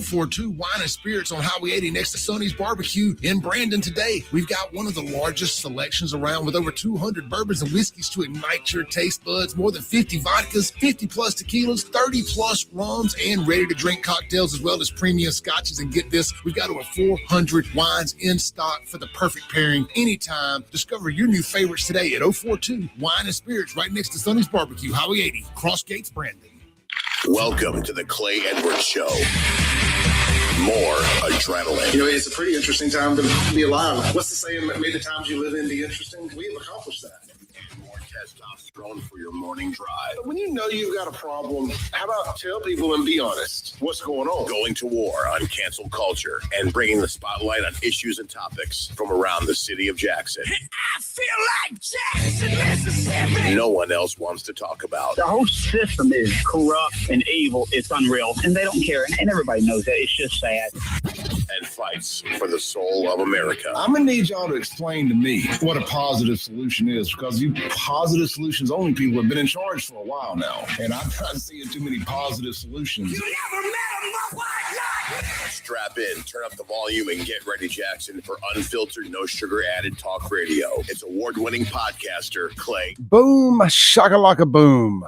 042 Wine and Spirits on Highway 80 next to Sonny's Barbecue in Brandon today. We've got one of the largest selections around with over 200 bourbons and whiskeys to ignite your taste buds, more than 50 vodkas, 50 plus tequilas, 30 plus rums, and ready to drink cocktails as well as premium scotches. And get this, we've got over 400 wines in stock for the perfect pairing anytime. Discover your new favorites today at 042 Wine and Spirits right next to Sonny's Barbecue, Highway 80, Cross Gates, Brandon. Welcome to the Clay Edwards Show. More adrenaline. You know, it's a pretty interesting time to be alive. What's the saying that made the times you live in be interesting? We've accomplished that. And more testosterone for your morning drive. But when you know you've got a problem, how about tell people and be honest? What's going on? Going to war on cancel culture and bringing the spotlight on issues and topics from around the city of Jackson. I feel like Jackson, Mississippi. No one else wants to talk about. The whole system is corrupt and evil. It's unreal. And they don't care. And everybody knows that. It's just sad. And fights for the soul of America. I'm going to need y'all to explain to me what a positive solution is, because you positive solutions only people have been in charge for a while now. And I'm not seeing too many positive solutions. You never met a motherfucker. Strap in, turn up the volume, and get ready, Jackson, for unfiltered, no sugar added talk radio. It's award-winning podcaster Clay. Boom, shakalaka boom.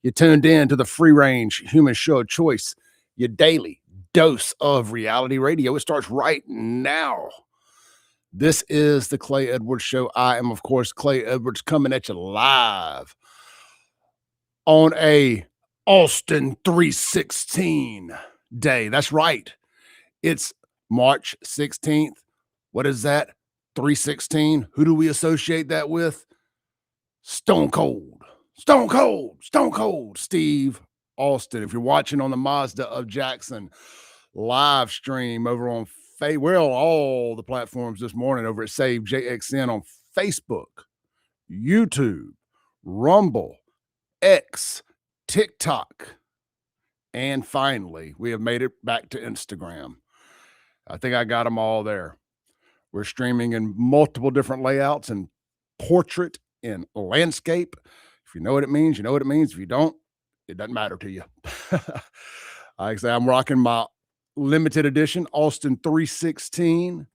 You tuned in to the free range human show of choice, your daily dose of reality radio. It starts right now. This is the Clay Edwards Show. I am, of course, Clay Edwards, coming at you live on a Austin 316 day. That's right. It's March 16th. What is that? 316. Who do we associate that with? Stone Cold. Stone Cold. Stone Cold. Steve Austin. If you're watching on the Mazda of Jackson live stream over on we're on all the platforms this morning over at Save JXN on Facebook, YouTube, Rumble, X, TikTok, and finally, we have made it back to Instagram. I think I got them all there. We're streaming in multiple different layouts and portrait and landscape. If you know what it means, you know what it means. If you don't, it doesn't matter to you. Like I say, I'm rocking my limited edition Austin 316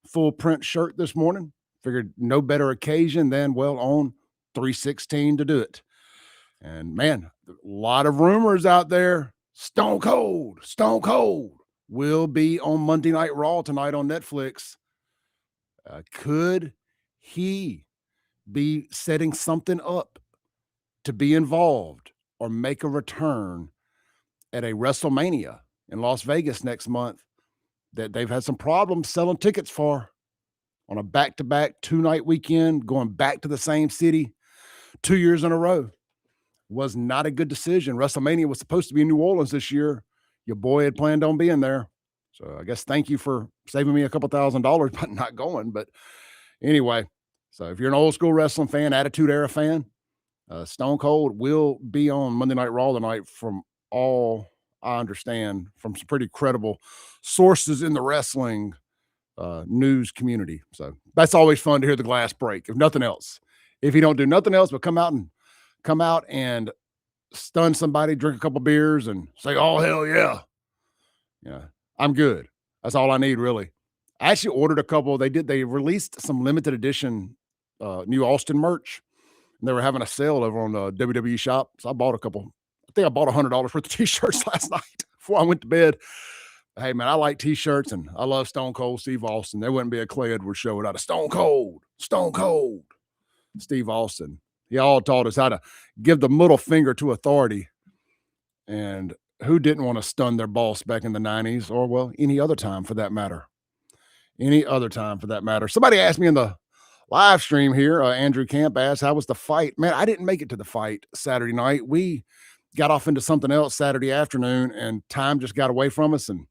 full print shirt this morning. Figured no better occasion than, well, on 316 to do it. And man, a lot of rumors out there. Stone Cold will be on Monday Night Raw tonight on Netflix. Could he be setting something up to be involved or make a return at a WrestleMania in Las Vegas next month that they've had some problems selling tickets for on a back-to-back 2-night weekend, going back to the same city 2 years in a row? Was not a good decision. WrestleMania was supposed to be in New Orleans this year. Your boy had planned on being there. So I guess thank you for saving me a couple $1,000s by not going. But anyway, so if you're an old school wrestling fan, Attitude Era fan, Stone Cold will be on Monday Night Raw tonight, from all I understand from some pretty credible sources in the wrestling news community. So that's always fun to hear the glass break, if nothing else. If you don't do nothing else but come out and stun somebody, drink a couple beers and say, oh, hell yeah. Yeah, I'm good. That's all I need, really. I actually ordered a couple. They released some limited edition new Austin merch, and they were having a sale over on the WWE shop. So I bought a couple. I think I bought $100 worth of t-shirts last night before I went to bed. Hey, man, I like t-shirts, and I love Stone Cold Steve Austin. There wouldn't be a Clay Edwards show without a Stone Cold Steve Austin. He all taught us how to give the middle finger to authority. And who didn't want to stun their boss back in the 90s, or, well, any other time for that matter? Somebody asked me in the live stream here, Andrew Camp asked, how was the fight? Man, I didn't make it to the fight Saturday night. We got off into something else Saturday afternoon, and time just got away from us, and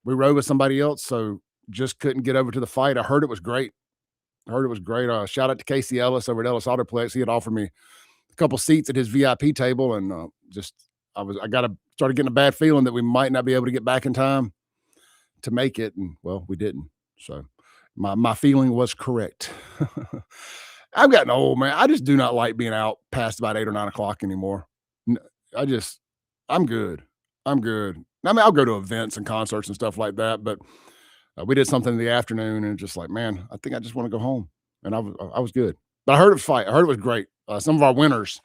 we rode with somebody else, so just couldn't get over to the fight. I heard it was great. Shout out to Casey Ellis over at Ellis Autoplex. He had offered me a couple seats at his VIP table, and I started getting a bad feeling that we might not be able to get back in time to make it, and well, we didn't. So my feeling was correct. I've gotten old, man. I just do not like being out past about 8 or 9 o'clock anymore. I'm good. I mean, I'll go to events and concerts and stuff like that, but we did something in the afternoon and just like, man, I think I just want to go home. And I was good. But I heard it was fight. I heard it was great. Some of our winners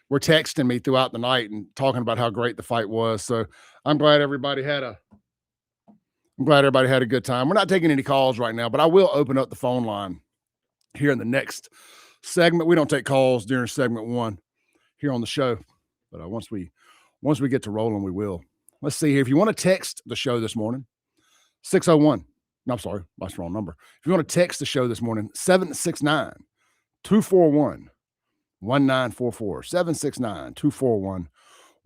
were texting me throughout the night and talking about how great the fight was. So I'm glad everybody had a good time. We're not taking any calls right now, but I will open up the phone line here in the next segment. We don't take calls during segment 1 here on the show, but once we get to rolling, we will. Let's see here. If you want to text the show this morning, 601. No, I'm sorry, that's the wrong number. If you want to text the show this morning, 769-241-1944.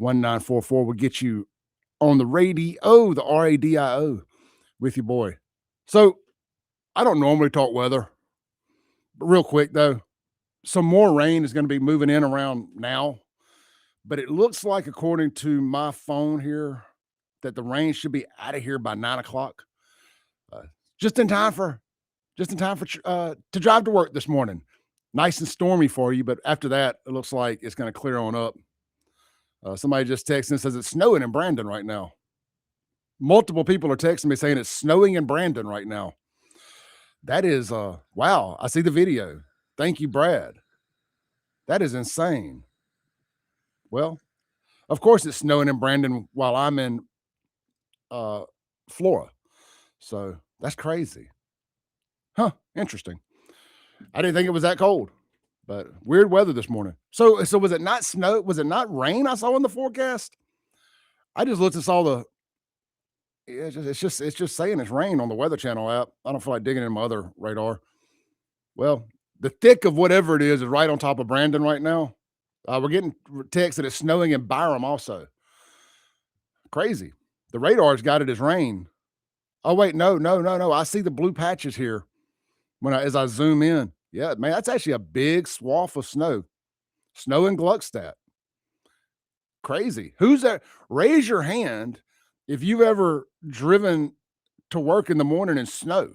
769-241-1944 will get you on the radio, the RADIO, with your boy. So I don't normally talk weather, but real quick though, some more rain is going to be moving in around now, but it looks like, according to my phone here, that the rain should be out of here by 9 o'clock. Just in time to drive to work this morning. Nice and stormy for you, but after that, it looks like it's going to clear on up. Somebody just texted and says it's snowing in Brandon right now. Multiple people are texting me saying it's snowing in Brandon right now. That is, wow. I see the video. Thank you, Brad. That is insane. Well, of course it's snowing in Brandon while I'm in Florida. So that's crazy. Huh. Interesting. I didn't think it was that cold, but weird weather this morning. So was it not snow? Was it not rain I saw in the forecast? I just looked and saw it's just saying it's rain on the Weather Channel app. I don't feel like digging in my other radar. Well, the thick of whatever it is right on top of Brandon right now. We're getting texts that it's snowing in Byram also. Crazy. The radar's got it as rain. Oh, wait, no. I see the blue patches here as I zoom in. Yeah, man, that's actually a big swath of snow. Snow in Gluckstadt. Crazy. Who's there? Raise your hand if you've ever driven to work in the morning in snow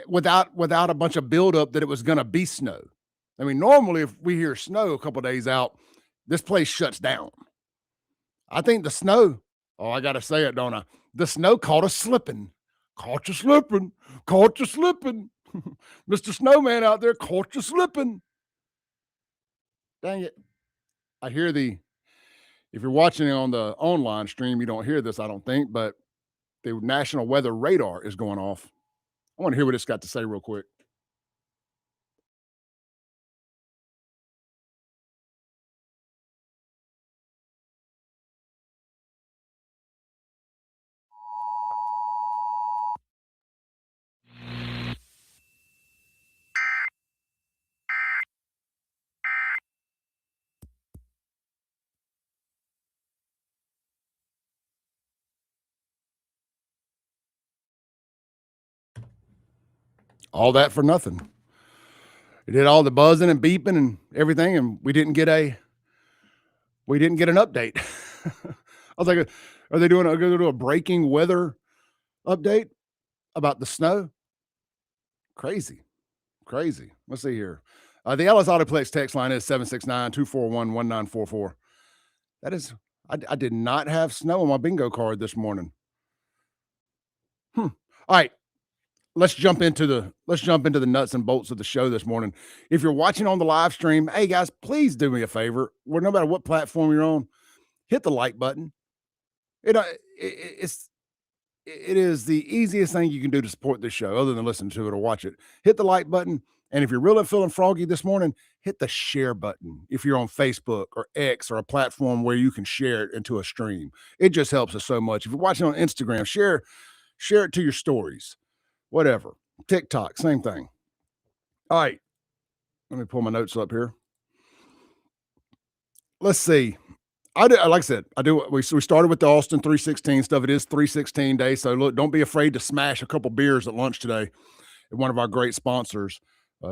without a bunch of buildup that it was going to be snow. I mean, normally if we hear snow a couple of days out, this place shuts down. I think the snow, I got to say it, don't I? The snow caught us slipping. Caught you slipping. Mr. Snowman out there caught you slipping. Dang it. I hear if you're watching it on the online stream, you don't hear this, I don't think, but the National Weather Radar is going off. I want to hear what it's got to say real quick. All that for nothing. It did all the buzzing and beeping and everything, and we didn't get an update. I was like, are they going to do a breaking weather update about the snow? Crazy. Let's see here. The Ellis Autoplex text line is 769-241-1944. That is, I did not have snow on my bingo card this morning. All right. Let's jump into the nuts and bolts of the show this morning. If you're watching on the live stream, hey guys, please do me a favor. No matter what platform you're on, hit the like button. It is the easiest thing you can do to support this show, other than listen to it or watch it. Hit the like button, and if you're really feeling froggy this morning, hit the share button. If you're on Facebook or X or a platform where you can share it into a stream, it just helps us so much. If you're watching on Instagram, share it to your stories. Whatever. TikTok, same thing. All right. Let me pull my notes up here. Let's see. Like I said, we started with the Austin 316 stuff. It is 316 day. So look, don't be afraid to smash a couple beers at lunch today at one of our great sponsors.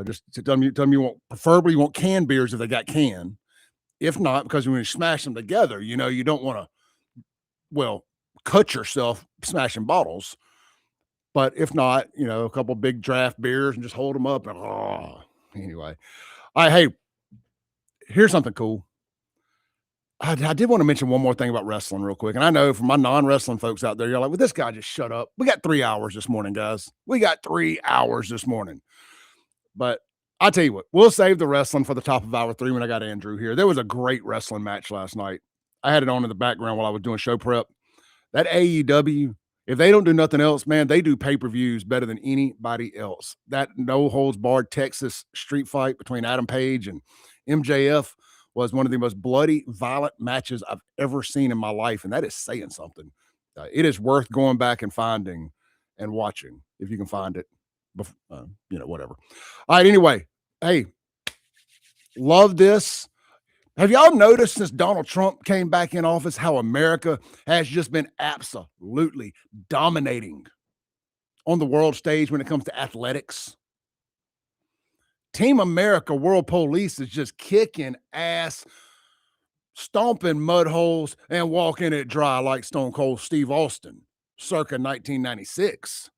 Just to tell them you want canned beers if they got can. If not, because when you smash them together, you don't want to, cut yourself smashing bottles. But if not, a couple big draft beers and just hold them up. And anyway, hey, here's something cool. I did want to mention one more thing about wrestling real quick. And I know for my non-wrestling folks out there, you're like, well, this guy just shut up. We got 3 hours this morning, guys. We got 3 hours this morning. But I'll tell you what, we'll save the wrestling for the top of hour 3 when I got Andrew here. There was a great wrestling match last night. I had it on in the background while I was doing show prep. That AEW, if they don't do nothing else, man, they do pay-per-views better than anybody else. That no-holds-barred Texas street fight between Adam Page and MJF was one of the most bloody, violent matches I've ever seen in my life, and that is saying something. It is worth going back and finding and watching if you can find it. Whatever. All right, anyway, hey, love this. Have y'all noticed since Donald Trump came back in office how America has just been absolutely dominating on the world stage when it comes to athletics? Team America World Police is just kicking ass, stomping mud holes, and walking it dry like Stone Cold Steve Austin, circa 1996.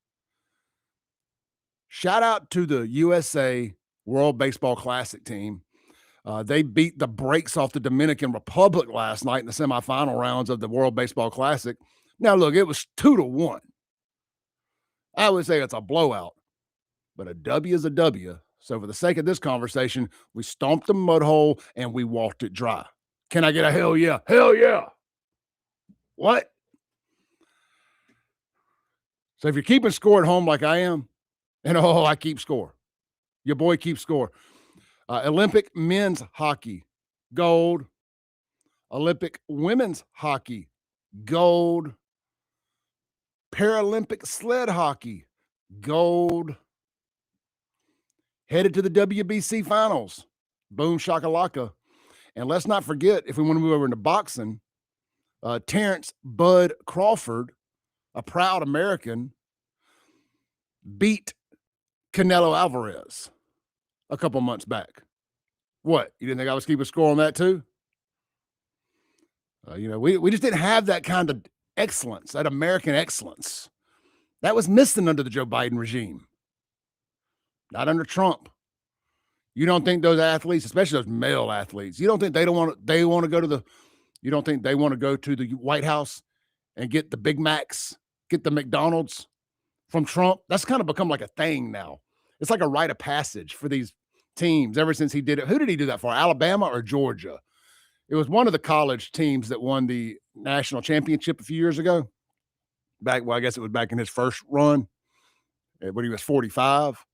Shout out to the USA World Baseball Classic team. They beat the brakes off the Dominican Republic last night in the semifinal rounds of the World Baseball Classic. Now, look, it was 2-1. I would say it's a blowout, but a W is a W. So for the sake of this conversation, we stomped the mud hole and we walked it dry. Can I get a hell yeah? Hell yeah. What? So if you're keeping score at home like I am, and I keep score. Your boy keeps score. Olympic men's hockey, gold. Olympic women's hockey, gold. Paralympic sled hockey, gold. Headed to the WBC finals. Boom shakalaka. And let's not forget, if we want to move over into boxing, Terrence Bud Crawford, a proud American, beat Canelo Alvarez a couple months back. What? You didn't think I was keeping score on that too? We just didn't have that kind of excellence, that American excellence. That was missing under the Joe Biden regime. Not under Trump. You don't think those athletes, especially those male athletes, you don't think they want to go to the White House and get the Big Macs, get the McDonald's from Trump? That's kind of become like a thing now. It's like a rite of passage for these teams ever since he did it. Who did he do that for? Alabama or Georgia? It was one of the college teams that won the national championship a few years ago. I guess it was back in his first run when he was 45.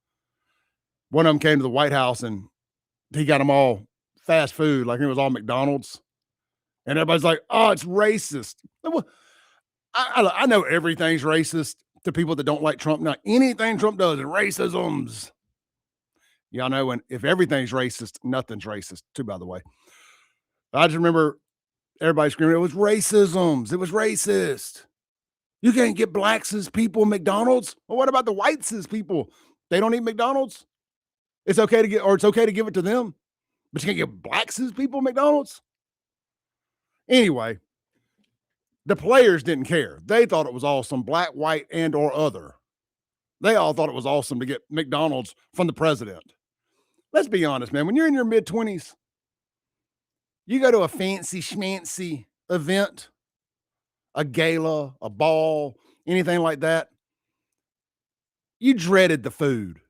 One of them came to the White House and he got them all fast food, like it was all McDonald's. And everybody's like, oh, it's racist. I know everything's racist to people that don't like Trump. Now, anything Trump does is racisms. Y'all know, when if everything's racist, nothing's racist too, by the way. I just remember everybody screaming, it was racisms. It was racist. You can't get blacks as people McDonald's. Well, what about the whites as people? They don't eat McDonald's. It's okay to give it to them, but you can't get blacks as people McDonald's. Anyway, the players didn't care. They thought it was awesome, black, white, and or other. They all thought it was awesome to get McDonald's from the president. Let's be honest, man. When you're in your mid-20s, you go to a fancy schmancy event, a gala, a ball, anything like that, you dreaded the food.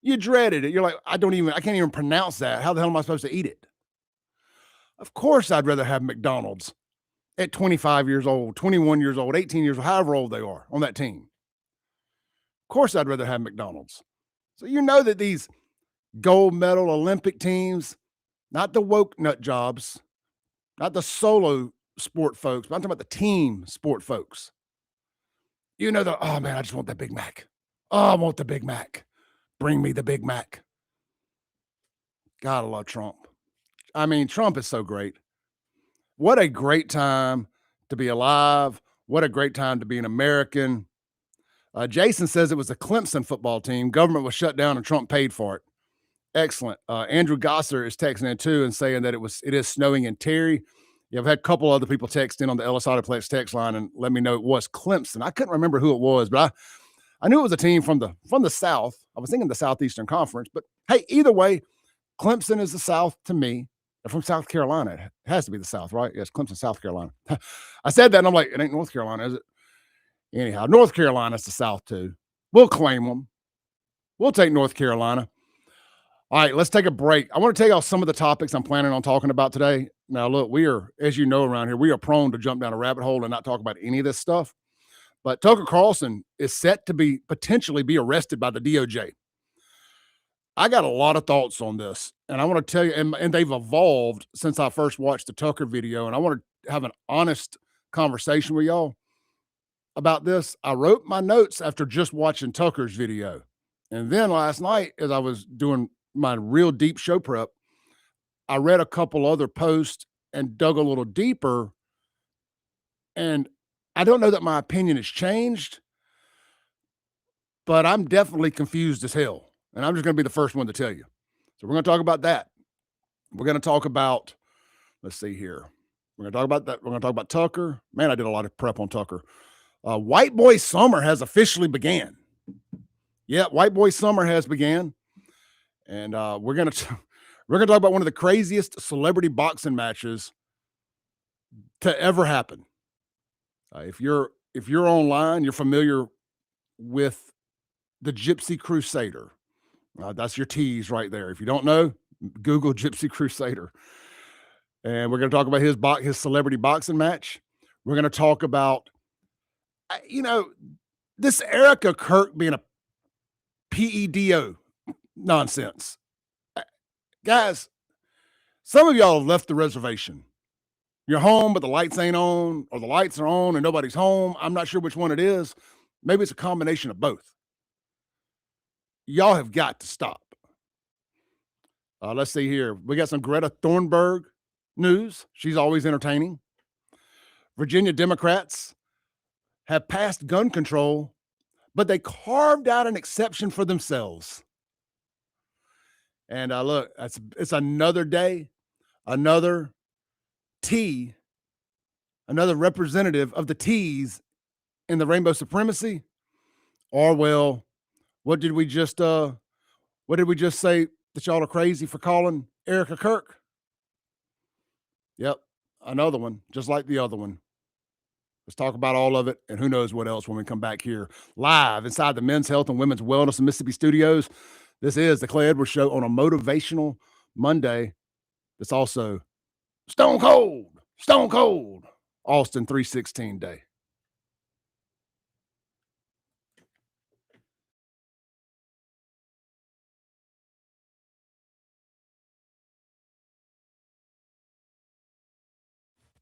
You dreaded it. You're like, I can't even pronounce that. How the hell am I supposed to eat it? Of course, I'd rather have McDonald's at 25 years old, 21 years old, 18 years old, however old they are on that team. Of course, I'd rather have McDonald's. So you know that these gold medal Olympic teams, not the woke nut jobs, not the solo sport folks, but I'm talking about the team sport folks. You know, oh man, I just want that Big Mac. Oh, I want the Big Mac. Bring me the Big Mac. Gotta love Trump. I mean, Trump is so great. What a great time to be alive. What a great time to be an American. Jason says it was a Clemson football team. Government was shut down and Trump paid for it. Excellent. Andrew Gosser is texting in too and saying that it is snowing in Terry. Yeah, I've had a couple other people text in on the Ellis Autoplex text line and let me know it was Clemson. I couldn't remember who it was, but I knew it was a team from the South. I was thinking the Southeastern Conference, but hey, either way, Clemson is the South to me. They're from South Carolina. It has to be the South, right? Yes, Clemson, South Carolina. I said that, and I'm like, it ain't North Carolina, is it? Anyhow, North Carolina's the South, too. We'll claim them. We'll take North Carolina. All right, let's take a break. I want to tell y'all some of the topics I'm planning on talking about today. Now, look, we are, as you know around here, we are prone to jump down a rabbit hole and not talk about any of this stuff. But Tucker Carlson is set to potentially be arrested by the DOJ. I got a lot of thoughts on this, and I want to tell you, and they've evolved since I first watched the Tucker video, and I want to have an honest conversation with y'all about this. I wrote my notes after just watching Tucker's video. And then last night, as I was doing my real deep show prep, I read a couple other posts and dug a little deeper. And I don't know that my opinion has changed, but I'm definitely confused as hell. And I'm just going to be the first one to tell you. So we're going to talk about that. We're going to talk about, let's see here. We're going to talk about that. We're going to talk about Tucker. Man, I did a lot of prep on Tucker. White Boy Summer has officially began. Yeah, White Boy Summer has began. And we're going to talk about one of the craziest celebrity boxing matches to ever happen. If you're online, you're familiar with the Gypsy Crusader. That's your tease right there. If you don't know, Google Gypsy Crusader. And we're going to talk about his celebrity boxing match. We're going to talk about, this Erica Kirk being a PEDO nonsense. Guys, some of y'all have left the reservation. You're home, but the lights ain't on, or the lights are on and nobody's home. I'm not sure which one it is. Maybe it's a combination of both. Y'all have got to stop. Let's see here. We got some Greta Thunberg news. She's always entertaining. Virginia Democrats have passed gun control, but they carved out an exception for themselves. And look, it's another day, another T, another representative of the T's in the rainbow supremacy. Or, well, what did we just say that y'all are crazy for calling Erica Kirk? Yep, another one, just like the other one. Let's talk about all of it, and who knows what else when we come back here live inside the Men's Health and Women's Wellness in Mississippi studios. This is the Clay Edwards Show on a motivational Monday. It's also Stone Cold Austin 316 day.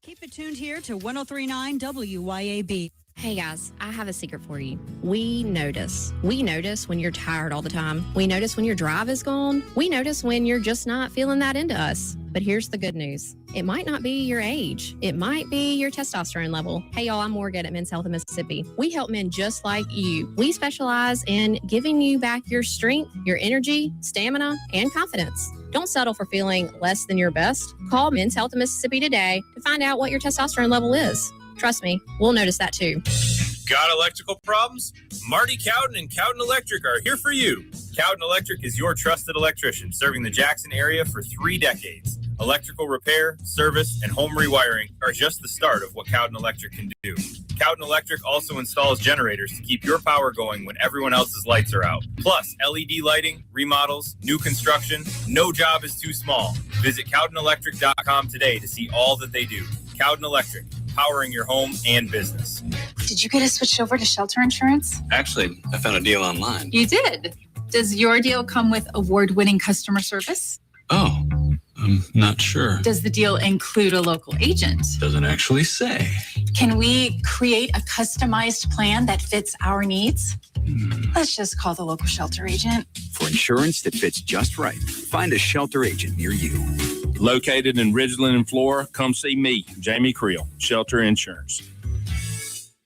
Keep it tuned here to 103.9 WYAB. Hey guys, I have a secret for you. We notice. We notice when you're tired all the time. We notice when your drive is gone. We notice when you're just not feeling that into us. But here's the good news. It might not be your age. It might be your testosterone level. Hey y'all, I'm Morgan at Men's Health in Mississippi. We help men just like you. We specialize in giving you back your strength, your energy, stamina, and confidence. Don't settle for feeling less than your best. Call Men's Health in Mississippi today to find out what your testosterone level is. Trust me, we'll notice that too. Got electrical problems? Marty Cowden and Cowden Electric are here for you. Cowden Electric is your trusted electrician, serving the Jackson area for 3 decades. Electrical repair, service, and home rewiring are just the start of what Cowden Electric can do. Cowden Electric also installs generators to keep your power going when everyone else's lights are out. Plus, LED lighting, remodels, new construction, no job is too small. Visit CowdenElectric.com today to see all that they do. Cowden Electric, powering your home and business. Did you get us switched over to shelter insurance? Actually, I found a deal online. You did? Does your deal come with award-winning customer service? Oh, I'm not sure. Does the deal include a local agent? Doesn't actually say. Can we create a customized plan that fits our needs? Let's just call the local shelter agent. For insurance that fits just right, find a shelter agent near you. Located in Ridgeland and Flora, come see me, Jamie Creel, Shelter Insurance.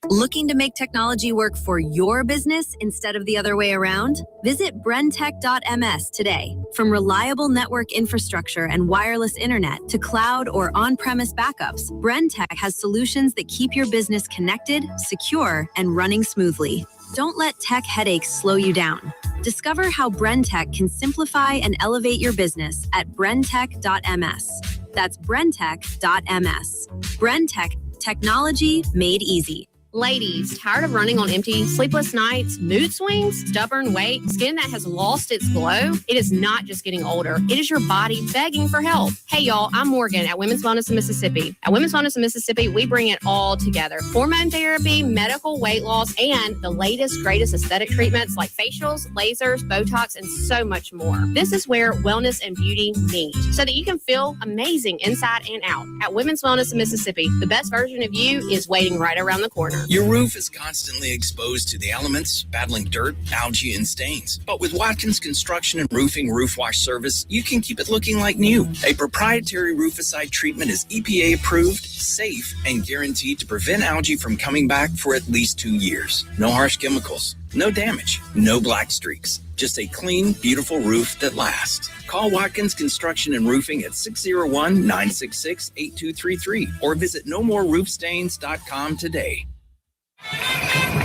Looking to make technology work for your business instead of the other way around? Visit brentech.ms today. From reliable network infrastructure and wireless internet to cloud or on-premise backups, Brentech has solutions that keep your business connected, secure, and running smoothly. Don't let tech headaches slow you down. Discover how Brentech can simplify and elevate your business at brentech.ms. That's brentech.ms. Brentech, technology made easy. Ladies, tired of running on empty, sleepless nights, mood swings, stubborn weight, skin that has lost its glow? It is not just getting older. It is your body begging for help. Hey, y'all, I'm Morgan at Women's Wellness in Mississippi. At Women's Wellness in Mississippi, we bring it all together. Hormone therapy, medical weight loss, and the latest, greatest aesthetic treatments like facials, lasers, Botox, and so much more. This is where wellness and beauty meet so that you can feel amazing inside and out. At Women's Wellness in Mississippi, the best version of you is waiting right around the corner. Your roof is constantly exposed to the elements, battling dirt, algae, and stains. But with Watkins Construction and Roofing Roof Wash Service, you can keep it looking like new. A proprietary rooficide treatment is EPA approved, safe, and guaranteed to prevent algae from coming back for at least 2 years. No harsh chemicals, no damage, no black streaks. Just a clean, beautiful roof that lasts. Call Watkins Construction and Roofing at 601-966-8233 or visit nomoreroofstains.com today.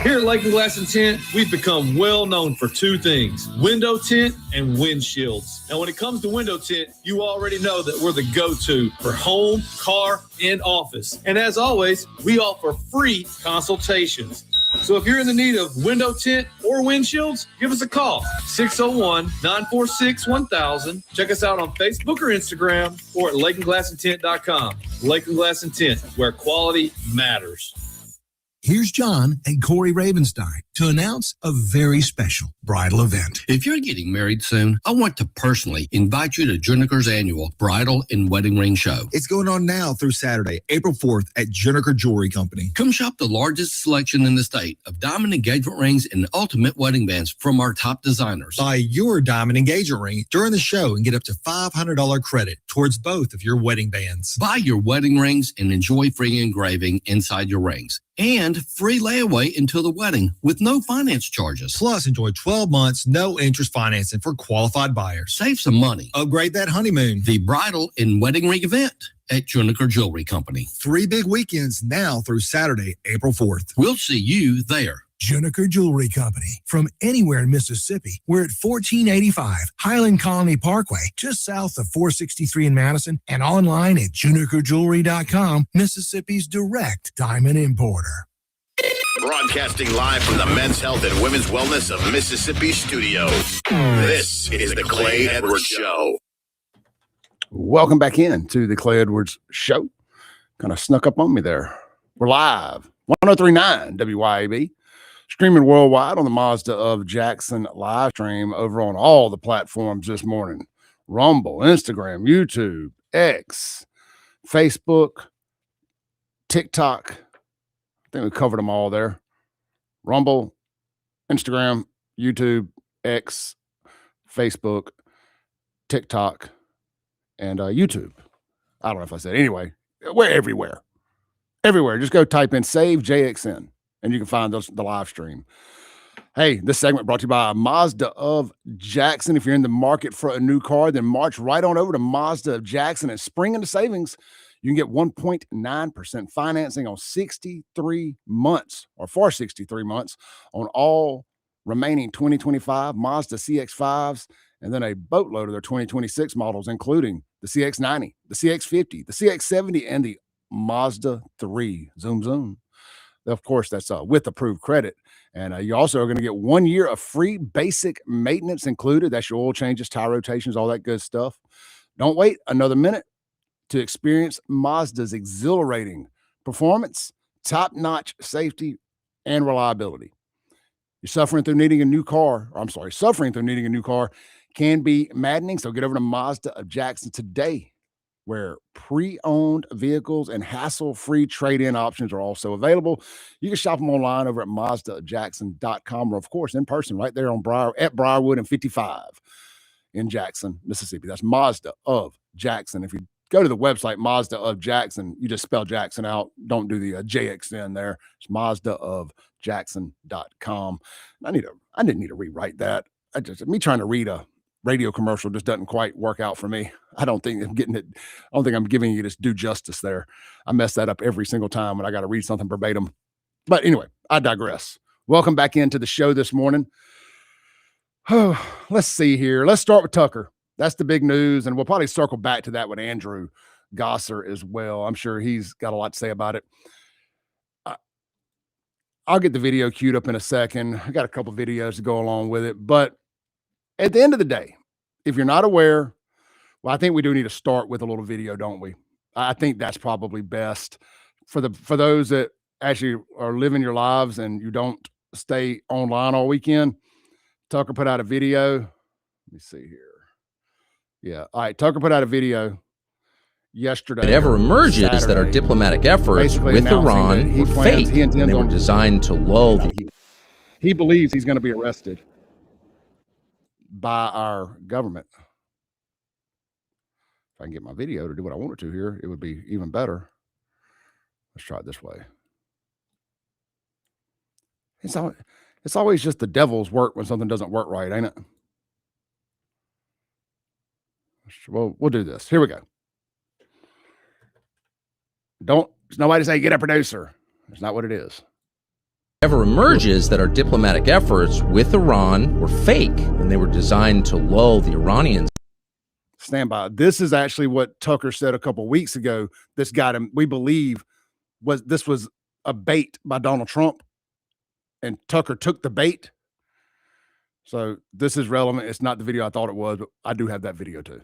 Here at Lake and Glass and Tint, we've become well known for two things: window tint and windshields. Now, when it comes to window tint, you already know that we're the go-to for home, car, and office. And as always, we offer free consultations. So if you're in the need of window tint or windshields, give us a call, 601-946-1000. Check us out on Facebook or Instagram or at lakeandglassandtint.com. Lake and Glass and Tint, where quality matters. Here's John and Corey Ravenstein to announce a very special bridal event. If you're getting married soon, I want to personally invite you to Juniker's annual Bridal and Wedding Ring Show. It's going on now through Saturday, April 4th at Juniker Jewelry Company. Come shop the largest selection in the state of diamond engagement rings and ultimate wedding bands from our top designers. Buy your diamond engagement ring during the show and get up to $500 credit towards both of your wedding bands. Buy your wedding rings and enjoy free engraving inside your rings. And free layaway until the wedding with no finance charges. Plus, enjoy 12 months, no interest financing for qualified buyers. Save some money. Upgrade that honeymoon. The bridal and wedding ring event at Juniker Jewelry Company. 3 big weekends now through Saturday, April 4th. We'll see you there. Juniker Jewelry Company. From anywhere in Mississippi, we're at 1485 Highland Colony Parkway, just south of 463 in Madison, and online at junikerjewelry.com, Mississippi's direct diamond importer. Broadcasting live from the Men's Health and Women's Wellness of Mississippi studios. This is the Clay Edwards Show. Welcome back in to the Clay Edwards Show. Kind of snuck up on me there. We're live, 103.9 WYAB. Streaming worldwide on the Mazda of Jackson live stream over on all the platforms this morning. Rumble, Instagram, YouTube, X, Facebook, TikTok. I think we covered them all there. Rumble, Instagram, YouTube, X, Facebook, TikTok, and YouTube. I don't know if I said. Anyway, we're everywhere. Everywhere. Just go type in Save JXN. And you can find the live stream. Hey, this segment brought to you by Mazda of Jackson. If you're in the market for a new car, then march right on over to Mazda of Jackson and spring into savings. You can get 1.9% financing on 63 months or for 63 months on all remaining 2025 Mazda CX-5s and then a boatload of their 2026 models, including the CX-90, the CX-50, the CX-70, and the Mazda 3. Zoom, zoom. Of course, that's with approved credit. And you also are going to get 1 year of free basic maintenance included. That's your oil changes, tire rotations, all that good stuff. Don't wait another minute to experience Mazda's exhilarating performance, top-notch safety, and reliability. You're suffering through needing a new car can be maddening. So get over to Mazda of Jackson today, where pre-owned vehicles and hassle-free trade-in options are also available. You can shop them online over at MazdaJackson.com or, of course, in person right there on Briarwood and 55 in Jackson, Mississippi. That's Mazda of Jackson. If you go to the website, Mazda of Jackson, you just spell Jackson out. Don't do the JXN there. It's MazdaofJackson.com. I didn't need to rewrite that. Me trying to read a radio commercial just doesn't quite work out for me. I don't think I'm giving you this due justice there. I mess that up every single time when I got to read something verbatim. But anyway, I digress. Welcome back into the show this morning. Let's see here. Let's start with Tucker. That's the big news, and we'll probably circle back to that with Andrew Gosser as well. I'm sure he's got a lot to say about it. I'll get the video queued up in a second. I got a couple videos to go along with it. But at the end of the day, if you're not aware, well, I think we do need to start with a little video, don't we? I think that's probably best for those that actually are living your lives and you don't stay online all weekend. Tucker put out a video. Let me see here. Yeah. All right. Tucker put out a video yesterday. It ever emerges Saturday, that our diplomatic efforts with Iran were fake, and they were designed to lull he believes he's going to be arrested by our government. If I can get my video to do what I want it to here, it would be even better. Let's try it this way. It's always just the devil's work when something doesn't work right, ain't it? Well, we'll do this. Here we go. There's nobody say get a producer. That's not what it is. Ever emerges that our diplomatic efforts with Iran were fake and they were designed to lull the Iranians. Stand by. This is actually what Tucker said a couple of weeks ago. This got him, we believe, was a bait by Donald Trump, and Tucker took the bait. So this is relevant. It's not the video I thought it was, but I do have that video too.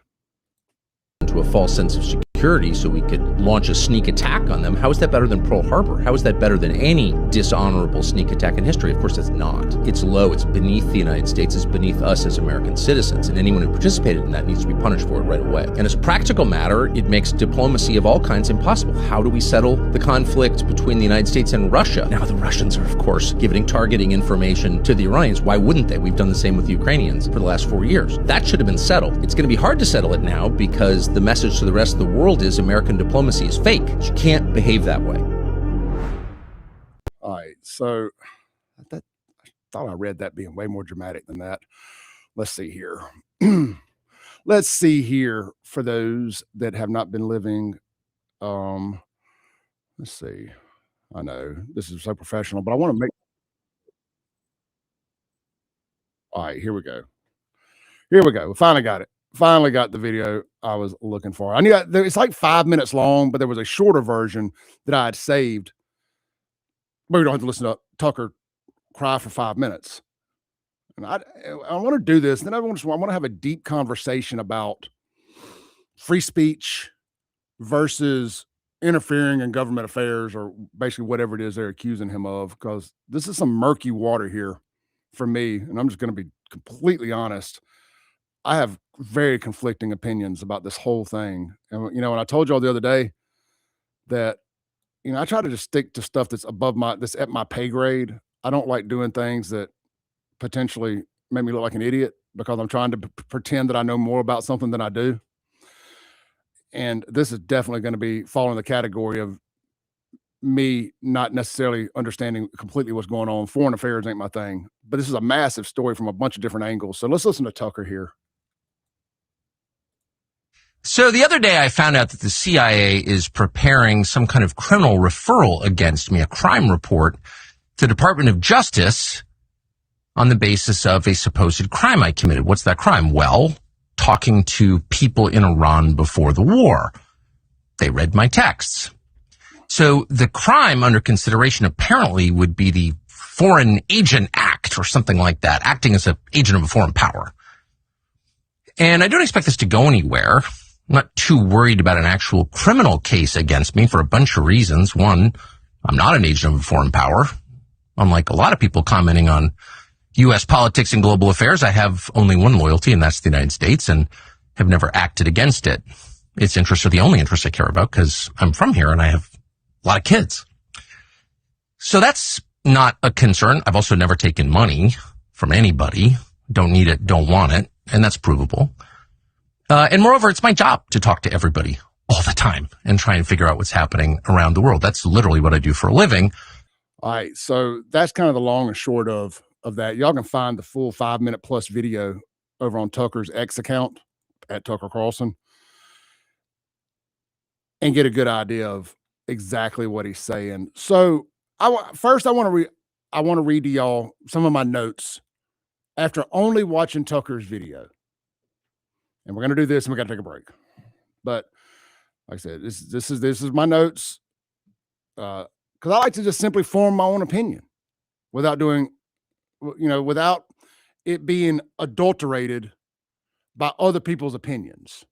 To a false sense of security so we could launch a sneak attack on them. How is that better than Pearl Harbor? How is that better than any dishonorable sneak attack in history? Of course, it's not. It's low. It's beneath the United States. It's beneath us as American citizens. And anyone who participated in that needs to be punished for it right away. And as a practical matter, it makes diplomacy of all kinds impossible. How do we settle the conflict between the United States and Russia? Now, the Russians are, of course, giving targeting information to the Iranians. Why wouldn't they? We've done the same with the Ukrainians for the last 4 years. That should have been settled. It's going to be hard to settle it now because the message to the rest of the world is American diplomacy is fake. You can't behave that way. All right. So I thought I read that being way more dramatic than that. Let's see here. Let's see here for those that have not been living. Let's see. I know this is so professional, but I want to make. All right, here we go. Here we go. We finally got it. Finally got the video I was looking for. I knew it's like 5 minutes long, but there was a shorter version that I had saved. But we don't have to listen to Tucker cry for 5 minutes. And I want to do this. Then I want to have a deep conversation about free speech versus interfering in government affairs, or basically whatever it is they're accusing him of, because this is some murky water here for me. And I'm just going to be completely honest. I have very conflicting opinions about this whole thing. And, you know, and I told y'all the other day that, you know, I try to just stick to stuff that's that's at my pay grade. I don't like doing things that potentially make me look like an idiot because I'm trying to pretend that I know more about something than I do. And this is definitely going to be fall in the category of me not necessarily understanding completely what's going on. Foreign affairs ain't my thing, but this is a massive story from a bunch of different angles. So let's listen to Tucker here. So the other day I found out that the CIA is preparing some kind of criminal referral against me, a crime report to the Department of Justice on the basis of a supposed crime I committed. What's that crime? Well, talking to people in Iran before the war. They read my texts. So the crime under consideration apparently would be the Foreign Agent Act or something like that, acting as an agent of a foreign power. And I don't expect this to go anywhere. I'm not too worried about an actual criminal case against me for a bunch of reasons. One, I'm not an agent of a foreign power. Unlike a lot of people commenting on U.S. politics and global affairs, I have only one loyalty, and that's the United States, and have never acted against it. Its interests are the only interests I care about because I'm from here and I have a lot of kids. So that's not a concern. I've also never taken money from anybody. Don't need it, don't want it, and that's provable. And moreover, it's my job to talk to everybody all the time and try and figure out what's happening around the world. That's literally what I do for a living. All right. So that's kind of the long and short of that. Y'all can find the full 5 minute plus video over on Tucker's X account at Tucker Carlson and get a good idea of exactly what he's saying. So I want to read to y'all some of my notes after only watching Tucker's video. And we're going to do this and we got to take a break. But Like I said, this is my notes. Because I like to just simply form my own opinion without doing, without it being adulterated by other people's opinions.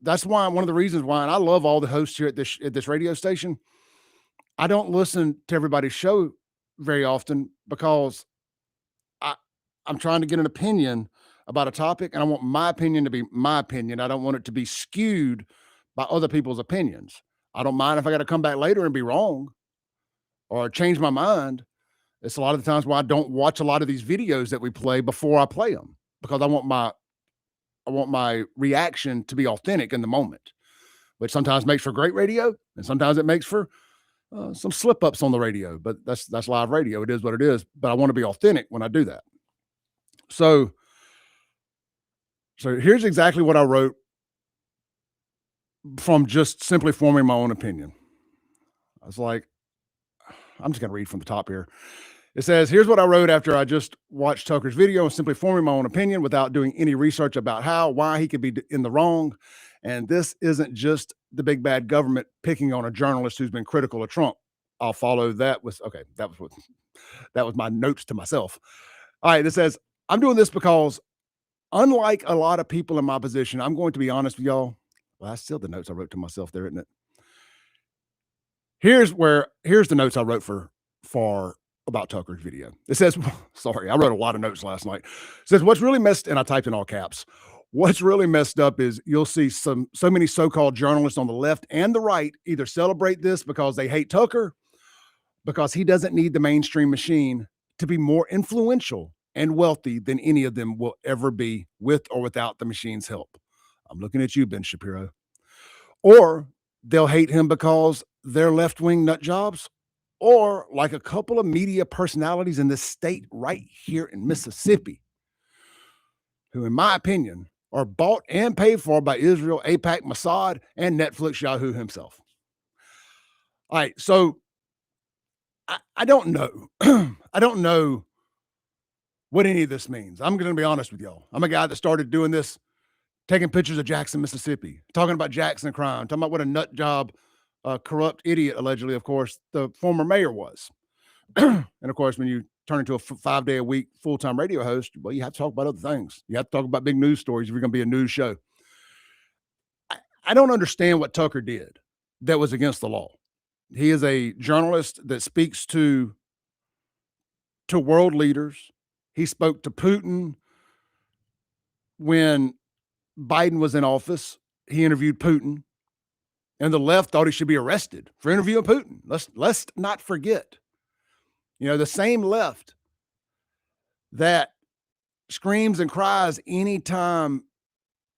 That's why one of the reasons why, and I love all the hosts here at this radio station. I don't listen to everybody's show very often because I'm trying to get an opinion about a topic, and I want my opinion to be my opinion. I don't want it to be skewed by other people's opinions. I don't mind if I got to come back later and be wrong or change my mind. It's a lot of the times why I don't watch a lot of these videos that we play before I play them, because I want my reaction to be authentic in the moment, which sometimes makes for great radio, and sometimes it makes for some slip ups on the radio. But that's live radio. It is what it is. But I want to be authentic when I do that. So here's exactly what I wrote from just simply forming my own opinion. I was like, I'm just going to read from the top here. It says, here's what I wrote after I just watched Tucker's video and simply forming my own opinion without doing any research about why he could be in the wrong. And this isn't just the big bad government picking on a journalist who's been critical of Trump. I'll follow that with, okay, that was my notes to myself. All right, it says, I'm doing this because unlike a lot of people in my position, I'm going to be honest with y'all. Well, that's still the notes I wrote to myself there, isn't it? Here's the notes I wrote for about Tucker's video. It says, sorry, I wrote a lot of notes last night. It says, what's really messed, and I typed in all caps. What's really messed up is you'll see so many so-called journalists on the left and the right either celebrate this because they hate Tucker, because he doesn't need the mainstream machine to be more influential and wealthy than any of them will ever be with or without the machine's help. I'm looking at you, Ben Shapiro. Or they'll hate him because they're left-wing nut jobs, or like a couple of media personalities in this state right here in Mississippi, who, in my opinion, are bought and paid for by Israel, AIPAC, Mossad, and Netflix Yahoo himself. All right, so I don't know. I don't know what any of this means. I'm going to be honest with y'all. I'm a guy that started doing this, taking pictures of Jackson, Mississippi, talking about Jackson crime, talking about what a nut job, corrupt idiot, allegedly, of course, the former mayor was. And of course, when you turn into a 5-day-a-week full-time radio host, well, you have to talk about other things. You have to talk about big news stories if you're going to be a news show. I don't understand what Tucker did that was against the law. He is a journalist that speaks to world leaders. He spoke to Putin when Biden was in office. He interviewed Putin, and the left thought he should be arrested for interviewing Putin. Let's not forget, the same left that screams and cries anytime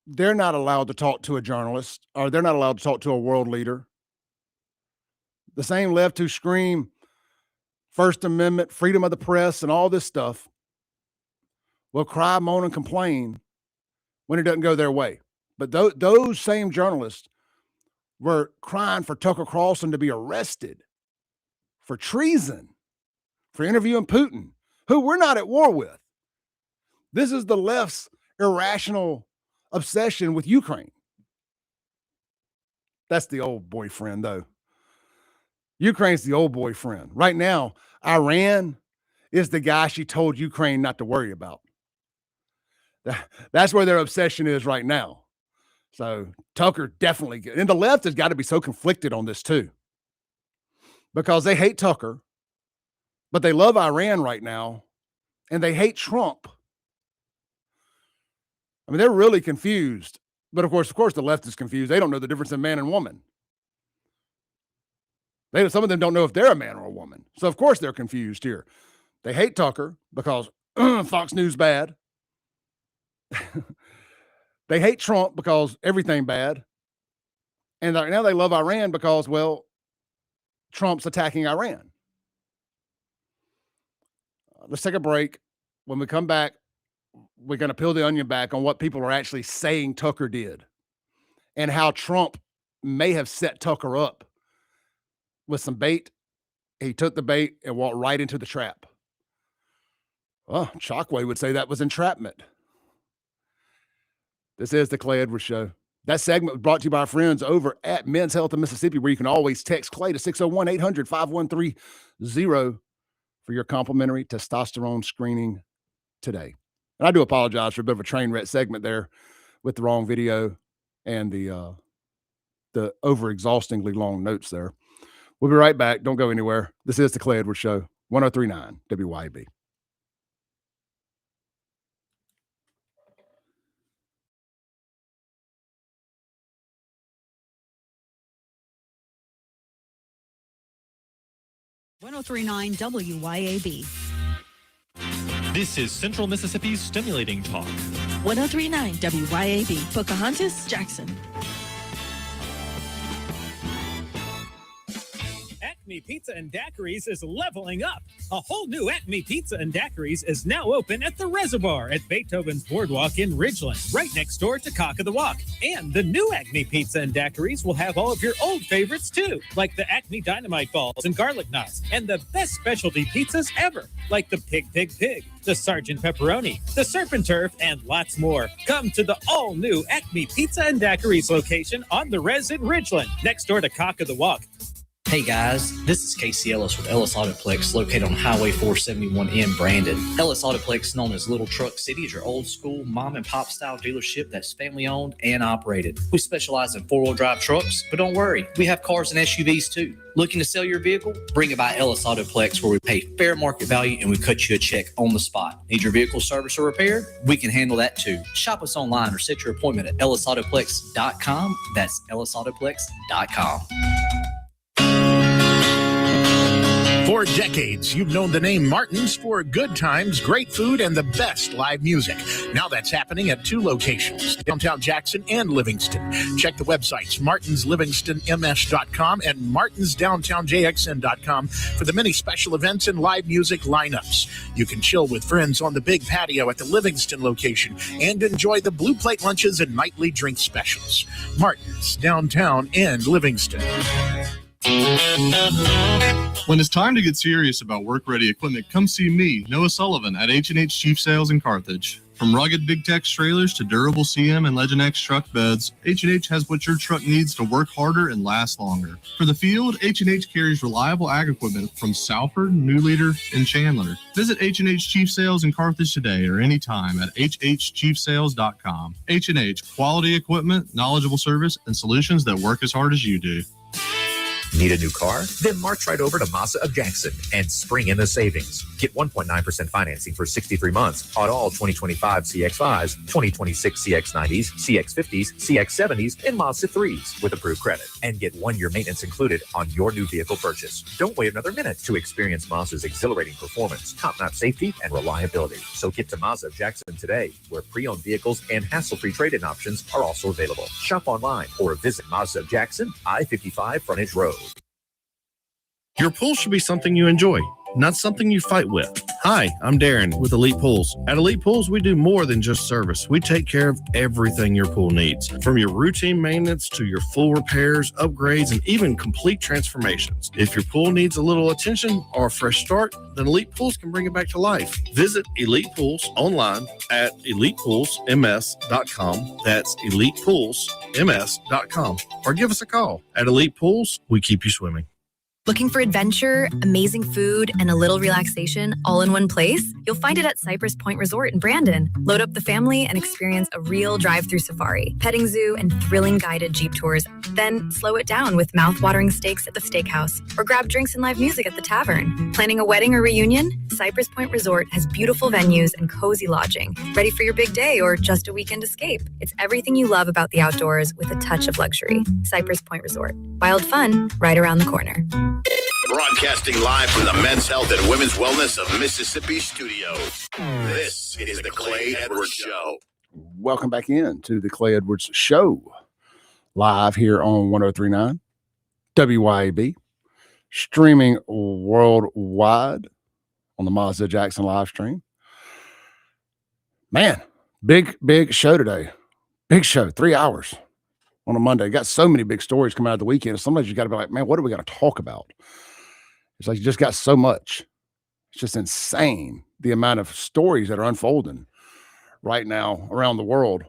they're not allowed to talk to a journalist or they're not allowed to talk to a world leader. The same left who scream First Amendment, freedom of the press, and all this stuff will cry, moan, and complain when it doesn't go their way. But those same journalists were crying for Tucker Carlson to be arrested for treason, for interviewing Putin, who we're not at war with. This is the left's irrational obsession with Ukraine. That's the old boyfriend, though. Ukraine's the old boyfriend. Right now, Iran is the guy she told Ukraine not to worry about. That's where their obsession is right now. So Tucker definitely, and the left has got to be so conflicted on this too, because they hate Tucker, but they love Iran right now, and they hate Trump. I mean, they're really confused. But of course, the left is confused. They don't know the difference in man and woman. Some of them don't know if they're a man or a woman. So of course they're confused here. They hate Tucker because Fox News bad. They hate Trump because everything bad. And now they love Iran because, well, Trump's attacking Iran. Let's take a break. When we come back, we're going to peel the onion back on what people are actually saying Tucker did and how Trump may have set Tucker up with some bait. He took the bait and walked right into the trap. Well, Chockway would say that was entrapment. This is the Clay Edwards Show. That segment was brought to you by our friends over at Men's Health of Mississippi, where you can always text Clay to 601-800-5130 for your complimentary testosterone screening today. And I do apologize for a bit of a train wreck segment there with the wrong video and the over-exhaustingly long notes there. We'll be right back. Don't go anywhere. This is the Clay Edwards Show, 103.9 WYAB. .1039 WYAB. This is Central Mississippi's Stimulating Talk. 1039 WYAB. Pocahontas, Jackson. Acme Pizza and Daiquiris is leveling up. A whole new Acme Pizza and Daiquiris is now open at the Reservoir at Beethoven's Boardwalk in Ridgeland, right next door to Cock of the Walk. And the new Acme Pizza and Daiquiris will have all of your old favorites too, like the Acme Dynamite Balls and Garlic Knots, and the best specialty pizzas ever, like the Pig, the Sergeant Pepperoni, the Surf and Turf, and lots more. Come to the all-new Acme Pizza and Daiquiris location on the Res in Ridgeland, next door to Cock of the Walk. Hey guys, this is Casey Ellis with Ellis Autoplex, located on Highway 471 in Brandon. Ellis Autoplex, known as Little Truck City, is your old school mom and pop style dealership that's family owned and operated. We specialize in 4-wheel drive trucks, but don't worry, we have cars and SUVs too. Looking to sell your vehicle? Bring it by Ellis Autoplex, where we pay fair market value and we cut you a check on the spot. Need your vehicle service or repair? We can handle that too. Shop us online or set your appointment at ellisautoplex.com. That's ellisautoplex.com. For decades, you've known the name Martin's for good times, great food, and the best live music. Now that's happening at 2 locations, downtown Jackson and Livingston. Check the websites, martinslivingstonms.com and martinsdowntownjxn.com for the many special events and live music lineups. You can chill with friends on the big patio at the Livingston location and enjoy the blue plate lunches and nightly drink specials. Martin's, downtown and Livingston. When it's time to get serious about work-ready equipment, come see me, Noah Sullivan, at H&H Chief Sales in Carthage. From rugged Big Tex trailers to durable CM and Legend X truck beds, H&H has what your truck needs to work harder and last longer. For the field, H&H carries reliable ag equipment from Salford, New Leader, and Chandler. Visit H&H Chief Sales in Carthage today or anytime at hhchiefsales.com. H&H, quality equipment, knowledgeable service, and solutions that work as hard as you do. Need a new car? Then march right over to Mazda of Jackson and spring in the savings. Get 1.9% financing for 63 months on all 2025 CX-5s, 2026 CX-90s, CX-50s, CX-70s, and Mazda 3s with approved credit. And get 1-year maintenance included on your new vehicle purchase. Don't wait another minute to experience Mazda's exhilarating performance, top-notch safety, and reliability. So get to Mazda of Jackson today, where pre-owned vehicles and hassle-free trade-in options are also available. Shop online or visit Mazda of Jackson, I-55 Frontage Road. Your pool should be something you enjoy, not something you fight with. Hi, I'm Darren with Elite Pools. At Elite Pools, we do more than just service. We take care of everything your pool needs, from your routine maintenance to your full repairs, upgrades, and even complete transformations. If your pool needs a little attention or a fresh start, then Elite Pools can bring it back to life. Visit Elite Pools online at elitepoolsms.com. That's elitepoolsms.com. Or give us a call. At Elite Pools, we keep you swimming. Looking for adventure, amazing food, and a little relaxation all in one place? You'll find it at Cypress Point Resort in Brandon. Load up the family and experience a real drive-through safari, petting zoo, and thrilling guided Jeep tours. Then slow it down with mouth-watering steaks at the steakhouse, or grab drinks and live music at the tavern. Planning a wedding or reunion? Cypress Point Resort has beautiful venues and cozy lodging. Ready for your big day or just a weekend escape? It's everything you love about the outdoors with a touch of luxury. Cypress Point Resort. Wild fun right around the corner. Broadcasting live from the Men's Health and Women's Wellness of Mississippi studios. This is the Clay Edwards Show. Welcome back in to the Clay Edwards Show, live here on 103.9 WYAB, streaming worldwide on the Mazda Jackson live stream. Man, big show today. Big show, 3 hours on a Monday. Got so many big stories coming out of the weekend. Sometimes you got to be like, man, what are we going to talk about? It's like you just got so much. It's just insane the amount of stories that are unfolding right now around the world.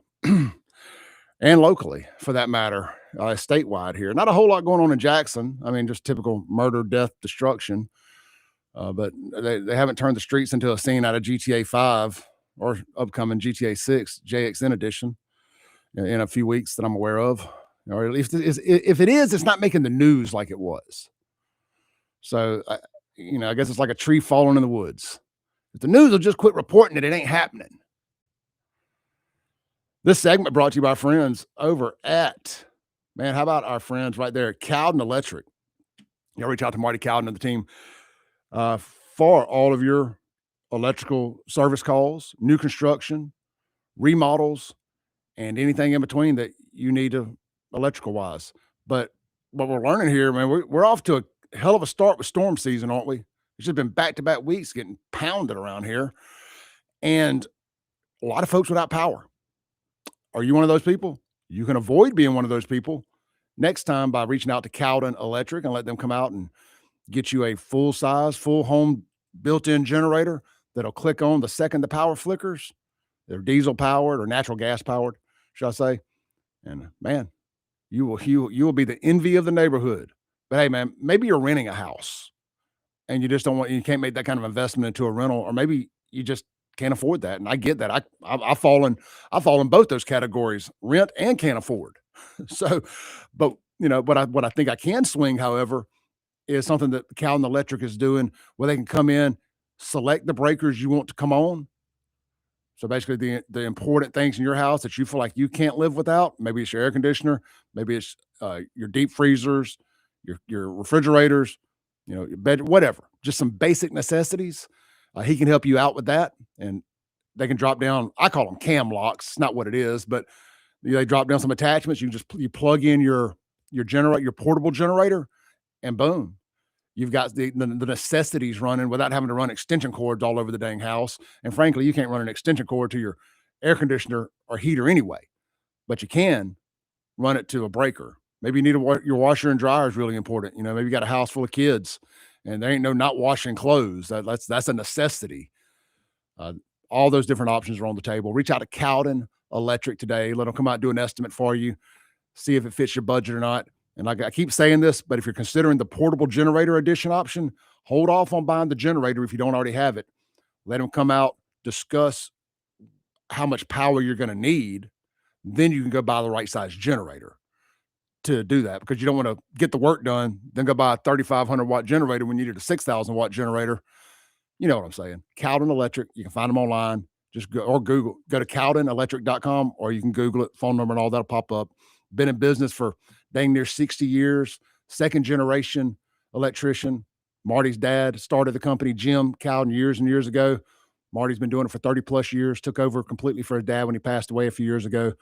and locally for that matter, statewide here. Not a whole lot going on in Jackson. I mean, just typical murder, death, destruction. But they haven't turned the streets into a scene out of GTA 5 or upcoming GTA 6 JXN edition in a few weeks that I'm aware of. Or at least if it is, it's not making the news like it was. So, I guess it's like a tree falling in the woods. If the news will just quit reporting it ain't happening. This segment brought to you by friends over at, how about our friends right there at Cowden Electric. You'll reach out to Marty Cowden and the team for all of your electrical service calls, new construction, remodels, and anything in between that you need to electrical wise. But what we're learning here, man, we're off to a hell of a start with storm season, aren't we? It's just been back-to-back weeks getting pounded around here, and a lot of folks without power. Are you one of those people? You can avoid being one of those people next time by reaching out to Cowden Electric and let them come out and get you a full-size, full home built-in generator that'll click on the second the power flickers. They're diesel-powered or natural gas-powered, should I say. And, man, you will be the envy of the neighborhood. But, hey, man, maybe you're renting a house and you can't make that kind of investment into a rental, or maybe you just can't afford that. And I get that. I fall in both those categories, rent and can't afford. So, but what I think I can swing, however, is something that Cowden Electric is doing where they can come in, select the breakers you want to come on. So basically the important things in your house that you feel like you can't live without, maybe it's your air conditioner, maybe it's your deep freezers, your refrigerators, your bed, whatever, just some basic necessities. He can help you out with that, and they can drop down. I call them cam locks. It's not what it is, but they drop down some attachments. You plug in your portable generator, and boom, you've got the necessities running without having to run extension cords all over the dang house. And frankly, you can't run an extension cord to your air conditioner or heater anyway, but you can run it to a breaker. Maybe you need your washer and dryer is really important. Maybe you got a house full of kids and there ain't no not washing clothes. That's a necessity. All those different options are on the table. Reach out to Cowden Electric today. Let them come out and do an estimate for you. See if it fits your budget or not. And like I keep saying this, but if you're considering the portable generator edition option, hold off on buying the generator if you don't already have it. Let them come out, discuss how much power you're going to need. Then you can go buy the right size generator to do that, because you don't want to get the work done, then go buy a 3,500 watt generator when you need a 6,000 watt generator. You know what I'm saying? Cowden Electric. You can find them online. Just go to cowdenelectric.com, or you can Google it, phone number and all that'll pop up. Been in business for dang near 60 years, second generation electrician. Marty's dad started the company, Jim Cowden, years and years ago. Marty's been doing it for 30 plus years, took over completely for his dad when he passed away a few years ago,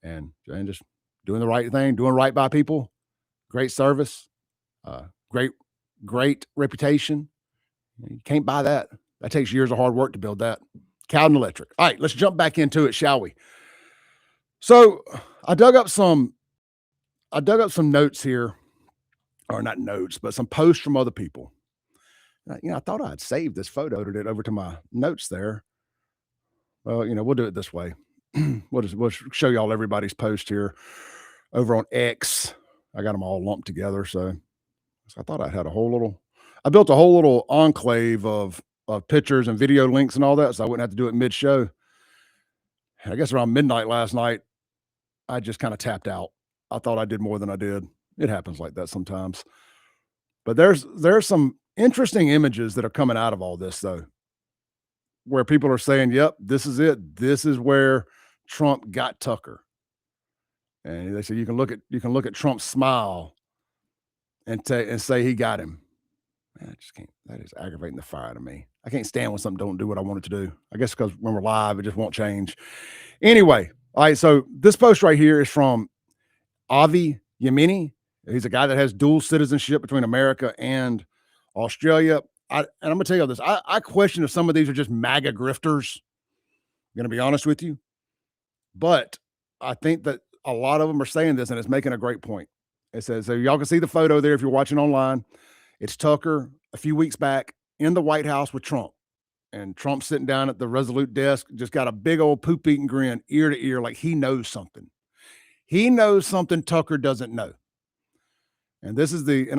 and just doing the right thing, doing right by people. Great service, great reputation. You can't buy that. That takes years of hard work to build that. Cowden Electric. All right, let's jump back into it, shall we? So I dug up some notes here, or not notes, but some posts from other people. I thought I'd save this photo to get over to my notes there. Well, we'll do it this way. We'll show y'all everybody's post here over on X. I got them all lumped together. So I thought I built a whole little enclave of pictures and video links and all that, so I wouldn't have to do it mid-show. I guess around midnight last night, I just kind of tapped out. I thought I did more than I did. It happens like that sometimes. But there's some interesting images that are coming out of all this, though, where people are saying, yep, this is it. This is where Trump got Tucker. And they say you can look at Trump's smile and say he got him. Man, I just can't. That is aggravating the fire to me. I can't stand when something don't do what I want it to do. I guess because when we're live, it just won't change. Anyway, all right. So this post right here is from Avi Yemini. He's a guy that has dual citizenship between America and Australia. And I'm gonna tell you this. I question if some of these are just MAGA grifters. I'm gonna be honest with you, but I think that a lot of them are saying this, and it's making a great point. It says, so y'all can see the photo there if you're watching online. It's Tucker a few weeks back in the White House with Trump, and Trump sitting down at the Resolute desk, just got a big old poop-eating grin, ear to ear, like he knows something. He knows something Tucker doesn't know. And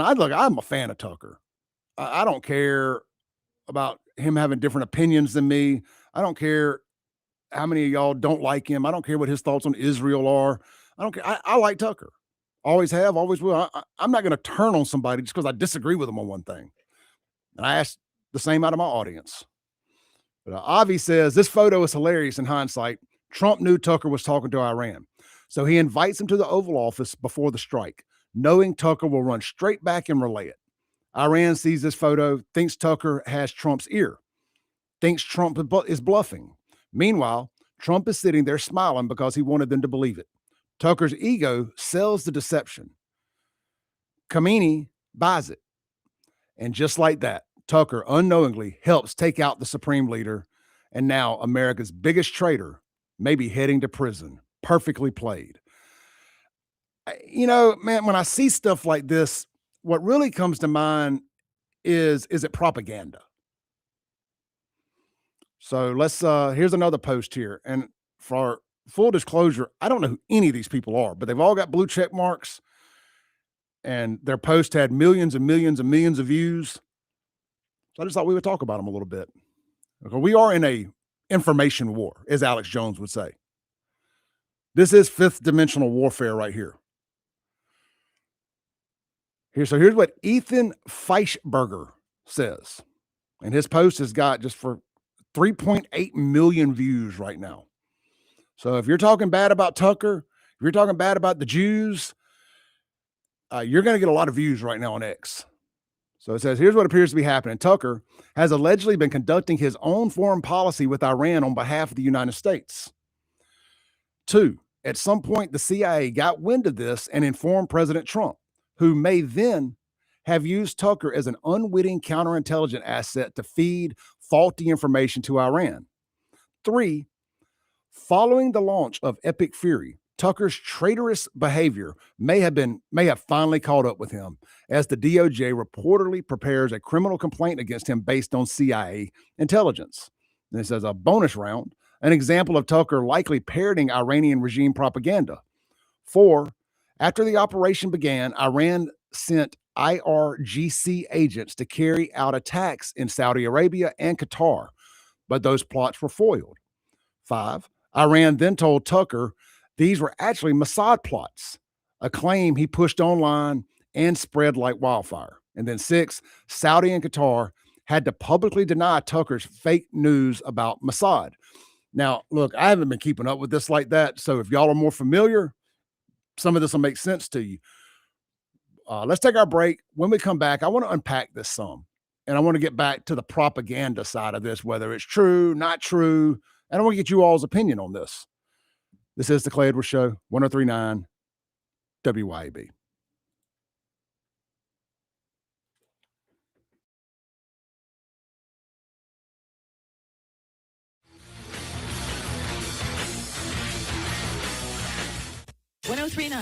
I'm a fan of Tucker. I don't care about him having different opinions than me. I don't care how many of y'all don't like him. I don't care what his thoughts on Israel are. I don't care. I like Tucker. Always have, always will. I'm not going to turn on somebody just because I disagree with them on one thing. And I ask the same out of my audience. But Avi says, this photo is hilarious in hindsight. Trump knew Tucker was talking to Iran. So he invites him to the Oval Office before the strike, knowing Tucker will run straight back and relay it. Iran sees this photo, thinks Tucker has Trump's ear, thinks Trump is bluffing. Meanwhile, Trump is sitting there smiling because he wanted them to believe it. Tucker's ego sells the deception. Khamenei buys it. And just like that, Tucker unknowingly helps take out the supreme leader, and now America's biggest traitor may be heading to prison. Perfectly played. You know, man, when I see stuff like this, what really comes to mind is it propaganda? So here's another post here. And for full disclosure, I don't know who any of these people are, but they've all got blue check marks, and their post had millions and millions and millions of views. So I just thought we would talk about them a little bit. Okay, we are in a information war, as Alex Jones would say. This is fifth dimensional warfare right here. Here's what Ethan Feischberger says. And his post has got just for 3.8 million views right now. So if you're talking bad about Tucker, if you're talking bad about the Jews, you're going to get a lot of views right now on X. So it says, here's what appears to be happening. Tucker has allegedly been conducting his own foreign policy with Iran on behalf of the United States. 2, at some point, the CIA got wind of this and informed President Trump, who may then have used Tucker as an unwitting counterintelligence asset to feed faulty information to Iran. 3, following the launch of Epic Fury, Tucker's traitorous behavior may have finally caught up with him, as the DOJ reportedly prepares a criminal complaint against him based on CIA intelligence. And it says a bonus round, an example of Tucker likely parroting Iranian regime propaganda. 4, after the operation began, Iran sent IRGC agents to carry out attacks in Saudi Arabia and Qatar, but those plots were foiled. 5, Iran then told Tucker these were actually Mossad plots, a claim he pushed online and spread like wildfire. And then 6, Saudi and Qatar had to publicly deny Tucker's fake news about Mossad. Now, look, I haven't been keeping up with this like that, so if y'all are more familiar, some of this will make sense to you. Let's take our break. When we come back, I want to unpack this some, and I want to get back to the propaganda side of this, whether it's true, not true, and I want to get you all's opinion on this. This is the Clay Edwards Show, 103.9 WYAB.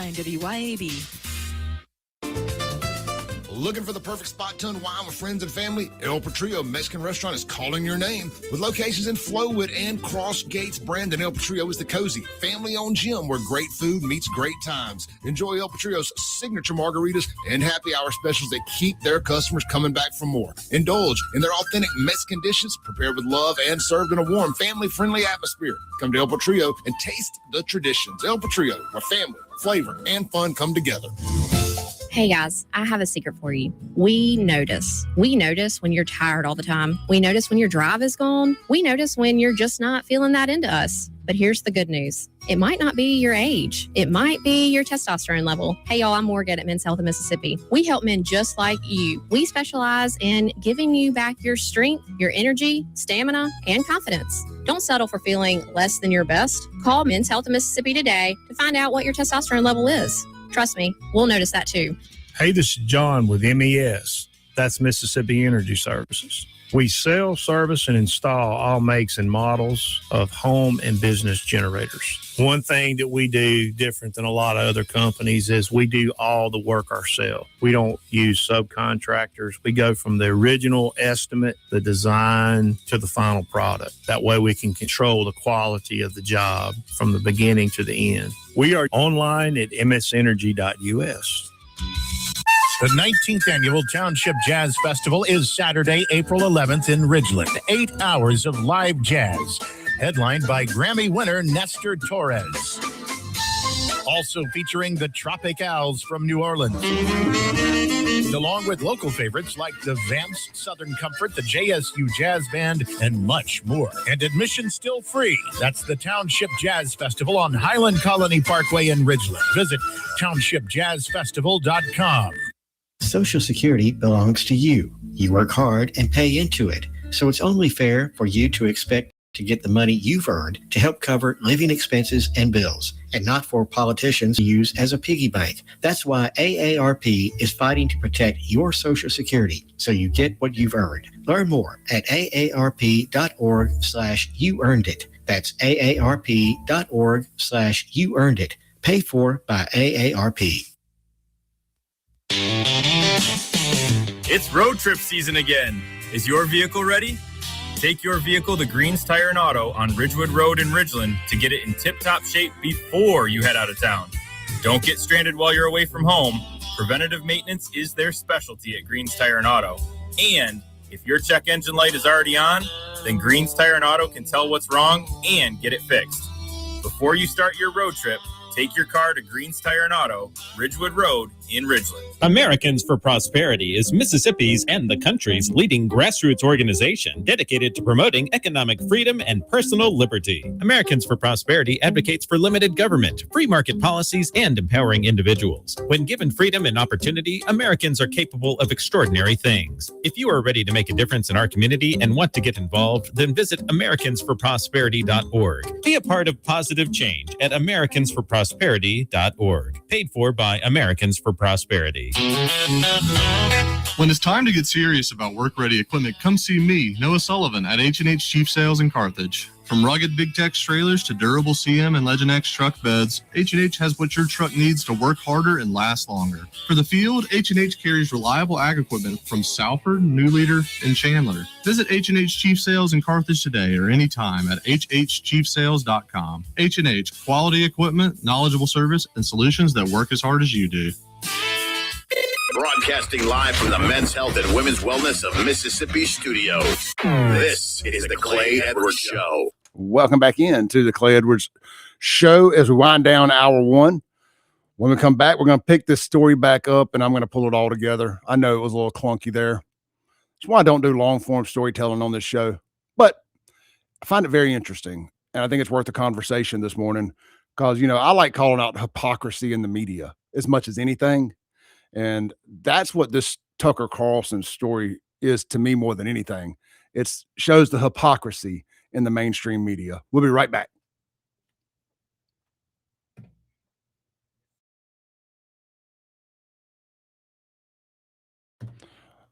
WYAB. Looking for the perfect spot to unwind with friends and family? El Patrio Mexican Restaurant is calling your name. With locations in Flowood and Cross Gates, Brandon, El Patrio is the cozy, family-owned gym where great food meets great times. Enjoy El Patrio's signature margaritas and happy hour specials that keep their customers coming back for more. Indulge in their authentic Mexican dishes prepared with love and served in a warm, family-friendly atmosphere. Come to El Patrio and taste the traditions. El Patrio, where family, flavor, and fun come together. Hey guys, I have a secret for you. We notice. We notice when you're tired all the time. We notice when your drive is gone. We notice when you're just not feeling that into us. But here's the good news. It might not be your age. It might be your testosterone level. Hey y'all, I'm Morgan at Men's Health of Mississippi. We help men just like you. We specialize in giving you back your strength, your energy, stamina, and confidence. Don't settle for feeling less than your best. Call Men's Health of Mississippi today to find out what your testosterone level is. Trust me, we'll notice that too. Hey, this is John with MES. That's Mississippi Energy Services. We sell, service, and install all makes and models of home and business generators. One thing that we do different than a lot of other companies is we do all the work ourselves. We don't use subcontractors. We go from the original estimate, the design, to the final product. That way we can control the quality of the job from the beginning to the end. We are online at msenergy.us. The 19th Annual Township Jazz Festival is Saturday, April 11th in Ridgeland. 8 hours of live jazz, headlined by Grammy winner Nestor Torres. Also featuring the Tropicals from New Orleans, along with local favorites like the Vamps, Southern Comfort, the JSU Jazz Band, and much more. And admission still free. That's the Township Jazz Festival on Highland Colony Parkway in Ridgeland. Visit townshipjazzfestival.com. Social Security belongs to you. You work hard and pay into it. So it's only fair for you to expect to get the money you've earned to help cover living expenses and bills, and not for politicians to use as a piggy bank. That's why AARP is fighting to protect your Social Security so you get what you've earned. Learn more at aarp.org/youearnedit. That's aarp.org/youearnedit. Paid for by AARP. It's road trip season again. Is your vehicle ready? Take your vehicle to Green's Tire and Auto on Ridgewood Road in Ridgeland to get it in tip-top shape before you head out of town. Don't get stranded while you're away from home. Preventative maintenance is their specialty at Green's Tire and Auto. And if your check engine light is already on, then Green's Tire and Auto can tell what's wrong and get it fixed. Before you start your road trip, take your car to Green's Tire and Auto, Ridgewood Road in Ridgeland. Americans for Prosperity is Mississippi's and the country's leading grassroots organization dedicated to promoting economic freedom and personal liberty. Americans for Prosperity advocates for limited government, free market policies, and empowering individuals. When given freedom and opportunity, Americans are capable of extraordinary things. If you are ready to make a difference in our community and want to get involved, then visit americansforprosperity.org. Be a part of positive change at americansforprosperity.org. Paid for by Americans for Prosperity. When it's time to get serious about work-ready equipment, come see me, Noah Sullivan, at H&H Chief Sales in Carthage. From rugged Big Tex trailers to durable CM and Legend X truck beds, H&H has what your truck needs to work harder and last longer. For the field, H&H carries reliable ag equipment from Salford, New Leader, and Chandler. Visit H&H Chief Sales in Carthage today or anytime at hhchiefsales.com. H&H, quality equipment, knowledgeable service, and solutions that work as hard as you do. Broadcasting live from the Men's Health and Women's Wellness of Mississippi studios. This is the Clay Edwards Show. Welcome back in to the Clay Edwards Show as we wind down hour one. When we come back, we're going to pick this story back up, and I'm going to pull it all together. I know it was a little clunky there. That's why I don't do long-form storytelling on this show. But I find it very interesting, and I think it's worth a conversation this morning because, I like calling out hypocrisy in the media as much as anything. And that's what this Tucker Carlson story is to me more than anything. It shows the hypocrisy in the mainstream media. We'll be right back.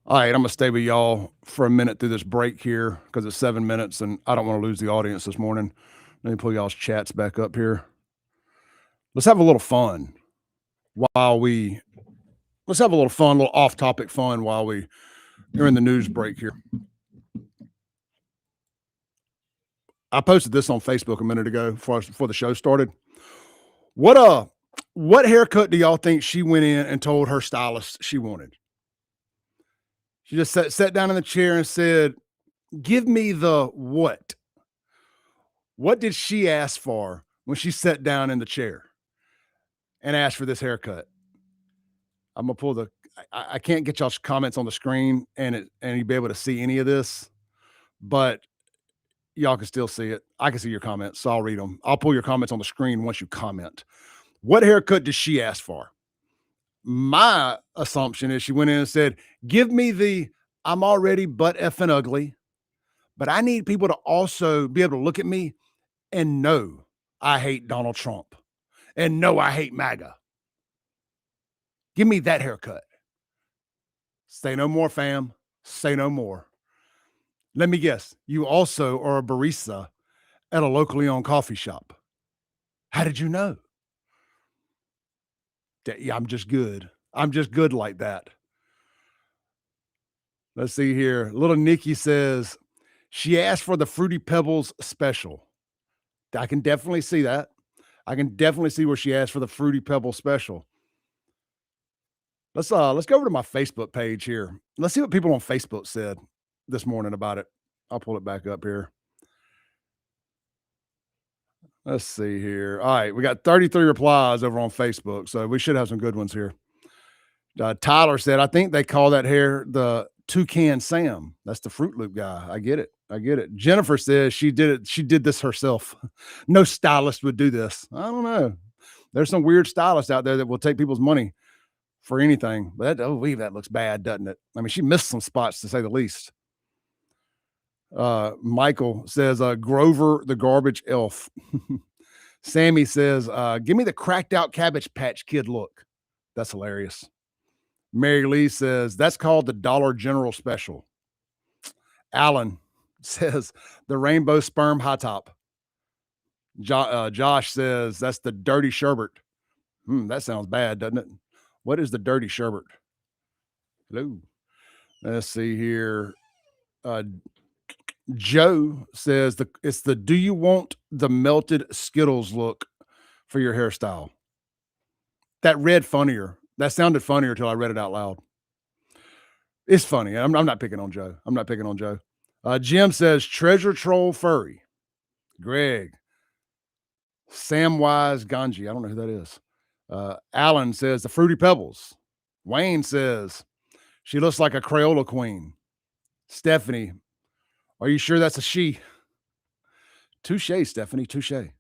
All right, I'm going to stay with y'all for a minute through this break here because it's 7 minutes and I don't want to lose the audience this morning. Let me pull y'all's chats back up here. Let's have a little fun Let's have a little fun, little off-topic fun while we're in the news break here. I posted this on Facebook a minute ago before the show started. What haircut do y'all think she went in and told her stylist she wanted? She just sat down in the chair and said, "Give me the what?" What did she ask for when she sat down in the chair and asked for this haircut? I'm going to pull I can't get y'all's comments on the screen and you'll be able to see any of this, but y'all can still see it. I can see your comments, so I'll read them. I'll pull your comments on the screen once you comment. What haircut did she ask for? My assumption is she went in and said, "Give me the I'm already butt effing ugly, but I need people to also be able to look at me and know I hate Donald Trump and know I hate MAGA. Give me that haircut." Say no more, fam. Say no more. Let me guess. You also are a barista at a locally owned coffee shop. How did you know? Yeah, I'm just good. I'm just good like that. Let's see here. Little Nikki says she asked for the Fruity Pebbles special. I can definitely see that. I can definitely see where she asked for the Fruity Pebbles special. Let's go over to my Facebook page here. Let's see what people on Facebook said this morning about it. I'll pull it back up here. Let's see here. All right, we got 33 replies over on Facebook, so we should have some good ones here. Tyler said, I think they call that hair the Toucan Sam. That's the Fruit Loop guy. I get it. Jennifer says she did it. She did this herself. No stylist would do this. I don't know. There's some weird stylists out there that will take people's money for anything. But that looks bad, doesn't it? I mean, she missed some spots to say the least. Michael says, Grover the garbage elf. Sammy says, give me the cracked out Cabbage Patch Kid look. That's hilarious. Mary Lee says, that's called the Dollar General special. Alan says, the rainbow sperm high top. Josh says, that's the dirty sherbet. That sounds bad, doesn't it? What is the dirty sherbet? Hello. Let's see here. Joe says it's the do you want the melted Skittles look for your hairstyle? That read funnier. That sounded funnier until I read it out loud. It's funny. I'm not picking on Joe. Jim says treasure troll furry. Greg. Samwise Ganji. I don't know who that is. Alan says the Fruity Pebbles. Wayne says she looks like a Crayola queen. Stephanie, are you sure that's a she? Touche, Stephanie. Touche.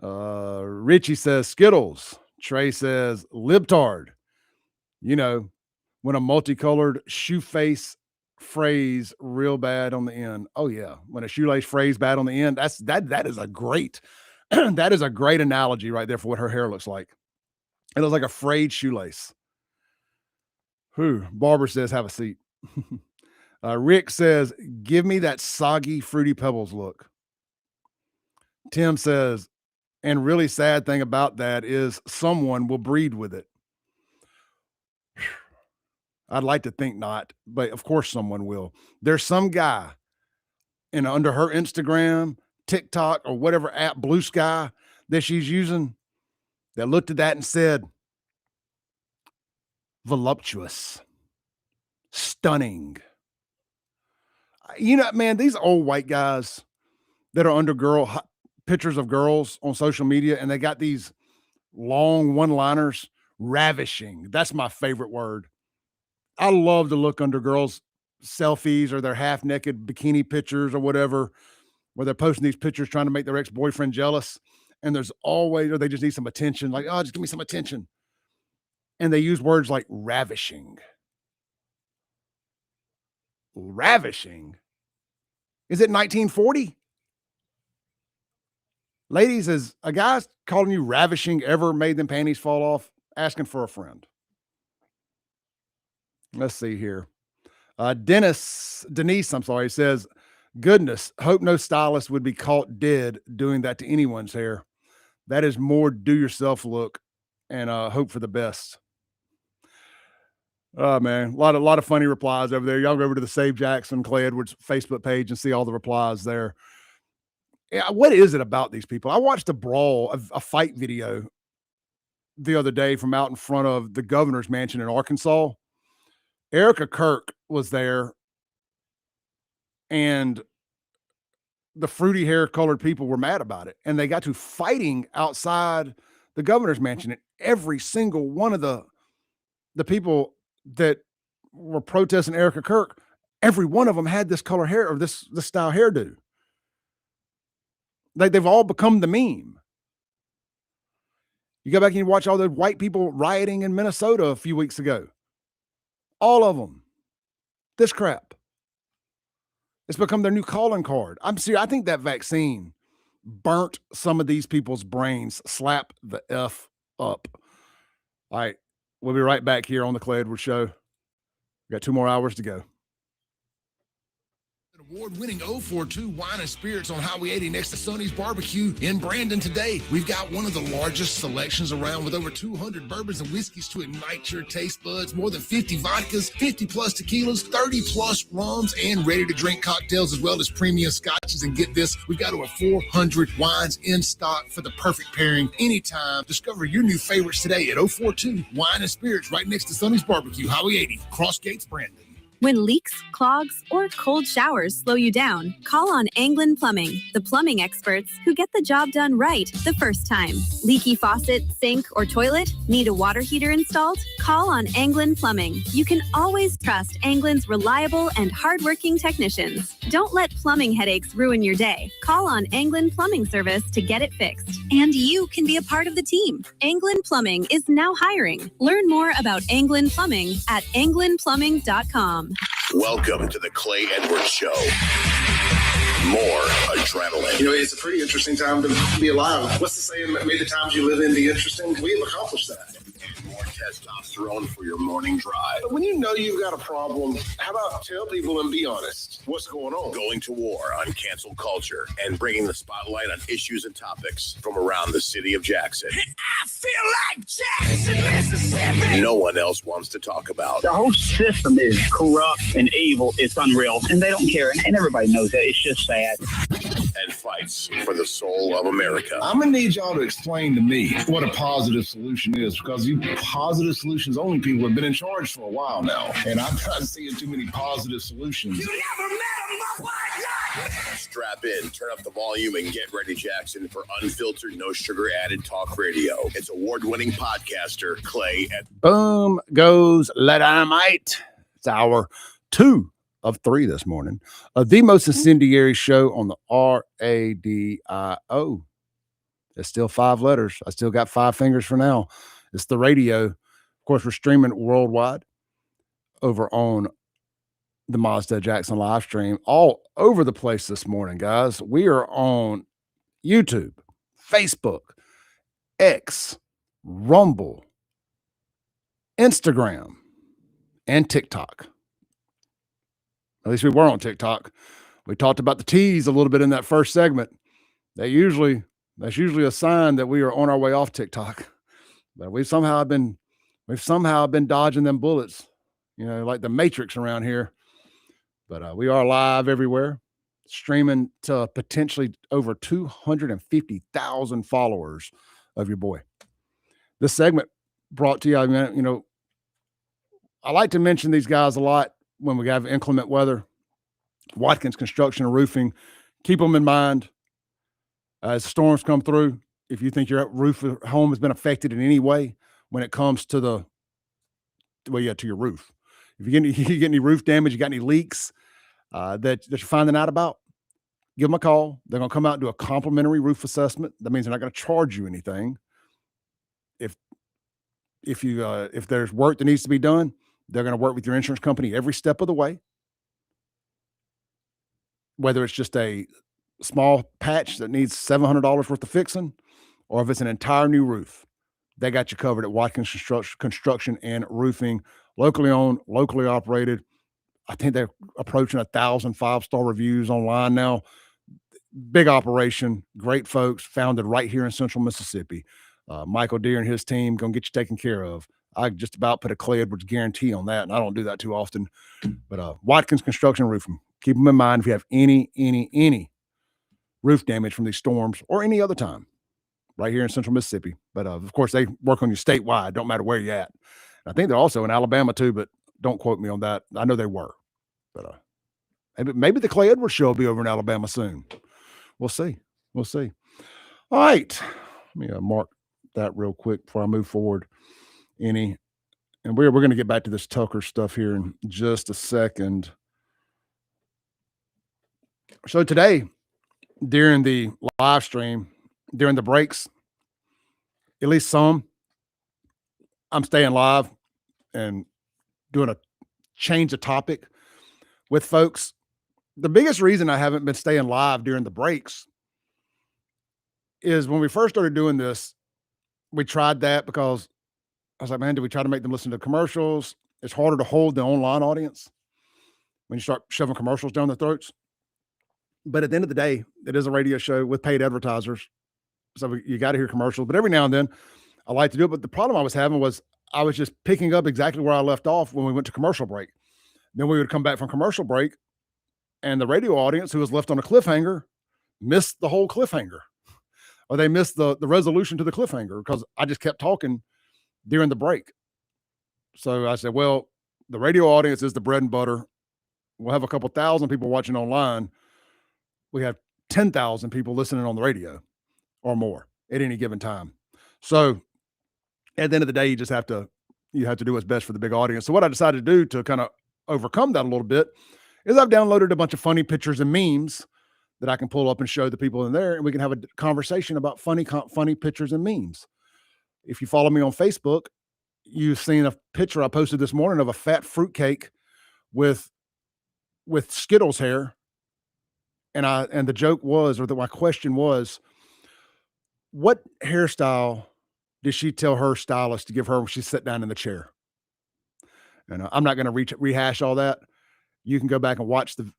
Richie says Skittles. Trey says libtard. You know, when a multicolored shoe face phrase real bad on the end. Oh yeah, when a shoelace phrase bad on the end. That is a great that is a great analogy right there for what her hair looks like. It looks like a frayed shoelace. Barbara says have a seat. Rick says, give me that soggy Fruity Pebbles look. Tim says, and really sad thing about that is someone will breed with it. I'd like to think not, but of course someone will. There's some guy under her Instagram, TikTok, or whatever app, Blue Sky, that she's using, that looked at that and said, voluptuous, stunning. You know, man, these old white guys that are under pictures of girls on social media, and they got these long one-liners, ravishing. That's my favorite word. I love to look under girls' selfies or their half-naked bikini pictures or whatever, where they're posting these pictures trying to make their ex-boyfriend jealous. And there's always, or they just need some attention. Like, oh, just give me some attention. And they use words like ravishing. Ravishing? Is it 1940? Ladies, has a guy calling you ravishing ever made them panties fall off? Asking for a friend. Let's see here. Denise, says, goodness, hope no stylist would be caught dead doing that to anyone's hair. That is more do-yourself look and hope for the best. Oh, man, a lot of funny replies over there. Y'all go over to the Save Jackson Clay Edwards Facebook page and see all the replies there. Yeah, what is it about these people? I watched a fight video the other day from out in front of the governor's mansion in Arkansas. Erica Kirk was there, and the fruity hair colored people were mad about it, and they got to fighting outside the governor's mansion. And every single one of the people that were protesting Erica Kirk, every one of them had this color hair or this style hairdo. They've all become the meme. You go back and you watch all the white people rioting in Minnesota a few weeks ago. All of them. This crap. It's become their new calling card. I'm serious. I think that vaccine burnt some of these people's brains. Slap the F up. All right. We'll be right back here on the Clay Edwards Show. We got 2 more hours to go. Award-winning 042 Wine and Spirits on Highway 80 next to Sonny's Barbecue in Brandon today. We've got one of the largest selections around with over 200 bourbons and whiskeys to ignite your taste buds, more than 50 vodkas, 50-plus tequilas, 30-plus rums, and ready-to-drink cocktails, as well as premium scotches. And get this, we've got over 400 wines in stock for the perfect pairing anytime. Discover your new favorites today at 042 Wine and Spirits right next to Sonny's Barbecue, Highway 80, Cross Gates, Brandon. When leaks, clogs, or cold showers slow you down, call on Anglin Plumbing, the plumbing experts who get the job done right the first time. Leaky faucet, sink, or toilet? Need a water heater installed? Call on Anglin Plumbing. You can always trust Anglin's reliable and hardworking technicians. Don't let plumbing headaches ruin your day. Call on Anglin Plumbing Service to get it fixed. And you can be a part of the team. Anglin Plumbing is now hiring. Learn more about Anglin Plumbing at anglinplumbing.com. Welcome to the Clay Edwards Show. More adrenaline. You know, it's a pretty interesting time to be alive. What's the saying? May the times you live in be interesting. We have accomplished that. And more testosterone for your morning drive. But when you know you've got a problem, how about tell people and be honest? What's going on? Going to war on cancel culture and bringing the spotlight on issues and topics from around the city of Jackson. I feel like Jackson, Mississippi. No one else wants to talk about. The whole system is corrupt and evil. It's unreal. And they don't care. And everybody knows that. It's just sad. And fights for the soul of America. I'm going to need y'all to explain to me what a positive solution is, because you positive solutions only people have been in charge for a while now. And I'm not seeing too many positive solutions. You never met a motherfucker. Strap in, turn up the volume, and get ready, Jackson, for unfiltered, no sugar added talk radio. It's award-winning podcaster Clay at Boom goes Dynamite. It's hour 2 of 3 this morning of the most incendiary show on the radio. It's still 5 letters. I still got 5 fingers for now. It's the radio. Of course, we're streaming worldwide over on the Mazda Jackson live stream all over the place this morning, guys. We are on YouTube, Facebook, X, Rumble, Instagram, and TikTok. At least we were on TikTok. We talked about the tease a little bit in that first segment. That's usually a sign that we are on our way off TikTok. But we've somehow been dodging them bullets, you know, like the Matrix around here. But we are live everywhere, streaming to potentially over 250,000 followers of your boy. This segment brought to you, you know, I like to mention these guys a lot when we have inclement weather. Watkins Construction and Roofing, keep them in mind as storms come through. If you think your roof home has been affected in any way when it comes to to your roof. If you get any roof damage, you got any leaks that you're finding out about, give them a call. They're going to come out and do a complimentary roof assessment. That means they're not going to charge you anything. If there's work that needs to be done, they're going to work with your insurance company every step of the way. Whether it's just a small patch that needs $700 worth of fixing, or if it's an entire new roof, they got you covered at Watkins Construction and Roofing. Locally owned, locally operated. I think they're approaching 1,000 5-star reviews online now. Big operation, great folks, founded right here in Central Mississippi. Michael Deere and his team going to get you taken care of. I just about put a Clay Edwards guarantee on that, and I don't do that too often. But Watkins Construction and Roofing, keep them in mind if you have any roof damage from these storms or any other time right here in Central Mississippi. But of course, they work on you statewide, don't matter where you're at. I think they're also in Alabama too, but don't quote me on that. I know they were, but maybe the Clay Edwards show will be over in Alabama soon. We'll see. All right. Let me mark that real quick before I move forward. And we're going to get back to this Tucker stuff here in just a second. So today, during the live stream, during the breaks, at least some, I'm staying live and doing a change of topic with folks. The biggest reason I haven't been staying live during the breaks is when we first started doing this, we tried that because I was like, man, do we try to make them listen to commercials? It's harder to hold the online audience when you start shoving commercials down their throats. But at the end of the day, it is a radio show with paid advertisers. So you got to hear commercials. But every now and then I like to do it. But the problem I was having was I was just picking up exactly where I left off when we went to commercial break. Then we would come back from commercial break and the radio audience who was left on a cliffhanger missed the whole cliffhanger, or they missed the resolution to the cliffhanger because I just kept talking during the break. So I said, well, the radio audience is the bread and butter. We'll have a couple thousand people watching online. We have 10,000 people listening on the radio or more at any given time. So at the end of the day, you have to do what's best for the big audience. So what I decided to do to kind of overcome that a little bit is I've downloaded a bunch of funny pictures and memes that I can pull up and show the people in there, and we can have a conversation about funny pictures and memes. If you follow me on Facebook, you've seen a picture I posted this morning of a fat fruitcake with Skittles hair. And the joke was, my question was, what hairstyle did she tell her stylist to give her when she sat down in the chair? And I'm not going to rehash all that. You can go back and watch the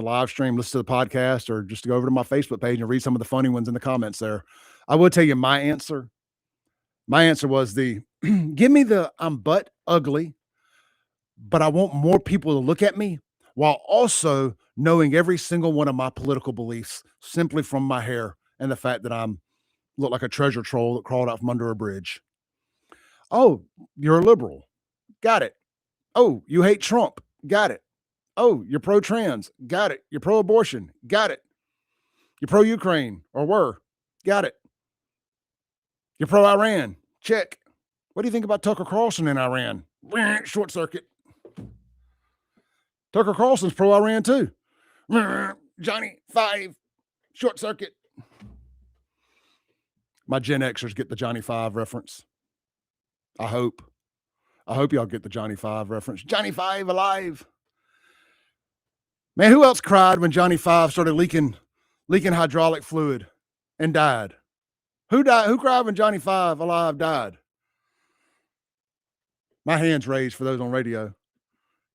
live stream, listen to the podcast, or just go over to my Facebook page and read some of the funny ones in the comments there. I will tell you my answer. My answer was give me I'm butt ugly, but I want more people to look at me while also knowing every single one of my political beliefs simply from my hair and the fact that look like a treasure troll that crawled out from under a bridge. Oh, you're a liberal. Got it. Oh, you hate Trump. Got it. Oh, you're pro-trans. Got it. You're pro-abortion. Got it. You're pro-Ukraine or were. Got it. You're pro-Iran. Check. What do you think about Tucker Carlson in Iran? Short circuit. Tucker Carlson's pro-Iran too. Johnny 5. Short circuit. My Gen Xers get the Johnny 5 reference. I hope y'all get the Johnny 5 reference. Johnny 5 alive. Man, who else cried when Johnny 5 started leaking hydraulic fluid and died? Who died? Who cried when Johnny 5 alive died? My hand's raised for those on radio.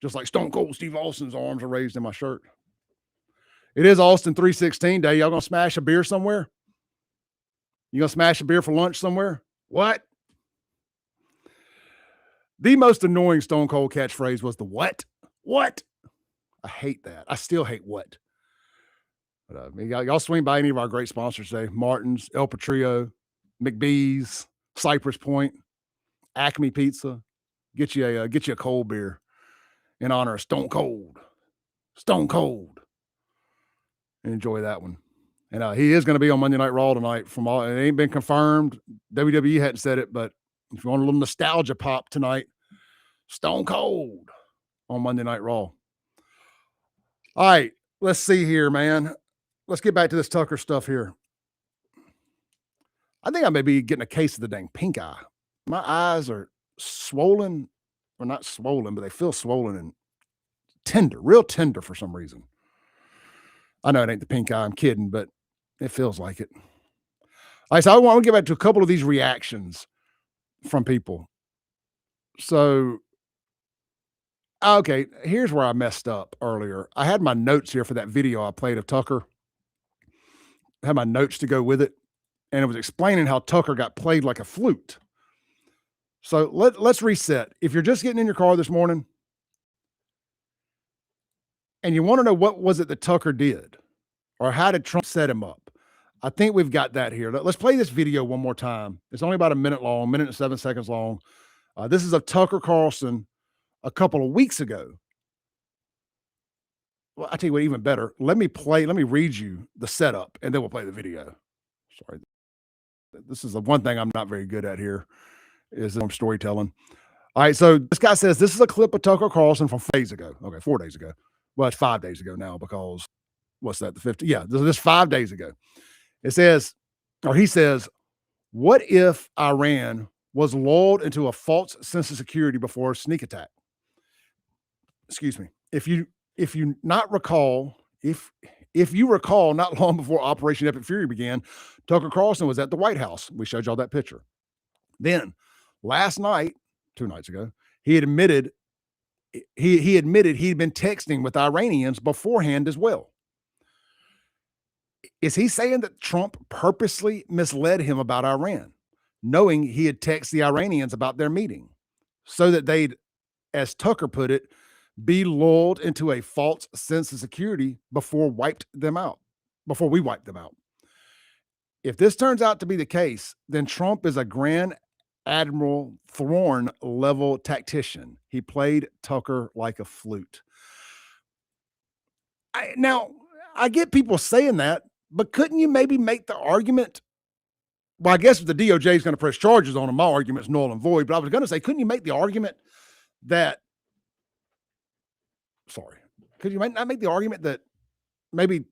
Just like Stone Cold Steve Austin's arms are raised in my shirt. It is Austin 316 Day. Y'all gonna smash a beer somewhere? You gonna smash a beer for lunch somewhere? What? The most annoying Stone Cold catchphrase was the what? What? I hate that. I still hate what. But y'all swing by any of our great sponsors today. Martin's, El Patrio, McBee's, Cypress Point, Acme Pizza. Get you a cold beer in honor of Stone Cold. Stone Cold. And enjoy that one. And he is going to be on Monday Night Raw tonight. It ain't been confirmed. WWE hadn't said it, but if you want a little nostalgia pop tonight, Stone Cold on Monday Night Raw. All right, let's see here, man. Let's get back to this Tucker stuff here. I think I may be getting a case of the dang pink eye. My eyes are swollen, or not swollen, but they feel swollen and tender, real tender for some reason. I know it ain't the pink eye, I'm kidding, but it feels like it. All right, so I want to get back to a couple of these reactions from people. So, okay, here's where I messed up earlier. I had my notes here for that video I played of Tucker. I had my notes to go with it, and it was explaining how Tucker got played like a flute. So let's reset. If you're just getting in your car this morning and you want to know what was it that Tucker did or how did Trump set him up, I think we've got that here. Let's play this video one more time. It's only about a minute long, minute and 7 seconds long. This is of Tucker Carlson a couple of weeks ago. Well, I tell you what, even better. Let me read you the setup and then we'll play the video. Sorry. This is the one thing I'm not very good at here is storytelling. All right. So this guy says, this is a clip of Tucker Carlson from 4 days ago. Okay. 4 days ago. Well, it's 5 days ago now because what's that? The 50? Yeah. This is 5 days ago. It says, or he says, what if Iran was lulled into a false sense of security before a sneak attack? Excuse me. If you recall, not long before Operation Epic Fury began, Tucker Carlson was at the White House. We showed y'all that picture. Then last night, 2 nights ago, he admitted he'd been texting with Iranians beforehand as well. Is he saying that Trump purposely misled him about Iran, knowing he had texted the Iranians about their meeting so that they'd, as Tucker put it, be lulled into a false sense of security before we wiped them out? If this turns out to be the case, then Trump is a Grand Admiral Thrawn level tactician. He played Tucker like a flute. I get people saying that, but couldn't you maybe make the argument? Well, I guess if the DOJ is going to press charges on him, my argument is null and void. But I was going to say, couldn't you make the argument that, could you not make the argument that maybe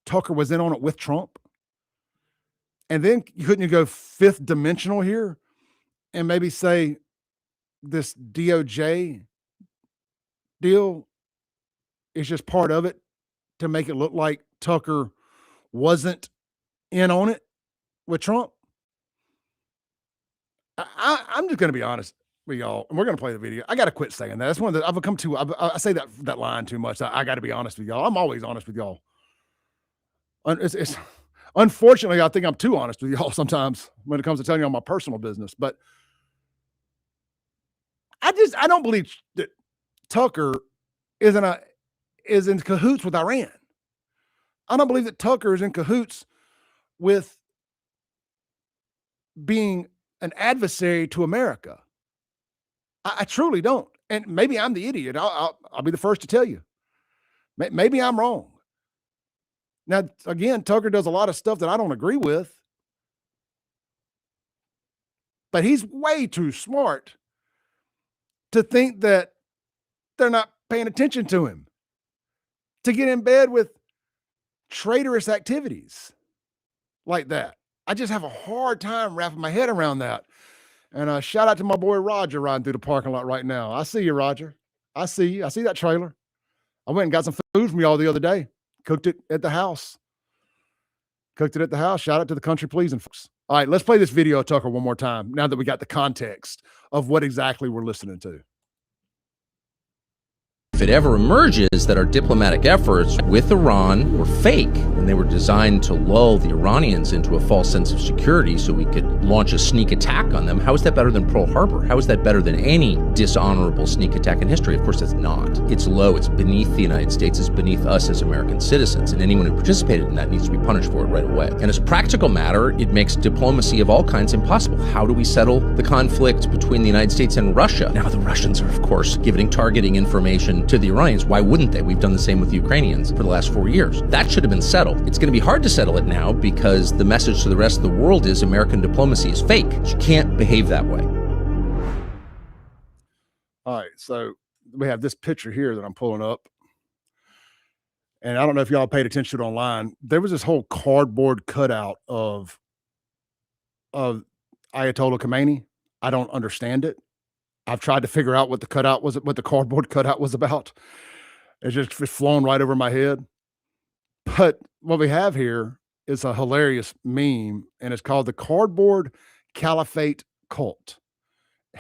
Tucker was in on it with Trump? And then couldn't you go fifth dimensional here and maybe say this DOJ deal is just part of it to make it look like Tucker wasn't in on it with Trump? I'm just going to be honest with y'all, and we're going to play the video. I got to quit saying that. That's one of the, I've become too, I say that line too much. I got to be honest with y'all. I'm always honest with y'all. Unfortunately, I think I'm too honest with y'all sometimes when it comes to telling y'all my personal business, but I don't believe that Tucker is in cahoots with Iran. I don't believe that Tucker is in cahoots with being an adversary to America. I truly don't. And maybe I'm the idiot. I'll be the first to tell you. Maybe I'm wrong. Now, again, Tucker does a lot of stuff that I don't agree with, but he's way too smart to think that they're not paying attention to him, to get in bed with traitorous activities like that. I just have a hard time wrapping my head around that. And shout out to my boy Roger riding through the parking lot right now. I see you, Roger. I see you. I see that trailer. I went and got some food from y'all the other day. Cooked it at the house. Shout out to the country pleasing folks. All right, let's play this video of Tucker one more time now that we got the context of what exactly we're listening to. If it ever emerges that our diplomatic efforts with Iran were fake and they were designed to lull the Iranians into a false sense of security so we could launch a sneak attack on them, how is that better than Pearl Harbor? How is that better than any dishonorable sneak attack in history? Of course, it's not. It's low. It's beneath the United States. It's beneath us as American citizens. And anyone who participated in that needs to be punished for it right away. And as a practical matter, it makes diplomacy of all kinds impossible. How do we settle the conflict between the United States and Russia? Now, the Russians are, of course, giving targeting information to the Iranians. Why wouldn't they? We've done the same with the Ukrainians for the last 4 years. That should have been settled. It's going to be hard to settle it now because the message to the rest of the world is American diplomacy is fake. You can't behave that way. All right, so we have this picture here that I'm pulling up. And I don't know if y'all paid attention to it online. There was this whole cardboard cutout of Ayatollah Khomeini. I don't understand it. I've tried to figure out what the cardboard cutout was about. It's just flown right over my head. But what we have here is a hilarious meme, and it's called the Cardboard Caliphate Cult.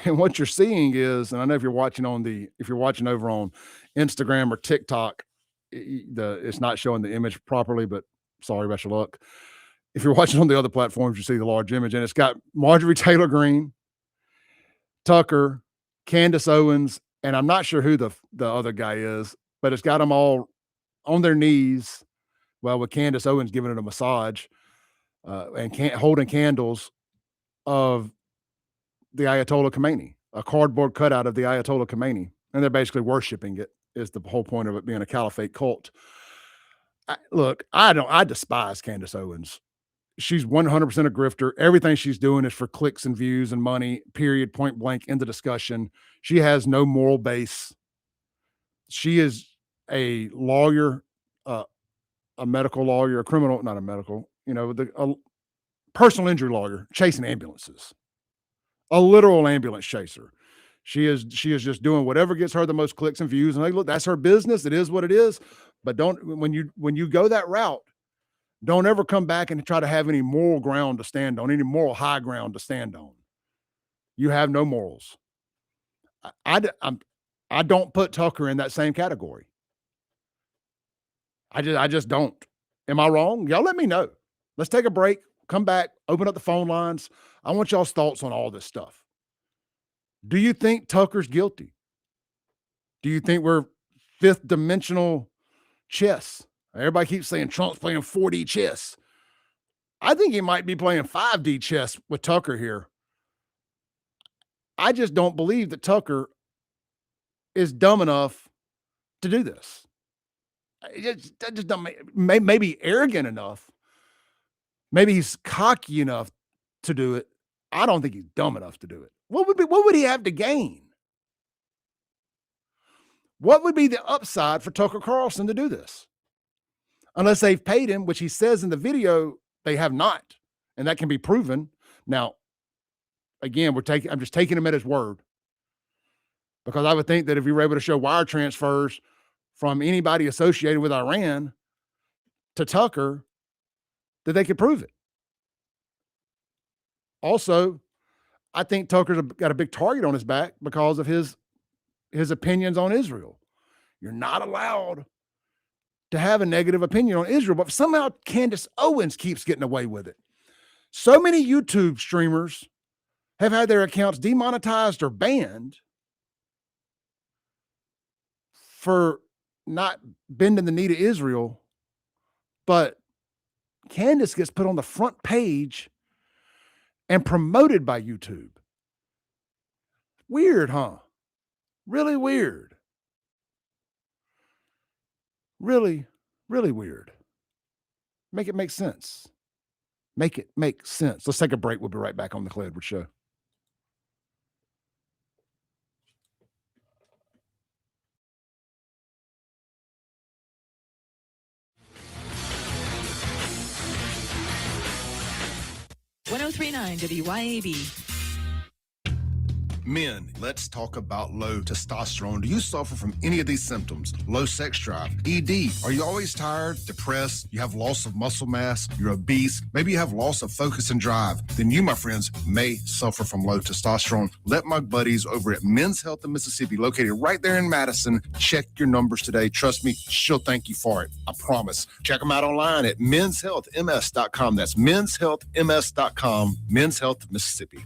And what you're seeing is, and I know if you're watching over on Instagram or TikTok, it's not showing the image properly, but sorry about your luck. If you're watching on the other platforms, you see the large image, and it's got Marjorie Taylor Greene, Tucker, Candace Owens, and I'm not sure who the other guy is, but it's got them all on their knees, well, with Candace Owens giving it a massage and holding candles of the Ayatollah Khomeini, a cardboard cutout of the Ayatollah Khomeini, and they're basically worshiping it. Is the whole point of it being a caliphate cult. I despise Candace Owens. She's 100% a grifter. Everything she's doing is for clicks and views and money, period, point blank, in the discussion. She has no moral base. She is a lawyer, a medical lawyer, a personal injury lawyer chasing ambulances, a literal ambulance chaser. She is just doing whatever gets her the most clicks and views. And hey, look, that's her business. It is what it is. But when you go that route, don't ever come back and try to have any moral ground to stand on, any moral high ground to stand on. You have no morals. I don't put Tucker in that same category. I just don't. Am I wrong? Y'all let me know. Let's take a break, come back, open up the phone lines. I want y'all's thoughts on all this stuff. Do you think Tucker's guilty? Do you think we're fifth dimensional chess? Everybody keeps saying Trump's playing 4D chess. I think he might be playing 5D chess with Tucker here. I just don't believe that Tucker is dumb enough to do this. That just don't maybe arrogant enough. Maybe he's cocky enough to do it. I don't think he's dumb enough to do it. What would he have to gain? What would be the upside for Tucker Carlson to do this? Unless they've paid him, which he says in the video they have not, and that can be proven. Now, again, I'm just taking him at his word, because I would think that if we were able to show wire transfers from anybody associated with Iran to Tucker, that they could prove it. Also, I think Tucker's got a big target on his back because of his opinions on Israel. You're not allowed to have a negative opinion on Israel, but somehow Candace Owens keeps getting away with it. So many YouTube streamers have had their accounts demonetized or banned for not bending the knee to Israel, but Candace gets put on the front page and promoted by YouTube. Weird, huh? Really weird. Really, really weird. Make it make sense. Make it make sense. Let's take a break. We'll be right back on the Clay Edwards Show. .1039 WYAB. Men, let's talk about low testosterone. Do you suffer from any of these symptoms? Low sex drive, ED. Are you always tired, depressed? You have loss of muscle mass? You're obese? Maybe you have loss of focus and drive? Then you, my friends, may suffer from low testosterone. Let my buddies over at Men's Health in Mississippi, located right there in Madison, check your numbers today. Trust me, she'll thank you for it. I promise. Check them out online at menshealthms.com. That's menshealthms.com. Men's Health Mississippi.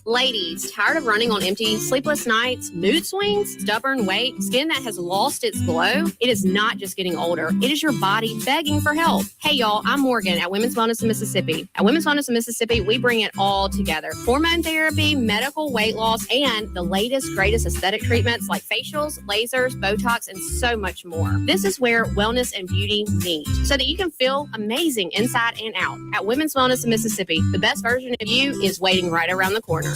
Ladies, tired of running on empty, sleepless nights, mood swings, stubborn weight, skin that has lost its glow? It is not just getting older. It is your body begging for help. Hey, y'all, I'm Morgan at Women's Wellness in Mississippi. At Women's Wellness in Mississippi, we bring it all together. Hormone therapy, medical weight loss, and the latest, greatest aesthetic treatments like facials, lasers, Botox, and so much more. This is where wellness and beauty meet so that you can feel amazing inside and out. At Women's Wellness in Mississippi, the best version of you is waiting right around the corner.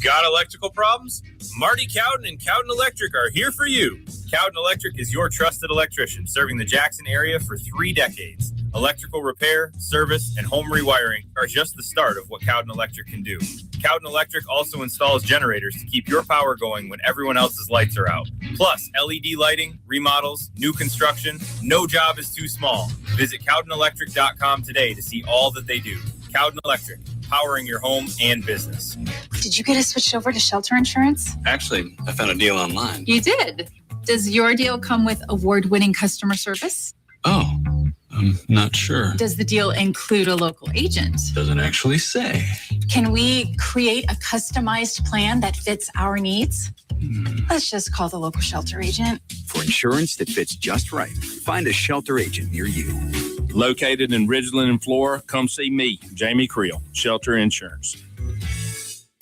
Got electrical problems? Marty Cowden and Cowden Electric are here for you. Cowden Electric is your trusted electrician, serving the Jackson area for 3 decades. Electrical repair, service, and home rewiring are just the start of what Cowden Electric can do. Cowden Electric also installs generators to keep your power going when everyone else's lights are out. Plus, LED lighting, remodels, new construction, no job is too small. Visit CowdenElectric.com today to see all that they do. Cowden Electric, powering your home and business. Did you get us switched over to shelter insurance? Actually, I found a deal online. You did? Does your deal come with award-winning customer service? Oh, I'm not sure. Does the deal include a local agent? Doesn't actually say. Can we create a customized plan that fits our needs? Let's just call the local shelter agent. For insurance that fits just right, find a shelter agent near you. Located in Ridgeland and Flora, come see me, Jamie Creel, Shelter Insurance.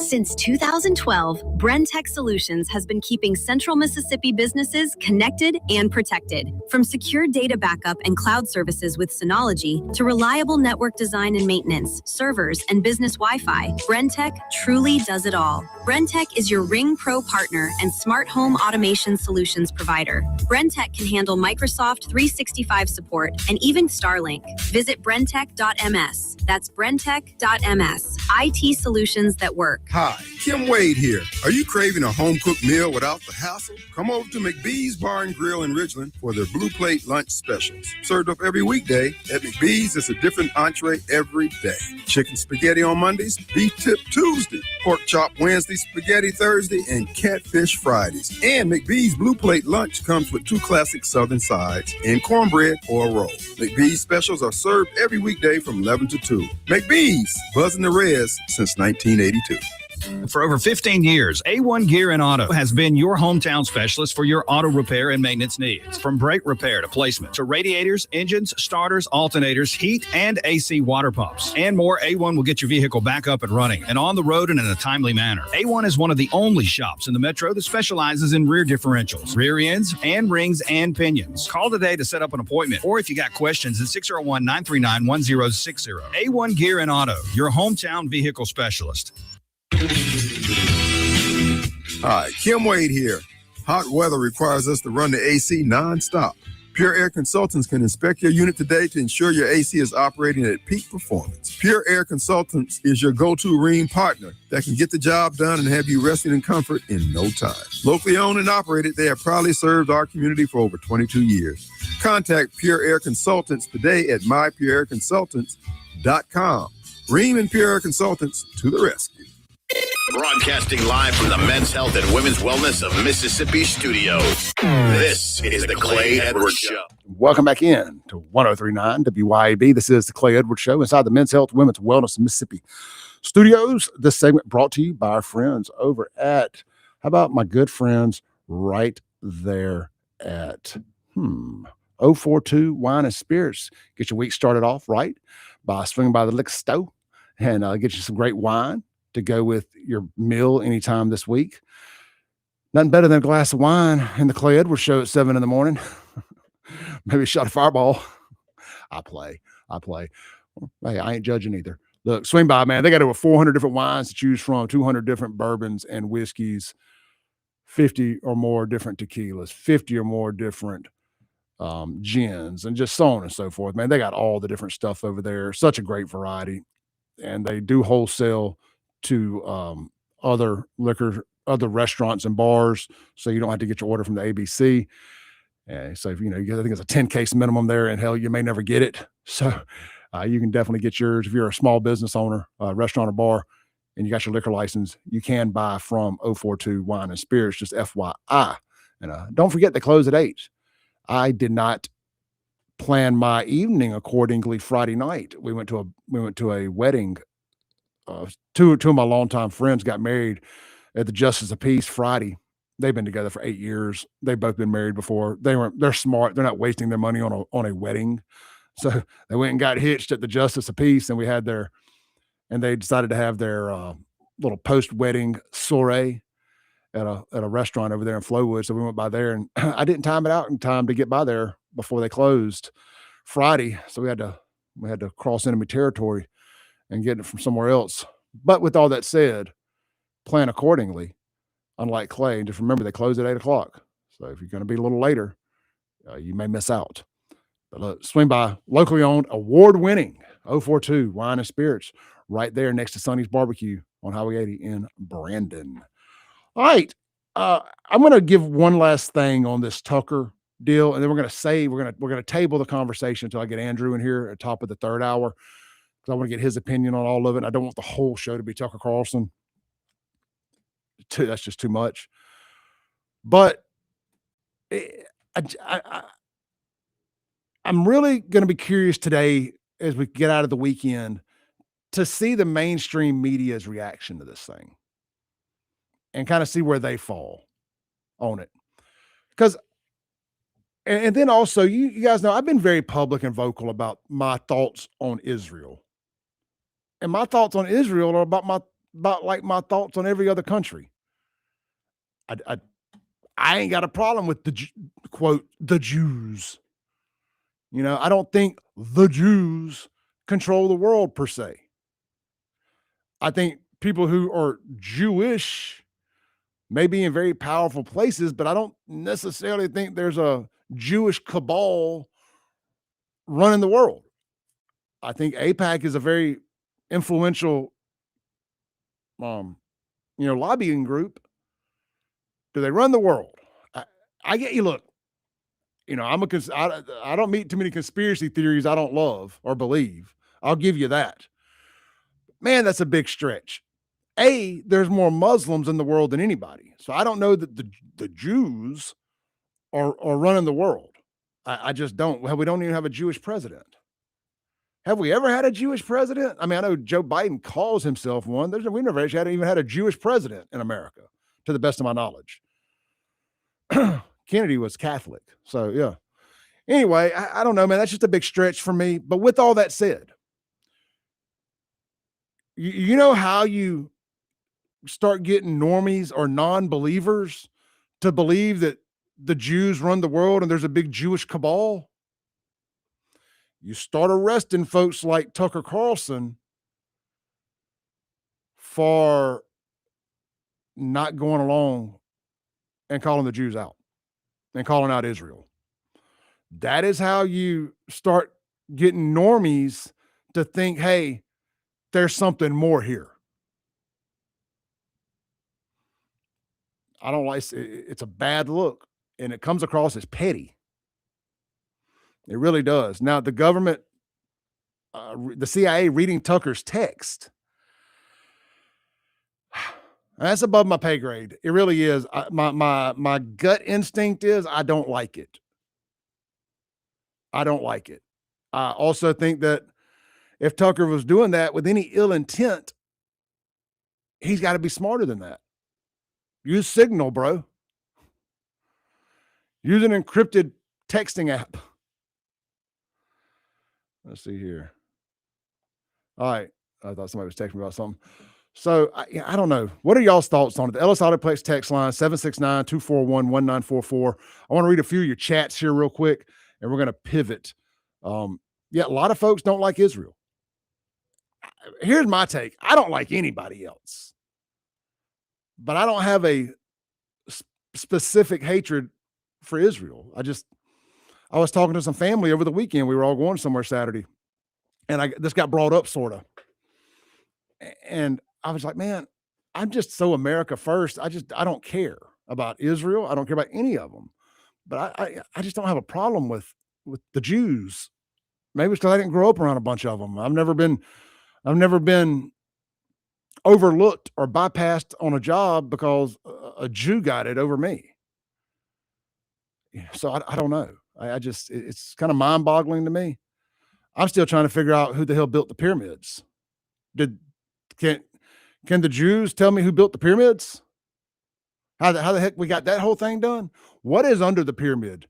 Since 2012, Brentech Solutions has been keeping Central Mississippi businesses connected and protected. From secure data backup and cloud services with Synology to reliable network design and maintenance, servers, and business Wi-Fi, Brentech truly does it all. Brentech is your Ring Pro partner and smart home automation solutions provider. Brentech can handle Microsoft 365 support and even Starlink. Visit brentech.ms. That's brentech.ms. IT solutions that work. Hi, Kim Wade here. Are you craving a home-cooked meal without the hassle? Come over to McBee's Bar and Grill in Ridgeland for their Blue Plate lunch specials. Served up every weekday, at McBee's it's a different entree every day. Chicken spaghetti on Mondays, beef tip Tuesday, pork chop Wednesday, spaghetti Thursday, and catfish Fridays. And McBee's Blue Plate lunch comes with 2 classic southern sides and cornbread or a roll. McBee's specials are served every weekday from 11 to 2. McBee's, buzzing the res since 1982. For over 15 years, A1 Gear and Auto has been your hometown specialist for your auto repair and maintenance needs. From brake repair to placement to radiators, engines, starters, alternators, heat, and AC water pumps. And more, A1 will get your vehicle back up and running and on the road and in a timely manner. A1 is one of the only shops in the metro that specializes in rear differentials, rear ends, and rings and pinions. Call today to set up an appointment, or if you got questions, at 601-939-1060. A1 Gear and Auto, your hometown vehicle specialist. Hi, Kim Wade here. Hot weather requires us to run the AC nonstop. Pure Air Consultants can inspect your unit today to ensure your AC is operating at peak performance. Pure Air Consultants is your go-to Rheem partner that can get the job done and have you resting in comfort in no time. Locally owned and operated, they have proudly served our community for over 22 years. Contact Pure Air Consultants today at mypureairconsultants.com. Rheem and Pure Air Consultants to the rescue. Broadcasting live from the Men's Health and Women's Wellness of Mississippi studios. This is the Clay Edwards Show. Welcome back in to 103.9 WYAB. This is the Clay Edwards Show inside the Men's Health, Women's Wellness of Mississippi studios. This segment brought to you by our friends over at, how about my good friends right there at 042 Wine and Spirits. Get your week started off right by swinging by the liquor store and get you some great wine to go with your meal anytime this week. Nothing better than a glass of wine in the Clay Edwards Show at 7 in the morning. Maybe a shot of Fireball. I play. Hey, I ain't judging either. Look, swing by, man. They got over 400 different wines to choose from, 200 different bourbons and whiskeys, 50 or more different tequilas, 50 or more different gins, and just so on and so forth, man. They got all the different stuff over there. Such a great variety. And they do wholesale to other restaurants and bars, so you don't have to get your order from the ABC. And so, if I think it's a 10 case minimum there, and hell, you may never get it. So you can definitely get yours if you're a small business owner, restaurant or bar, and you got your liquor license. You can buy from 042 Wine and Spirits, just FYI. And don't forget they close at 8. I did not plan my evening accordingly. Friday night, we went to a wedding. Two of my longtime friends got married at the Justice of Peace Friday. They've been together for 8 years. They've both been married before. They're smart. They're not wasting their money on a wedding. So they went and got hitched at the Justice of Peace, and they decided to have their little post-wedding soiree at a restaurant over there in Flowwood. So we went by there, and I didn't time it out in time to get by there before they closed Friday. So we had to cross enemy territory and get it from somewhere else. But with all that said, plan accordingly. Unlike Clay, just remember they close at 8 o'clock. So if you're going to be a little later, you may miss out. But look, swing by locally owned, award-winning 042 Wine and Spirits right there next to Sonny's Barbecue on Highway 80 in Brandon. All right, I'm going to give one last thing on this Tucker deal, and then we're going to table the conversation until I get Andrew in here at the top of the third hour, because I want to get his opinion on all of it. And I don't want the whole show to be Tucker Carlson. That's just too much. But I'm really going to be curious today as we get out of the weekend to see the mainstream media's reaction to this thing and kind of see where they fall on it. Because, and then also, you guys know, I've been very public and vocal about my thoughts on Israel. And my thoughts on Israel are about my thoughts on every other country. I ain't got a problem with quote, the Jews. I don't think the Jews control the world per se. I think people who are Jewish may be in very powerful places, but I don't necessarily think there's a Jewish cabal running the world. I think AIPAC is a very influential lobbying group. Do they run the world? I get you. Look, I don't meet too many conspiracy theories I don't love or believe. I'll give you that. Man, that's a big stretch. There's more Muslims in the world than anybody. So I don't know that the Jews are running the world. I just don't. Well, we don't even have a Jewish president. Have we ever had a Jewish president? I mean, I know Joe Biden calls himself one. We never actually even had a Jewish president in America, to the best of my knowledge. Kennedy was Catholic. So, yeah. Anyway, I don't know, man. That's just a big stretch for me. But with all that said, you know how you start getting normies or non-believers to believe that the Jews run the world and there's a big Jewish cabal? You start arresting folks like Tucker Carlson for not going along and calling the Jews out and calling out Israel. That is how you start getting normies to think, hey, there's something more here. I don't like it's a bad look, and it comes across as petty. It really does. Now, the government, the CIA reading Tucker's text, that's above my pay grade. It really is. My gut instinct is I don't like it. I don't like it. I also think that if Tucker was doing that with any ill intent, he's got to be smarter than that. Use Signal, bro. Use an encrypted texting app. Let's see here. All right. I thought somebody was texting me about something. So I don't know. What are y'all's thoughts on it? The Ellis Autoplex text line, 769-241-1944. I want to read a few of your chats here real quick, and we're going to pivot. A lot of folks don't like Israel. Here's my take. I don't like anybody else. But I don't have a specific hatred for Israel. I was talking to some family over the weekend. We were all going somewhere Saturday, and this got brought up sort of. And I was like, man, I'm just so America first. I don't care about Israel. I don't care about any of them, but I just don't have a problem with the Jews. Maybe it's because I didn't grow up around a bunch of them. I've never been overlooked or bypassed on a job because a Jew got it over me. So I don't know. It's kind of mind boggling to me. I'm still trying to figure out who the hell built the pyramids. Can the Jews tell me who built the pyramids? How the heck we got that whole thing done? What is under the pyramid?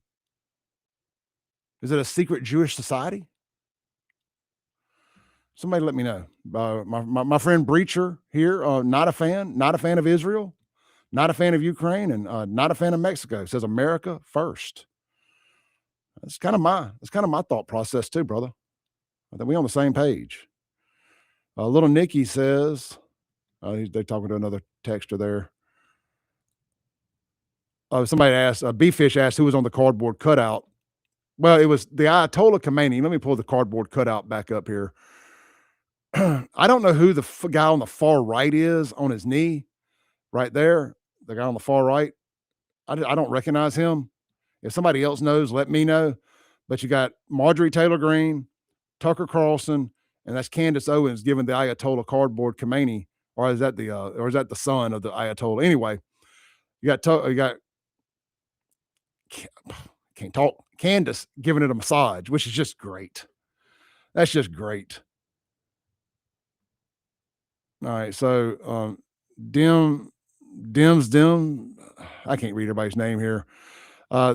Is it a secret Jewish society? Somebody let me know. My friend Breacher here, not a fan of Israel, not a fan of Ukraine, and not a fan of Mexico. Says America first. That's kind of my thought process too, brother. I think we're on the same page. Little Nicky says, they're talking to another texter there. Somebody asked, B-Fish asked who was on the cardboard cutout. Well, it was the Ayatollah Khomeini. Let me pull the cardboard cutout back up here. I don't know who the guy on the far right is on his knee right there. The guy on the far right. I don't recognize him. If somebody else knows, let me know. But you got Marjorie Taylor Greene, Tucker Carlson, and that's Candace Owens giving the Ayatollah cardboard Khomeini, or is that the son of the Ayatollah? Anyway, you got can't talk. Candace giving it a massage, which is just great. That's just great. All right, so Dim, I can't read everybody's name here.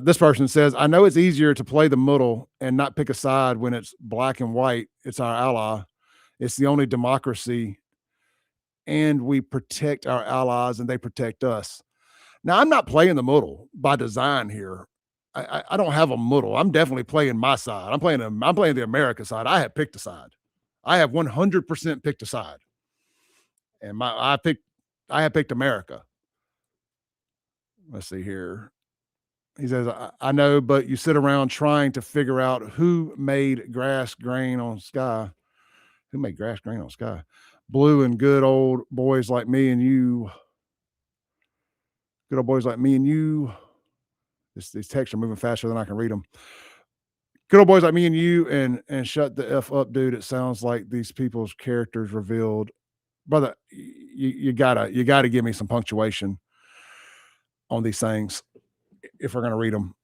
This person says, I know it's easier to play the middle and not pick a side when it's black and white. It's our ally. It's the only democracy, and we protect our allies and they protect us. Now, I'm not playing the middle by design here. I don't have a middle. I'm definitely playing my side. I'm playing the America side. I have picked a side. I have 100% picked a side. And I have picked America. Let's see here. He says, I know, but you sit around trying to figure out who made grass grain on sky. Who made grass grain on sky? Blue and good old boys like me and you Good old boys like me and you. These texts are moving faster than I can read them. Good old boys like me and you, and shut the F up, dude. It sounds like these people's characters revealed. Brother, you gotta give me some punctuation on these things if we're gonna read them.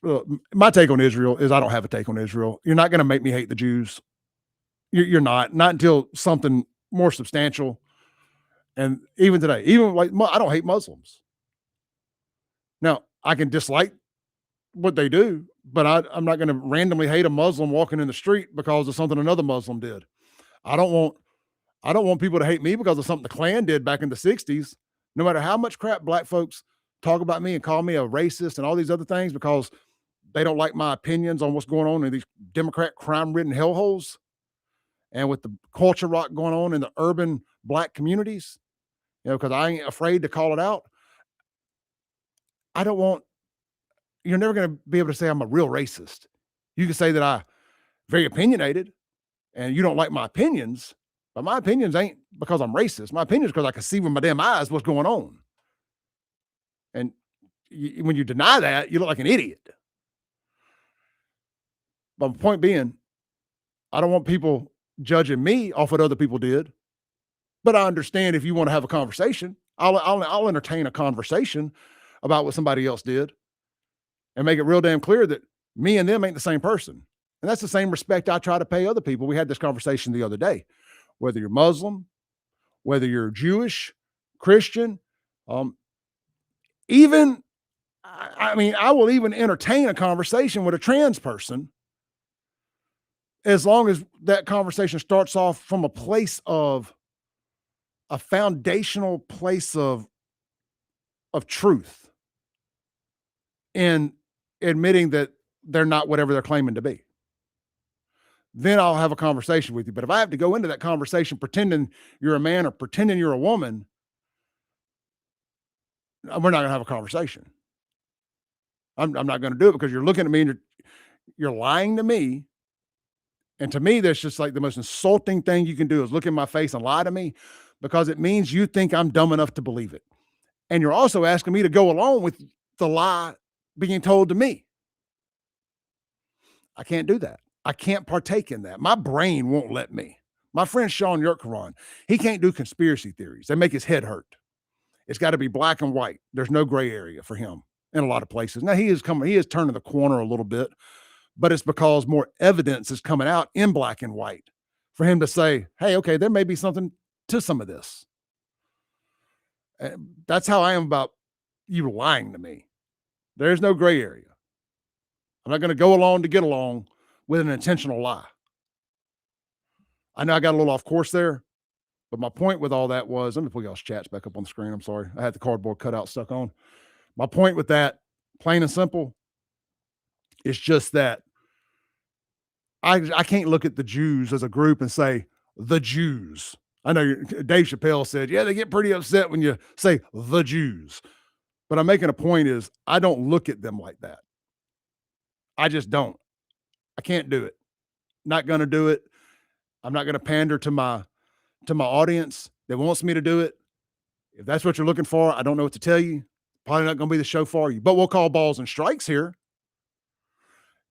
Look, my take on Israel is I don't have a take on Israel. You're not gonna make me hate the Jews. You're not until something more substantial. And even today, even like I don't hate Muslims. Now I can dislike what they do, but I'm not going to randomly hate a Muslim walking in the street because of something another Muslim did. I don't want people to hate me because of something the Klan did back in the 60s. No matter how much crap black folks talk about me and call me a racist and all these other things because they don't like my opinions on what's going on in these Democrat crime-ridden hellholes and with the culture rock going on in the urban black communities, because I ain't afraid to call it out. You're never going to be able to say I'm a real racist. You can say that I'm very opinionated and you don't like my opinions, but my opinions ain't because I'm racist. My opinions because I can see with my damn eyes what's going on. And when you deny that, you look like an idiot. But my point being, I don't want people judging me off what other people did, but I understand if you want to have a conversation, I'll entertain a conversation about what somebody else did and make it real damn clear that me and them ain't the same person. And that's the same respect I try to pay other people. We had this conversation the other day, whether you're Muslim, whether you're Jewish, Christian, I will even entertain a conversation with a trans person as long as that conversation starts off from a place of a foundational place of truth and admitting that they're not whatever they're claiming to be. Then I'll have a conversation with you. But if I have to go into that conversation pretending you're a man or pretending you're a woman, we're not going to have a conversation. I'm not going to do it because you're looking at me and you're lying to me. And to me, that's just like the most insulting thing you can do is look in my face and lie to me because it means you think I'm dumb enough to believe it. And you're also asking me to go along with the lie being told to me. I can't do that. I can't partake in that. My brain won't let me. My friend Sean Yurtkaran, he can't do conspiracy theories. They make his head hurt. It's got to be black and white. There's no gray area for him in a lot of places. Now he is turning the corner a little bit, but it's because more evidence is coming out in black and white for him to say, hey, okay, there may be something to some of this. That's how I am about you lying to me. There's no gray area. I'm not going to go along to get along with an intentional lie. I know I got a little off course there, but my point with all that was, let me pull y'all's chats back up on the screen. I'm sorry. I had the cardboard cutout stuck on. My point with that, plain and simple, is just that I can't look at the Jews as a group and say, the Jews. I know Dave Chappelle said, yeah, they get pretty upset when you say the Jews. But I'm making a point is I don't look at them like that. I just don't. I can't do it. Not going to do it. I'm not going to pander to my audience that wants me to do it. If that's what you're looking for, I don't know what to tell you. Probably not going to be the show for you, but we'll call balls and strikes here.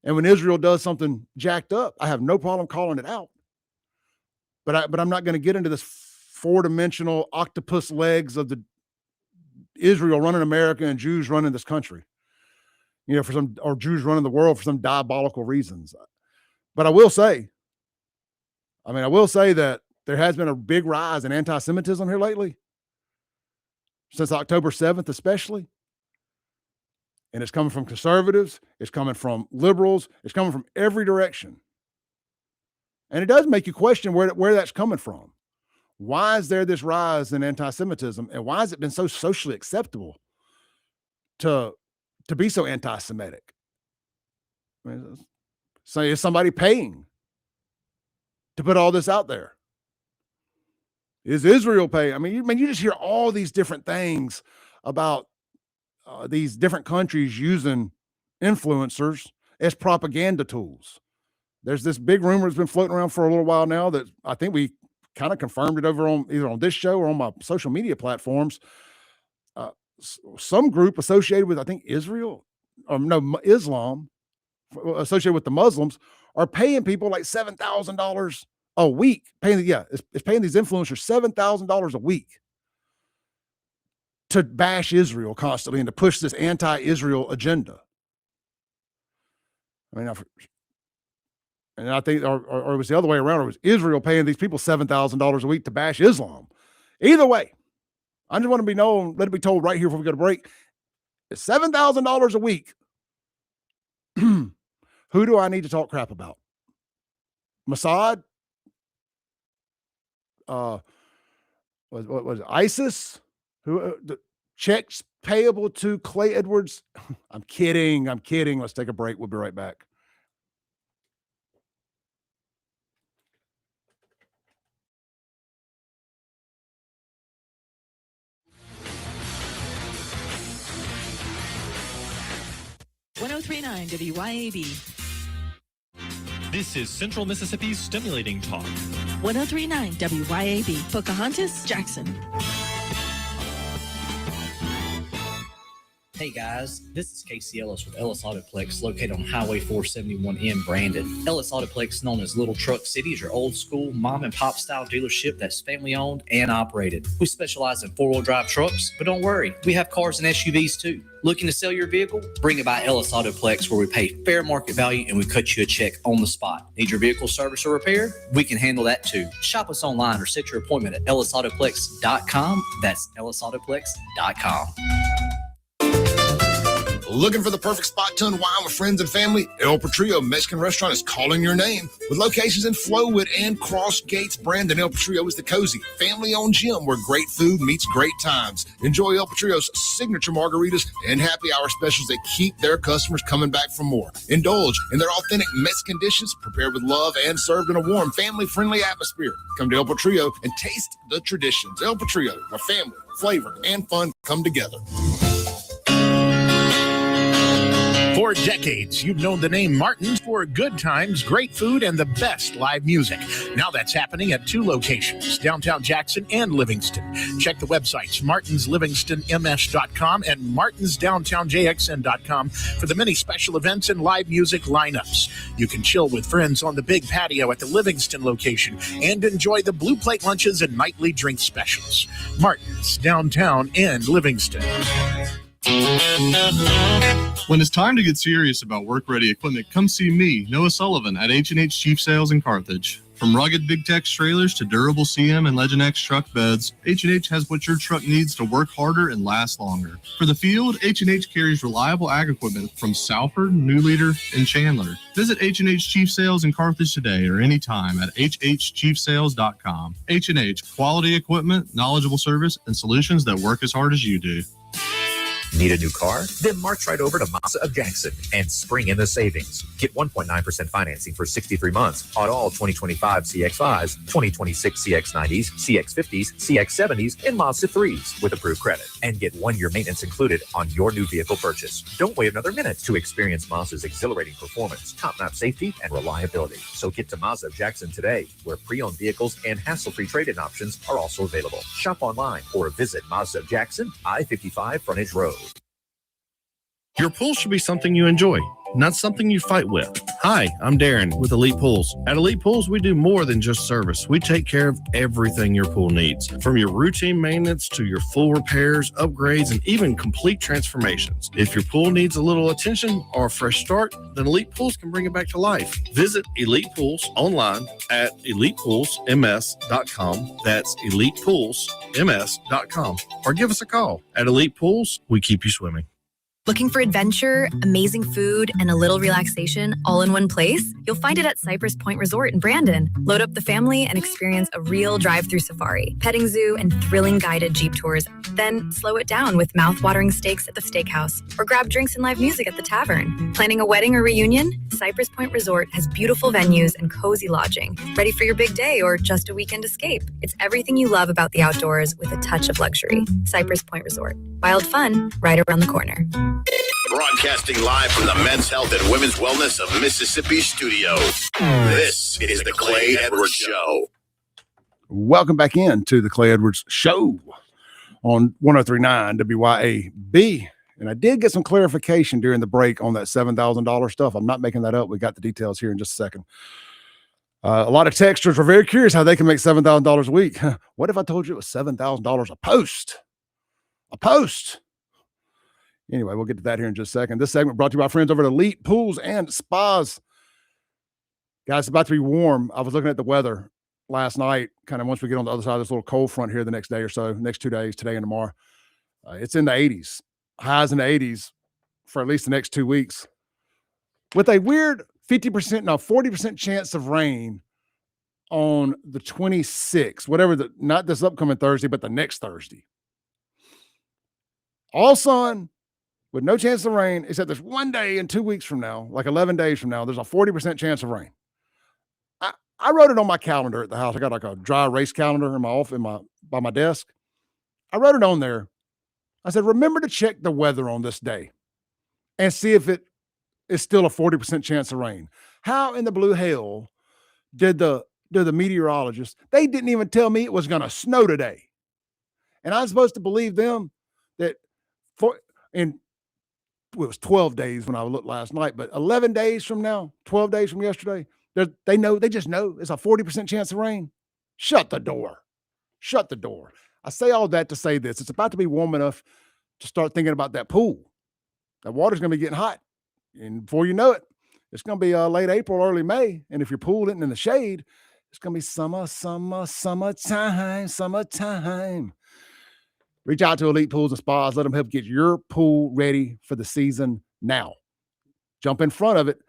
And when Israel does something jacked up, I have no problem calling it out. But I'm not going to get into this four-dimensional octopus legs of the Israel running America and Jews running this country, or Jews running the world for some diabolical reasons. But I will say that there has been a big rise in anti-Semitism here lately, since October 7th, especially. And it's coming from conservatives. It's coming from liberals. It's coming from every direction. And it does make you question where that's coming from. Why is there this rise in anti-Semitism? And why has it been so socially acceptable to be so anti-Semitic? So is somebody paying to put all this out there? Is Israel paying? You just hear all these different things about these different countries using influencers as propaganda tools. There's this big rumor that's been floating around for a little while now that I think we kind of confirmed it over on either on this show or on my social media platforms. some group associated with, I think, Israel, or no, Islam, associated with the Muslims, are paying people like $7,000 a week. It's paying these influencers $7,000 a week to bash Israel constantly and to push this anti-Israel agenda. I mean, and I think, or it was the other way around. It was Israel paying these people $7,000 a week to bash Islam. Either way, I just want to let it be told right here before we go to break. It's $7,000 a week. Who do I need to talk crap about? Mossad? What was it? ISIS? Who? The checks payable to Clay Edwards? I'm kidding. Let's take a break. We'll be right back. .039 WYAB. This is Central Mississippi's Stimulating Talk. 1039 WYAB. Pocahontas, Jackson. Hey guys, this is Casey Ellis with Ellis Autoplex, located on Highway 471 in Brandon. Ellis Autoplex, known as Little Truck City, is your old school mom and pop style dealership that's family owned and operated. We specialize in 4-wheel drive trucks, but don't worry, we have cars and SUVs too. Looking to sell your vehicle? Bring it by Ellis Autoplex, where we pay fair market value and we cut you a check on the spot. Need your vehicle service or repair? We can handle that too. Shop us online or set your appointment at ellisautoplex.com. That's ellisautoplex.com. Looking for the perfect spot to unwind with friends and family? El Patrio Mexican Restaurant is calling your name. With locations in Flowood and Cross Gates, Brandon, El Patrio is the cozy, family-owned gym where great food meets great times. Enjoy El Patrio's signature margaritas and happy hour specials that keep their customers coming back for more. Indulge in their authentic Mexican dishes prepared with love and served in a warm, family-friendly atmosphere. Come to El Patrio and taste the traditions. El Patrio, where family, flavor, and fun come together. For decades, you've known the name Martin's for good times, great food, and the best live music. Now that's happening at 2 locations, downtown Jackson and Livingston. Check the websites, martinslivingstonms.com and martinsdowntownjxn.com for the many special events and live music lineups. You can chill with friends on the big patio at the Livingston location and enjoy the Blue Plate lunches and nightly drink specials. Martin's, downtown and Livingston. When it's time to get serious about work-ready equipment, come see me, Noah Sullivan, at H&H Chief Sales in Carthage. From rugged Big Tex trailers to durable CM and Legend X truck beds, H&H has what your truck needs to work harder and last longer. For the field, H&H carries reliable ag equipment from Salford, New Leader, and Chandler. Visit H&H Chief Sales in Carthage today or anytime at hhchiefsales.com. H&H, quality equipment, knowledgeable service, and solutions that work as hard as you do. Need a new car? Then march right over to Mazda of Jackson and spring in the savings. Get 1.9% financing for 63 months on all 2025 CX-5s, 2026 CX-90s, CX-50s, CX-70s, and Mazda 3s with approved credit. And get 1-year maintenance included on your new vehicle purchase. Don't wait another minute to experience Mazda's exhilarating performance, top-notch safety, and reliability. So get to Mazda of Jackson today, where pre-owned vehicles and hassle-free trade-in options are also available. Shop online or visit Mazda of Jackson, I-55 Frontage Road. Your pool should be something you enjoy, not something you fight with. Hi, I'm Darren with Elite Pools. At Elite Pools, we do more than just service. We take care of everything your pool needs, from your routine maintenance to your full repairs, upgrades, and even complete transformations. If your pool needs a little attention or a fresh start, then Elite Pools can bring it back to life. Visit Elite Pools online at elitepoolsms.com. That's elitepoolsms.com. Or give us a call. At Elite Pools, we keep you swimming. Looking for adventure, amazing food, and a little relaxation all in one place? You'll find it at Cypress Point Resort in Brandon. Load up the family and experience a real drive-through safari, petting zoo, and thrilling guided Jeep tours. Then slow it down with mouth-watering steaks at the steakhouse, or grab drinks and live music at the tavern. Planning a wedding or reunion? Cypress Point Resort has beautiful venues and cozy lodging. Ready for your big day or just a weekend escape? It's everything you love about the outdoors with a touch of luxury. Cypress Point Resort. Wild fun right around the corner. Broadcasting live from the Men's Health and Women's Wellness of Mississippi studio. This is the Clay Edwards Show. Welcome back in to the Clay Edwards Show on 103.9 WYAB. And I did get some clarification during the break on that $7,000 stuff. I'm not making that up. We got the details here in just a second. A lot of texters are very curious how they can make $7,000 a week. What if I told you it was $7,000 a post? A post. Anyway, we'll get to that here in just a second. This segment brought to you by our friends over at Elite Pools and Spas. Guys, it's about to be warm. I was looking at the weather last night, kind of once we get on the other side of this little cold front here the next day or so, next 2 days, today and tomorrow. It's in the 80s. Highs in the 80s for at least the next 2 weeks, with a weird 40% chance of rain on the 26th, not this upcoming Thursday, but the next Thursday. All sun with no chance of rain, except there's 1 day in 2 weeks from now, like 11 days from now, there's a 40% chance of rain. I wrote it on my calendar at the house. I got like a dry erase calendar in my office, by my desk. I wrote it on there. I said, remember to check the weather on this day and see if it is still a 40% chance of rain. How in the blue hell did the meteorologists, they didn't even tell me it was going to snow today. And I'm supposed to believe them that it was 12 days when I looked last night, but 11 days from now, 12 days from yesterday, they just know it's a 40% chance of rain. Shut the door. Shut the door. I say all that to say this. It's about to be warm enough to start thinking about that pool. That water's going to be getting hot. And before you know it, it's going to be late April, early May. And if your pool isn't in the shade, it's going to be summertime. Reach out to Elite Pools and Spas. Let them help get your pool ready for the season now. Jump in front of it.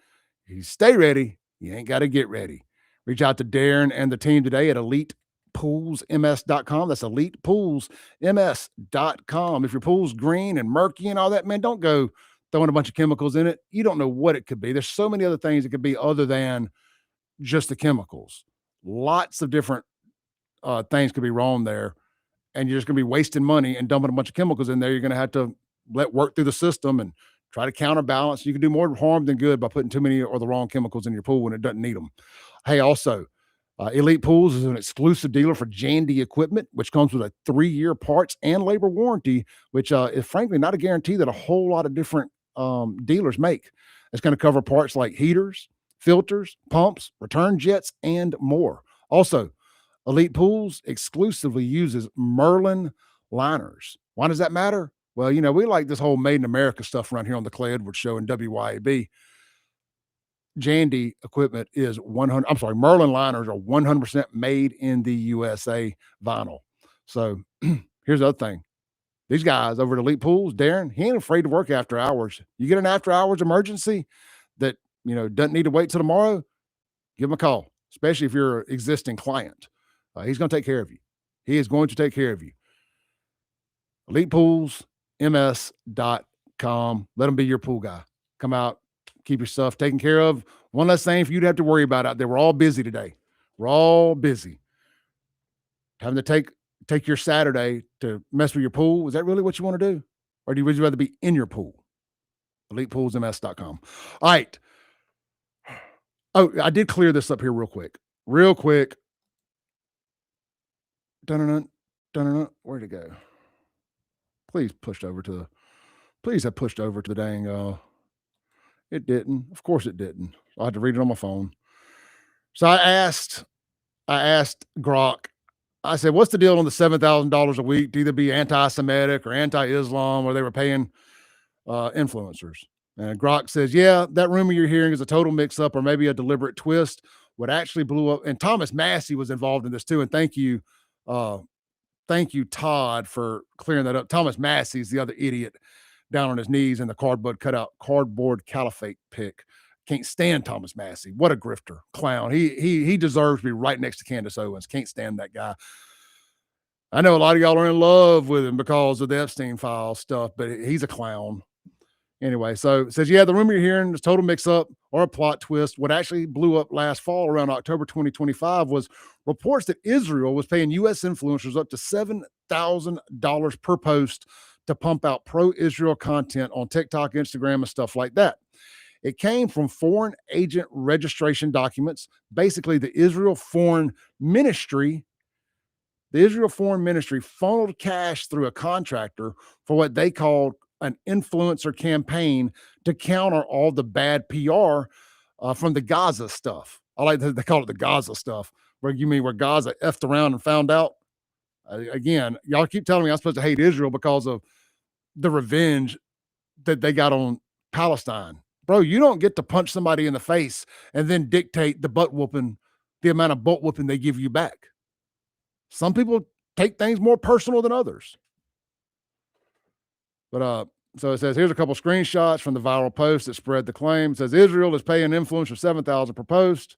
If you stay ready, you ain't got to get ready. Reach out to Darren and the team today at ElitePoolsMS.com. That's ElitePoolsMS.com. If your pool's green and murky and all that, man, don't go throwing a bunch of chemicals in it. You don't know what it could be. There's so many other things it could be other than just the chemicals. Lots of different things could be wrong there. And you're just going to be wasting money and dumping a bunch of chemicals in there. You're going to have to let work through the system and try to counterbalance. You can do more harm than good by putting too many or the wrong chemicals in your pool when it doesn't need them. Hey, also, Elite Pools is an exclusive dealer for Jandy equipment, which comes with a 3-year parts and labor warranty, which is frankly not a guarantee that a whole lot of different dealers make. It's going to cover parts like heaters, filters, pumps, return jets, and more. Also, Elite Pools exclusively uses Merlin liners. Why does that matter? Well, we like this whole Made in America stuff around here on the Clay Edwards Show in WYAB. Jandy equipment is Merlin liners are 100% made in the USA vinyl. So here's the other thing. These guys over at Elite Pools, Darren, he ain't afraid to work after hours. You get an after hours emergency that, doesn't need to wait till tomorrow, give him a call, especially if you're an existing client. He's going to take care of you. He is going to take care of you. ElitePoolsMS.com. Let him be your pool guy. Come out, keep your stuff taken care of. One less thing for you to have to worry about out there. We're all busy today. We're all busy. Having to take your Saturday to mess with your pool. Is that really what you want to do? Or would you rather be in your pool? ElitePoolsMS.com. All right. Oh, I did clear this up here real quick. Where'd it go? Please have pushed over to the dang, it didn't. Of course it didn't. I had to read it on my phone. So I asked Grok, I said, what's the deal on the $7,000 a week to either be anti-Semitic or anti-Islam, or they were paying influencers? And Grok says, yeah, that rumor you're hearing is a total mix-up or maybe a deliberate twist. What actually blew up, and Thomas Massey was involved in this too, and thank you, Todd, for clearing that up. Thomas Massey's the other idiot down on his knees in the cardboard caliphate pic. Can't stand Thomas Massey. What a grifter, clown. He deserves to be right next to Candace Owens. Can't stand that guy. I know a lot of y'all are in love with him because of the Epstein file stuff, but he's a clown. Anyway, so it says, yeah, the rumor you're hearing is total mix-up or a plot twist. What actually blew up last fall around October 2025 was reports that Israel was paying U.S. influencers up to $7,000 per post to pump out pro-Israel content on TikTok, Instagram, and stuff like that. It came from foreign agent registration documents. Basically, the Israel Foreign Ministry The Israel Foreign Ministry funneled cash through a contractor for what they called an influencer campaign to counter all the bad PR from the Gaza stuff. I like that they call it the Gaza stuff, where Gaza effed around and found out. Again, y'all keep telling me I'm supposed to hate Israel because of the revenge that they got on Palestine. Bro, you don't get to punch somebody in the face and then dictate the amount of butt whooping they give you back. Some people take things more personal than others. But so it says, here's a couple screenshots from the viral post that spread the claim. It says Israel is paying influencer $7,000 per post.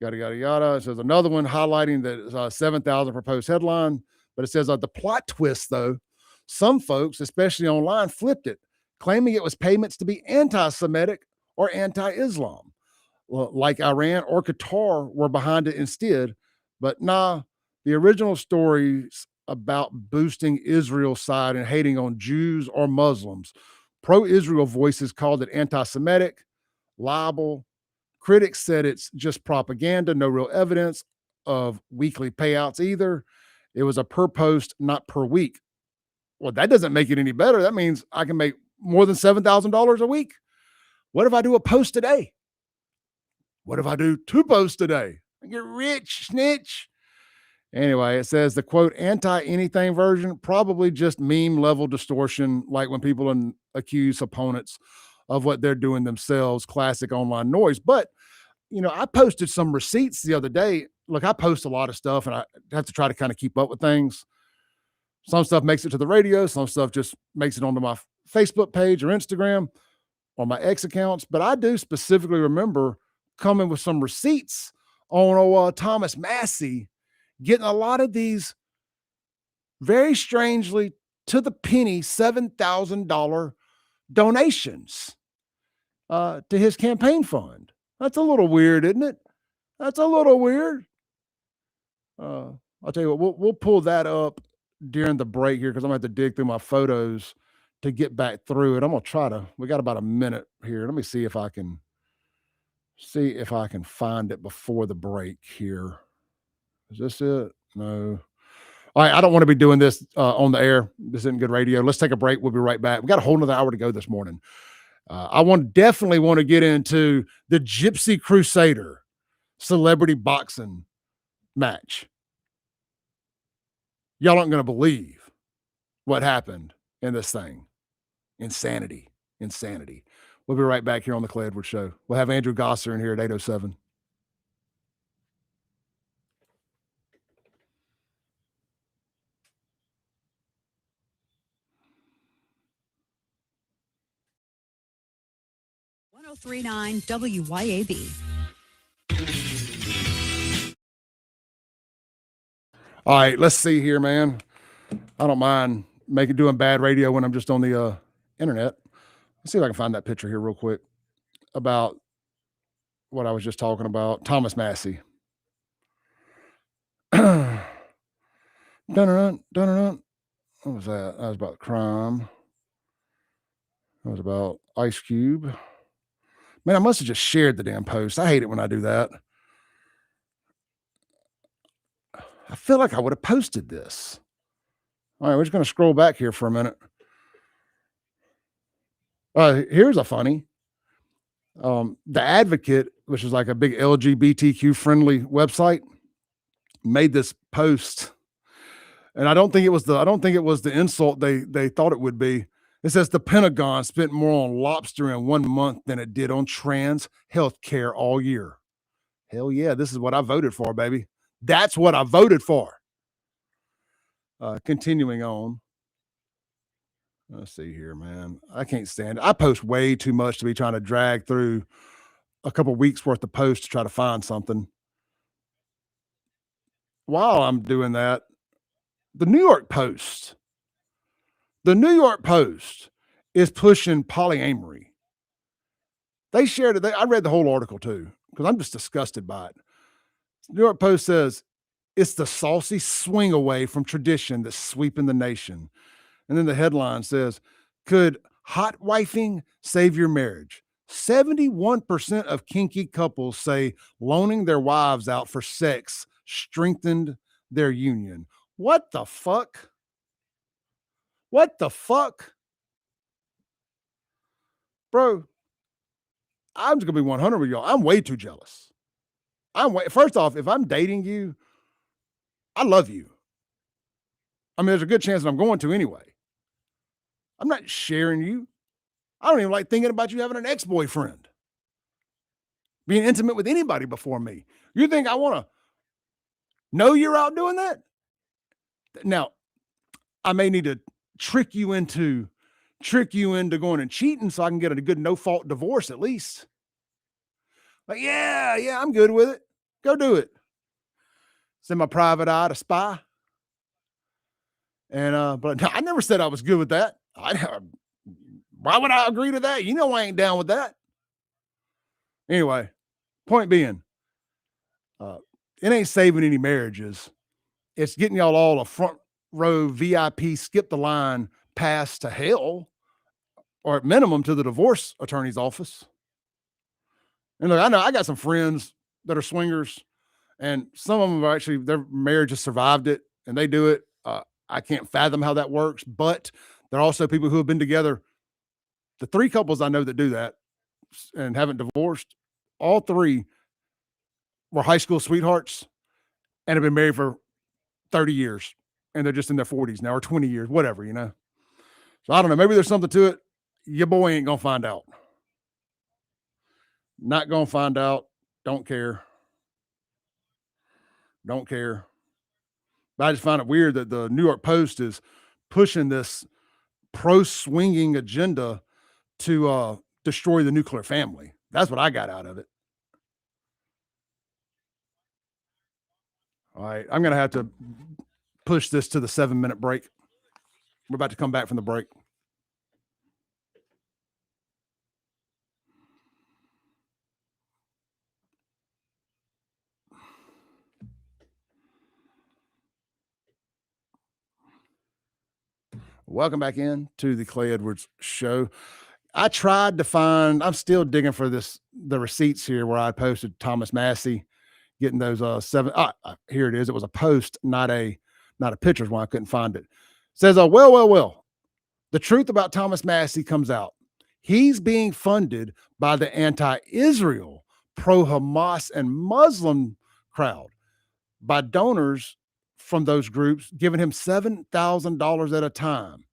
Yada, yada, yada. It says another one highlighting the 7,000 per post headline. But it says the plot twist, though, some folks, especially online, flipped it, claiming it was payments to be anti-Semitic or anti-Islam, like Iran or Qatar were behind it instead. But nah, the original stories about boosting Israel's side and hating on Jews or Muslims. Pro-Israel voices called it anti-Semitic, libel. Critics said it's just propaganda, no real evidence of weekly payouts either. It was a per post, not per week. Well, that doesn't make it any better. That means I can make more than $7,000 a week. What if I do a post a day? What if I do 2 posts a day? I get rich, snitch. Anyway, it says the quote anti-anything version, probably just meme level distortion, like when people accuse opponents of what they're doing themselves, classic online noise. But, I posted some receipts the other day. Look, I post a lot of stuff and I have to try to kind of keep up with things. Some stuff makes it to the radio. Some stuff just makes it onto my Facebook page or Instagram or my X accounts. But I do specifically remember coming with some receipts on Thomas Massey, getting a lot of these very strangely to the penny $7,000 donations to his campaign fund. That's a little weird, isn't it? That's a little weird. I'll tell you what, we'll pull that up during the break here because I'm going to have to dig through my photos to get back through it. I'm going to try to, we got about a minute here. Let me see if I can find it before the break here. Is this it? No. All right. I don't want to be doing this on the air. This isn't good radio. Let's take a break. We'll be right back. We got a whole nother hour to go this morning. I definitely want to get into the Gypsy Crusader celebrity boxing match. Y'all aren't going to believe what happened in this thing. Insanity. We'll be right back here on the Clay Edwards Show. We'll have Andrew Gosser in here at 8:07. .039 WYAB. All right, let's see here, man. I don't mind doing bad radio when I'm just on the internet. Let's see if I can find that picture here real quick about what I was just talking about. Thomas Massey. What was that? That was about crime. That was about Ice Cube. Man, I must have just shared the damn post. I hate it when I do that. I feel like I would have posted this. All right, we're just going to scroll back here for a minute. Here's a funny. The Advocate, which is like a big LGBTQ friendly website, made this post. And I don't think it was the insult they thought it would be. It says the Pentagon spent more on lobster in 1 month than it did on trans health care all year. Hell yeah, this is what I voted for, baby. That's what I voted for. Continuing on. Let's see here, man. I can't stand it. I post way too much to be trying to drag through a couple weeks worth of posts to try to find something. While I'm doing that, the New York Post is pushing polyamory. They shared it. I read the whole article too, because I'm just disgusted by it. The New York Post says it's the saucy swing away from tradition that's sweeping the nation. And then the headline says, could hot wifing save your marriage? 71% of kinky couples say loaning their wives out for sex strengthened their union, What the fuck? What the fuck? Bro, I'm just going to be 100 with y'all. I'm way too jealous. First off, if I'm dating you, I love you. I mean, there's a good chance that I'm going to anyway. I'm not sharing you. I don't even like thinking about you having an ex-boyfriend, being intimate with anybody before me. You think I want to know you're out doing that? Now, I may need to trick you into going and cheating so I can get a good no-fault divorce at least. Like, yeah, I'm good with it. Go do it. Send my private eye to spy. And but I never said I was good with that. Why would I agree to that? You know I ain't down with that. Anyway, point being, it ain't saving any marriages. It's getting y'all all a front row VIP skip the line pass to hell, or at minimum to the divorce attorney's office. And look, I know I got some friends that are swingers, and some of them are actually, their marriage has survived it and they do it. I can't fathom how that works, but there are also people who have been together. The 3 couples I know that do that and haven't divorced, all 3 were high school sweethearts and have been married for 30 years. And they're just in their 40s now, or 20 years, whatever, you know? So I don't know. Maybe there's something to it. Your boy ain't going to find out. Not going to find out. Don't care. Don't care. But I just find it weird that the New York Post is pushing this pro-swinging agenda to destroy the nuclear family. That's what I got out of it. All right. I'm going to have to push this to the 7-minute break. We're about to come back from the break. Welcome back in to the Clay Edwards Show. I tried to find, I'm still digging for the receipts here where I posted Thomas Massey getting those 7. Here it is. It was a post, not a picture. Is why I couldn't find it. It says, well. The truth about Thomas Massey comes out. He's being funded by the anti-Israel, pro-Hamas, and Muslim crowd by donors from those groups, giving him $7,000 at a time.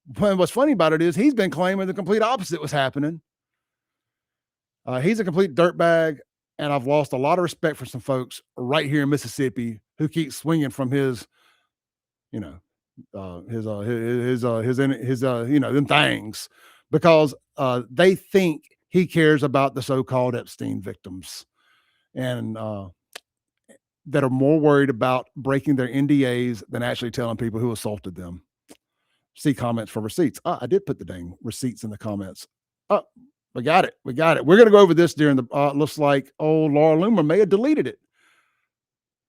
But what's funny about it is he's been claiming the complete opposite was happening. He's a complete dirtbag, and I've lost a lot of respect for some folks right here in Mississippi who keep swinging from his, them things, because they think he cares about the so-called Epstein victims, and that are more worried about breaking their NDAs than actually telling people who assaulted them. See comments for receipts. I did put the dang receipts in the comments. We got it. We're going to go over this during the, looks like Laura Loomer may have deleted it.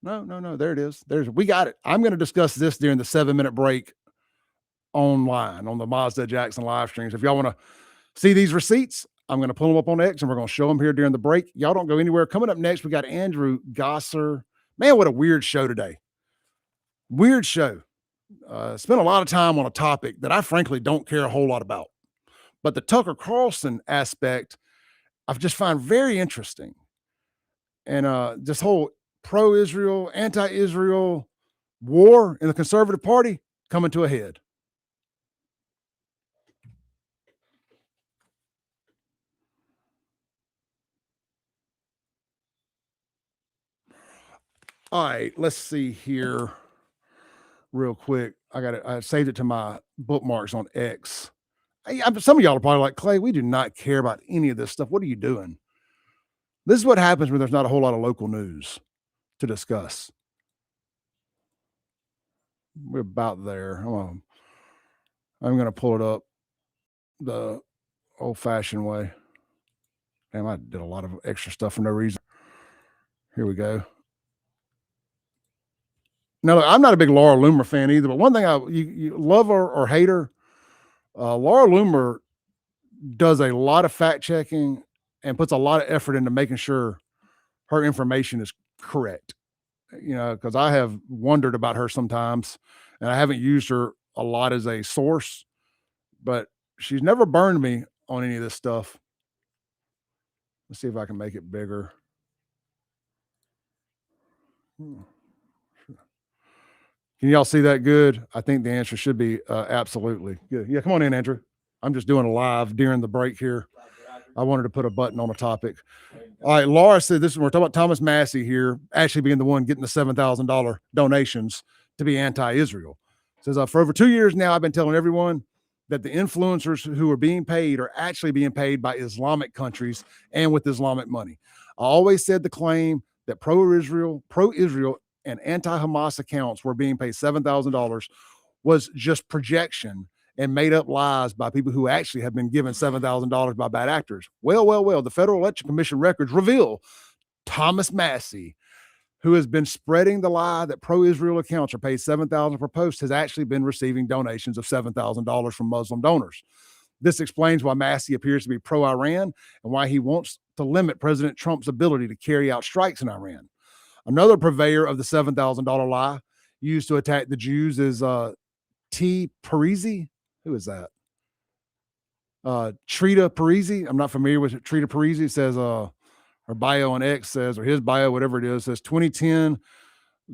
No. There it is. We got it. I'm going to discuss this during the 7-minute break online on the Mazda Jackson live streams. If y'all want to see these receipts, I'm going to pull them up on X and we're going to show them here during the break. Y'all don't go anywhere. Coming up next, we got Andrew Gosser. Man, what a weird show today. Weird show. Spent a lot of time on a topic that I frankly don't care a whole lot about. But the Tucker Carlson aspect, I've just found very interesting. And this whole pro-Israel, anti-Israel war in the conservative party coming to a head. All right, let's see here real quick. I saved it to my bookmarks on X. Some of y'all are probably like, Clay, we do not care about any of this stuff. What are you doing? This is what happens when there's not a whole lot of local news to discuss. We're about there. I'm going to pull it up the old-fashioned way. Damn, I did a lot of extra stuff for no reason. Here we go. Now, look, I'm not a big Laura Loomer fan either, but one thing you love her or hate her, Laura Loomer does a lot of fact checking and puts a lot of effort into making sure her information is correct. because I have wondered about her sometimes, and I haven't used her a lot as a source, but she's never burned me on any of this stuff. Let's see if I can make it bigger. Can y'all see that good? I think the answer should be absolutely. Yeah, come on in, Andrew. I'm just doing a live during the break here. I wanted to put a button on a topic. All right, Laura said this. We're talking about Thomas Massey here, actually being the one getting the $7,000 donations to be anti-Israel. Says, for over 2 years now, I've been telling everyone that the influencers who are being paid are actually being paid by Islamic countries and with Islamic money. I always said the claim that pro-Israel and anti-Hamas accounts were being paid $7,000 was just projection and made up lies by people who actually have been given $7,000 by bad actors. Well, the Federal Election Commission records reveal Thomas Massey, who has been spreading the lie that pro-Israel accounts are paid $7,000 per post, has actually been receiving donations of $7,000 from Muslim donors. This explains why Massey appears to be pro-Iran and why he wants to limit President Trump's ability to carry out strikes in Iran. Another purveyor of the $7,000 lie used to attack the Jews is T. Parisi. Who is that? Trita Parisi. I'm not familiar with Trita Parisi. It says her bio on X says, or his bio, whatever it is, says 2010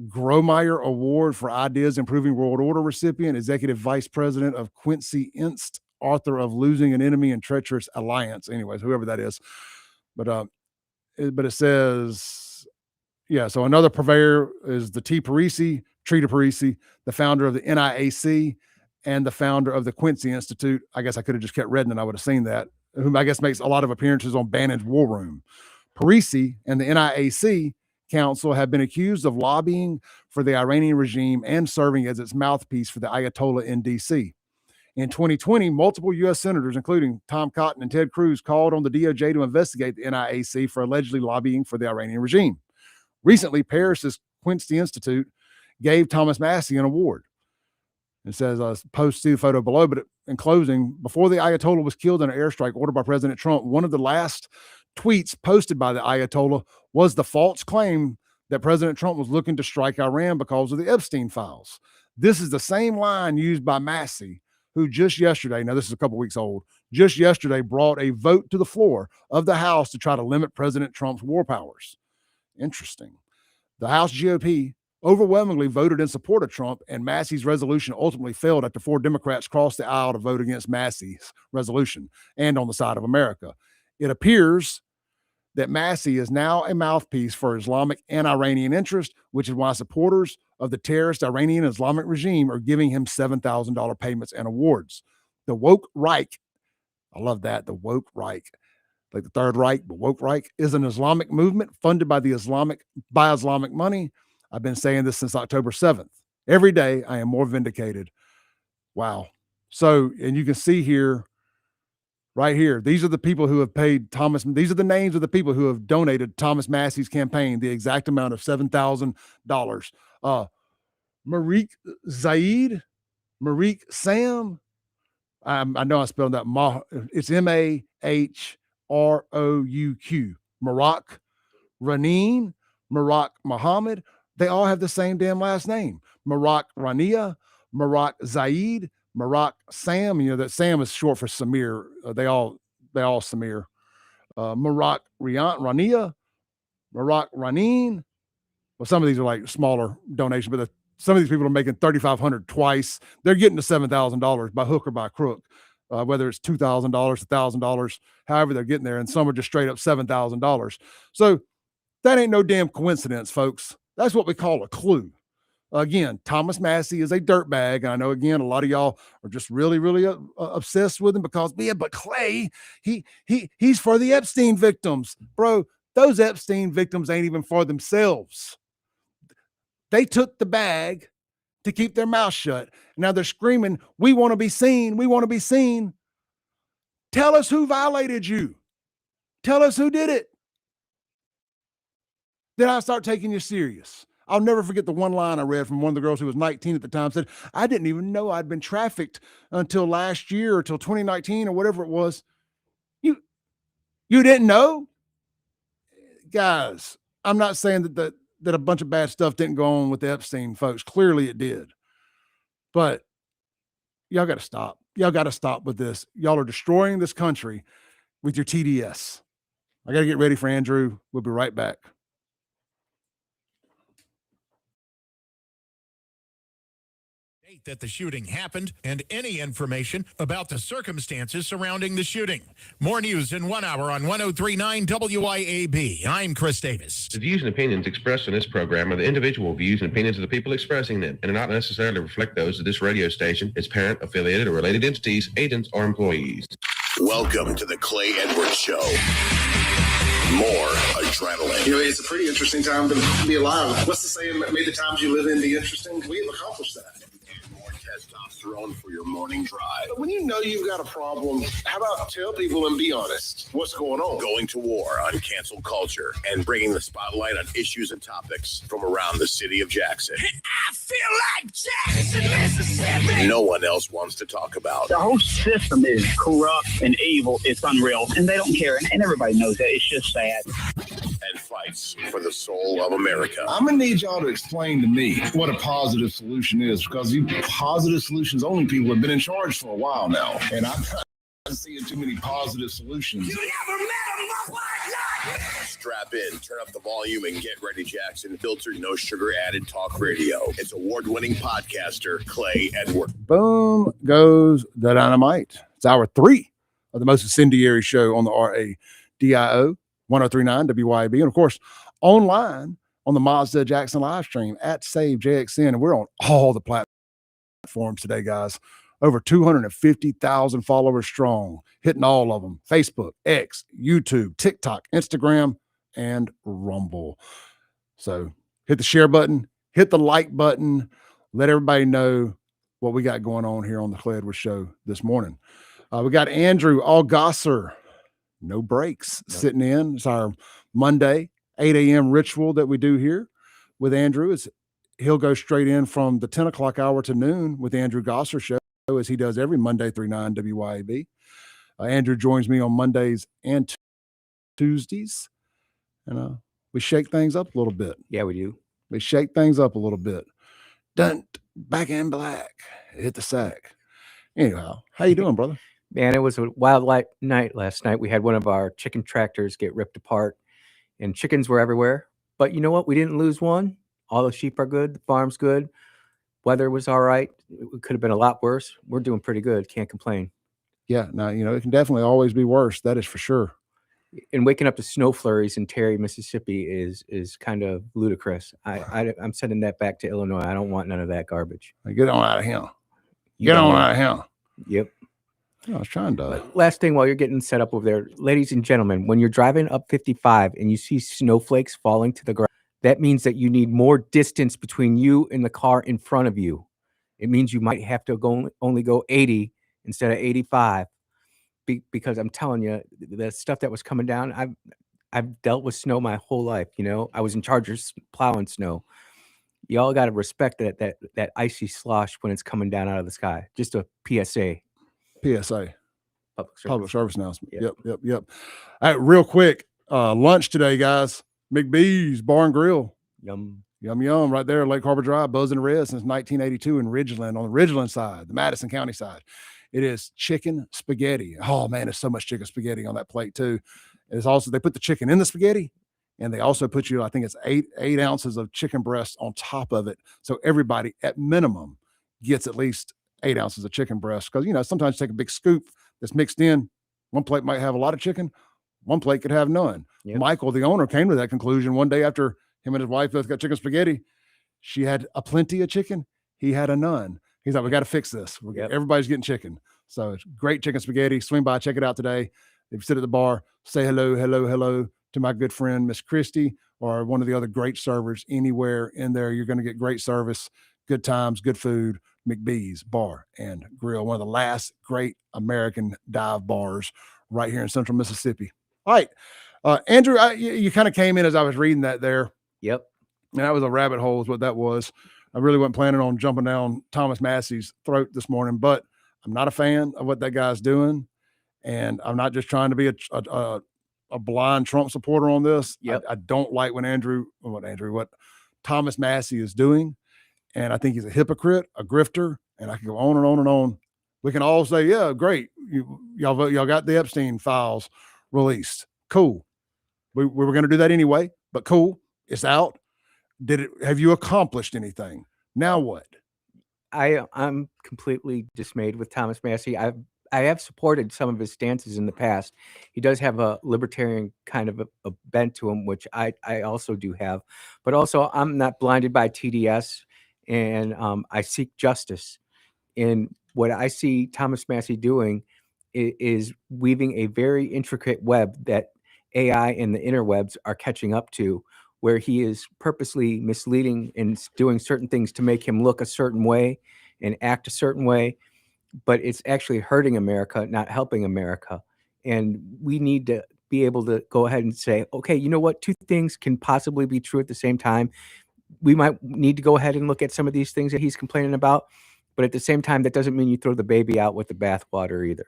Gromeyer Award for Ideas Improving World Order recipient, executive vice president of Quincy Inst, author of Losing an Enemy and Treacherous Alliance. Anyways, whoever that is. But it says, yeah, so another purveyor is the T. Parisi, Trita Parisi, the founder of the NIAC and the founder of the Quincy Institute. I guess I could have just kept reading and I would have seen that, whom I guess makes a lot of appearances on Bannon's War Room. Parisi and the NIAC Council have been accused of lobbying for the Iranian regime and serving as its mouthpiece for the Ayatollah in D.C. In 2020, multiple U.S. senators, including Tom Cotton and Ted Cruz, called on the DOJ to investigate the NIAC for allegedly lobbying for the Iranian regime. Recently, Paris's Quincy Institute gave Thomas Massey an award. It says, post see the photo below, but in closing, before the Ayatollah was killed in an airstrike ordered by President Trump, one of the last tweets posted by the Ayatollah was the false claim that President Trump was looking to strike Iran because of the Epstein files. This is the same line used by Massey, who just yesterday, now this is a couple weeks old, just yesterday brought a vote to the floor of the House to try to limit President Trump's war powers. Interesting. The House GOP overwhelmingly voted in support of Trump, and Massey's resolution ultimately failed after 4 Democrats crossed the aisle to vote against Massey's resolution and on the side of America. It appears that Massey is now a mouthpiece for Islamic and Iranian interest, which is why supporters of the terrorist Iranian Islamic regime are giving him $7,000 payments and awards. The woke Reich, I love that, the woke Reich, like the Third Reich, but woke Reich is an Islamic movement funded by Islamic money. I've been saying this since October 7th. Every day I am more vindicated. Wow. So, and you can see here, right here, these are the people who have paid Thomas. These are the names of the people who have donated Thomas Massey's campaign, the exact amount of $7,000. Mariq Zaid, Mariq Sam. I know I spelled that. It's Mahrouq. Marak Raneen, Marak Muhammad. They all have the same damn last name. Marak Rania, Marak Zaid, Marak Sam. You know that Sam is short for Samir. They all Samir. Marak Rania, Marak Raneen. Well, some of these are like smaller donations, but some of these people are making $3,500 twice. They're getting to $7,000 by hook or by crook, whether it's $2,000, $1,000, however they're getting there, and some are just straight up $7,000. So that ain't no damn coincidence, folks. That's what we call a clue. Again, Thomas Massey is a dirtbag. And I know, again, a lot of y'all are just really, really obsessed with him because, yeah, but Clay, he's for the Epstein victims. Bro, those Epstein victims ain't even for themselves. They took the bag to keep their mouth shut. Now they're screaming, we want to be seen. We want to be seen. Tell us who violated you. Tell us who did it. Then I start taking you serious. I'll never forget the one line I read from one of the girls who was 19 at the time, said, I didn't even know I'd been trafficked until last year or till 2019 or whatever it was. You didn't know? Guys, I'm not saying that that a bunch of bad stuff didn't go on with the Epstein folks. Clearly it did. But y'all got to stop. Y'all got to stop with this. Y'all are destroying this country with your TDS. I got to get ready for Andrew. We'll be right back. That the shooting happened and any information about the circumstances surrounding the shooting. More news in 1 hour on 103.9 WYAB. I'm Chris Davis. The views and opinions expressed on this program are the individual views and opinions of the people expressing them and do not necessarily reflect those of this radio station, its parent, affiliated, or related entities, agents, or employees. Welcome to the Clay Edwards Show. More adrenaline. You know, it's a pretty interesting time to be alive. What's the saying? May the times you live in be interesting. We have accomplished that. More testosterone for your morning drive. But when you know you've got a problem, how about tell people and be honest? What's going on? Going to war on cancel culture and bringing the spotlight on issues and topics from around the city of Jackson. I feel like Jackson, Mississippi. No one else wants to talk about. The whole system is corrupt and evil. It's unreal, and they don't care, and everybody knows that. It's just sad. And fights for the soul of America. I'm going to need y'all to explain to me what a positive solution is, because you positive solutions only people have been in charge for a while now, and I'm not seeing too many positive solutions. You never met a motherfucker. Strap in, turn up the volume, and get ready, Jackson. Filtered, no sugar added talk radio. It's award-winning podcaster Clay Edwards. Boom goes the dynamite. It's hour 3 of the most incendiary show on the RADIO 103.9 WYB, and of course online on the Mazda Jackson live stream at Save JXN, and we're on all the platforms today, guys. Over 250,000 followers strong, hitting all of them: Facebook, X, YouTube, TikTok, Instagram, and Rumble. So hit the share button, hit the like button, let everybody know what we got going on here on the Clay Edwards Show this morning. We got Andrew Algosser, no breaks, sitting in. It's our Monday 8 a.m. ritual that we do here with Andrew. He'll go straight in from the 10 o'clock hour to noon with Andrew Gosser Show, as he does every Monday through 9 WYAB. Andrew joins me on Mondays and Tuesdays, and we shake things up a little bit. Yeah, we do. We shake things up a little bit. Done back in black, hit the sack. Anyhow, how you doing, brother? Man, it was a wild night last night. We had one of our chicken tractors get ripped apart, and chickens were everywhere. But you know what? We didn't lose one. All the sheep are good. The farm's good. Weather was all right. It could have been a lot worse. We're doing pretty good. Can't complain. Yeah, now, it can definitely always be worse. That is for sure. And waking up to snow flurries in Terry, Mississippi is kind of ludicrous. I'm sending that back to Illinois. I don't want none of that garbage. Get on out of here. Get on out of here. Yep. I was trying to. Last thing while you're getting set up over there, ladies and gentlemen, when you're driving up 55 and you see snowflakes falling to the ground, that means that you need more distance between you and the car in front of you. It means you might have to only go 80 instead of 85, because I'm telling you, the stuff that was coming down, I've dealt with snow my whole life. I was in charge of plowing snow. Y'all got to respect that icy slosh when it's coming down out of the sky. Just a PSA. Public service announcement. Yep. All right, real quick, lunch today, guys. McBee's Bar and Grill. Yum. Right there, Lake Harbor Drive, Buzz and Red since 1982 in Ridgeland, on the Ridgeland side, the Madison County side. It is chicken spaghetti. Oh man, there's so much chicken spaghetti on that plate too. It's also, they put the chicken in the spaghetti, and they also put I think it's eight ounces of chicken breast on top of it. So everybody at minimum gets at least 8 ounces of chicken breast, because sometimes you take a big scoop that's mixed in. One plate might have a lot of chicken, one plate could have none. Yep. Michael, the owner, came to that conclusion one day after him and his wife both got chicken spaghetti. She had a plenty of chicken, he had a none. He's like, we got to fix this. Everybody's getting chicken. So it's great chicken spaghetti. Swing by, check it out today. If you sit at the bar, say hello to my good friend Miss Christie, or one of the other great servers anywhere in there. You're going to get great service, good times, good food. McBee's Bar and Grill, one of the last great American dive bars right here in Central Mississippi. All right, Andrew, you kind of came in as I was reading that there. Yep. And that was a rabbit hole is what that was. I really wasn't planning on jumping down Thomas Massey's throat this morning, but I'm not a fan of what that guy's doing. And I'm not just trying to be a blind Trump supporter on this. Yep. I don't like what Thomas Massey is doing. And I think he's a hypocrite, a grifter, and I can go on and on and on. We can all say, yeah, great. Y'all got the Epstein files released. Cool. We were going to do that anyway, but cool. It's out. Have you accomplished anything? Now what? I'm completely dismayed with Thomas Massey. I have supported some of his stances in the past. He does have a libertarian kind of a bent to him, which I also do have. But also, I'm not blinded by TDS, and I seek justice. And what I see Thomas Massey doing is weaving a very intricate web that AI and the interwebs are catching up to, where he is purposely misleading and doing certain things to make him look a certain way and act a certain way, but it's actually hurting America, not helping America. And we need to be able to go ahead and say, okay, you know what? Two things can possibly be true at the same time. We might need to go ahead and look at some of these things that he's complaining about, but at the same time, that doesn't mean you throw the baby out with the bathwater either.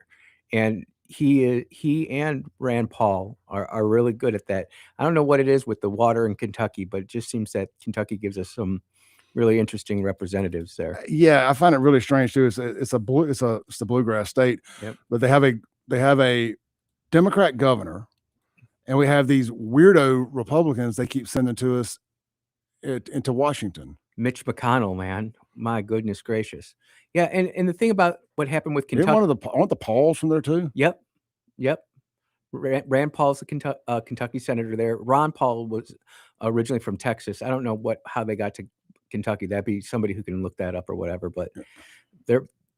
And he and Rand Paul are really good at that. I don't know what it is with the water in Kentucky, but it just seems that Kentucky gives us some really interesting representatives there. Yeah, I find it really strange too. It's the bluegrass state, Yep. but they have a Democrat governor, and we have these weirdo Republicans they keep sending to us into Washington. Mitch McConnell, man, my goodness gracious. Yeah, and the thing about what happened with Kentucky, aren't the Pauls from there too? Yep. Rand Paul's the Kentucky senator there. Ron Paul was originally from Texas. I don't know how they got to Kentucky. That'd be somebody who can look that up or whatever. But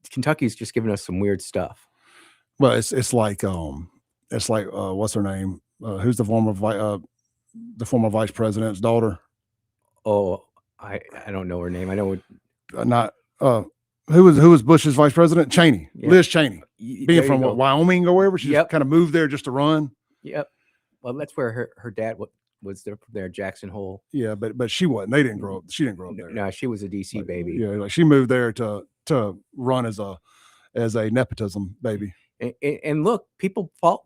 Kentucky's just giving us some weird stuff. Well, it's like what's her name? Who's the former vice president's daughter? Oh, I don't know her name. I know who was Bush's vice president? Cheney, yeah. Liz Cheney, being from Wyoming or wherever. She just kind of moved there just to run. Yep. Well, that's where her dad was there, Jackson Hole. Yeah, but she wasn't. They didn't grow up. She didn't grow up there. No, she was a DC baby. Yeah, like she moved there to run as a nepotism baby. And look, people fell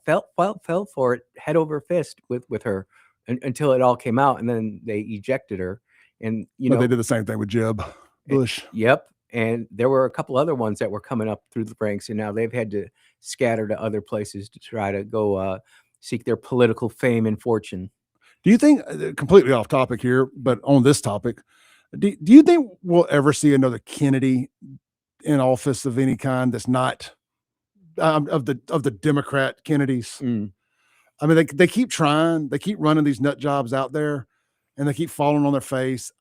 for it head over fist with her until it all came out, and then they ejected her. And they did the same thing with Jeb Bush. Yep. And there were a couple other ones that were coming up through the ranks, and now they've had to scatter to other places to try to go seek their political fame and fortune. Do you think, completely off topic here, but on this topic, do you think we'll ever see another Kennedy in office of any kind that's not of the Democrat Kennedys? I mean, they keep trying, they keep running these nut jobs out there, and they keep falling on their face.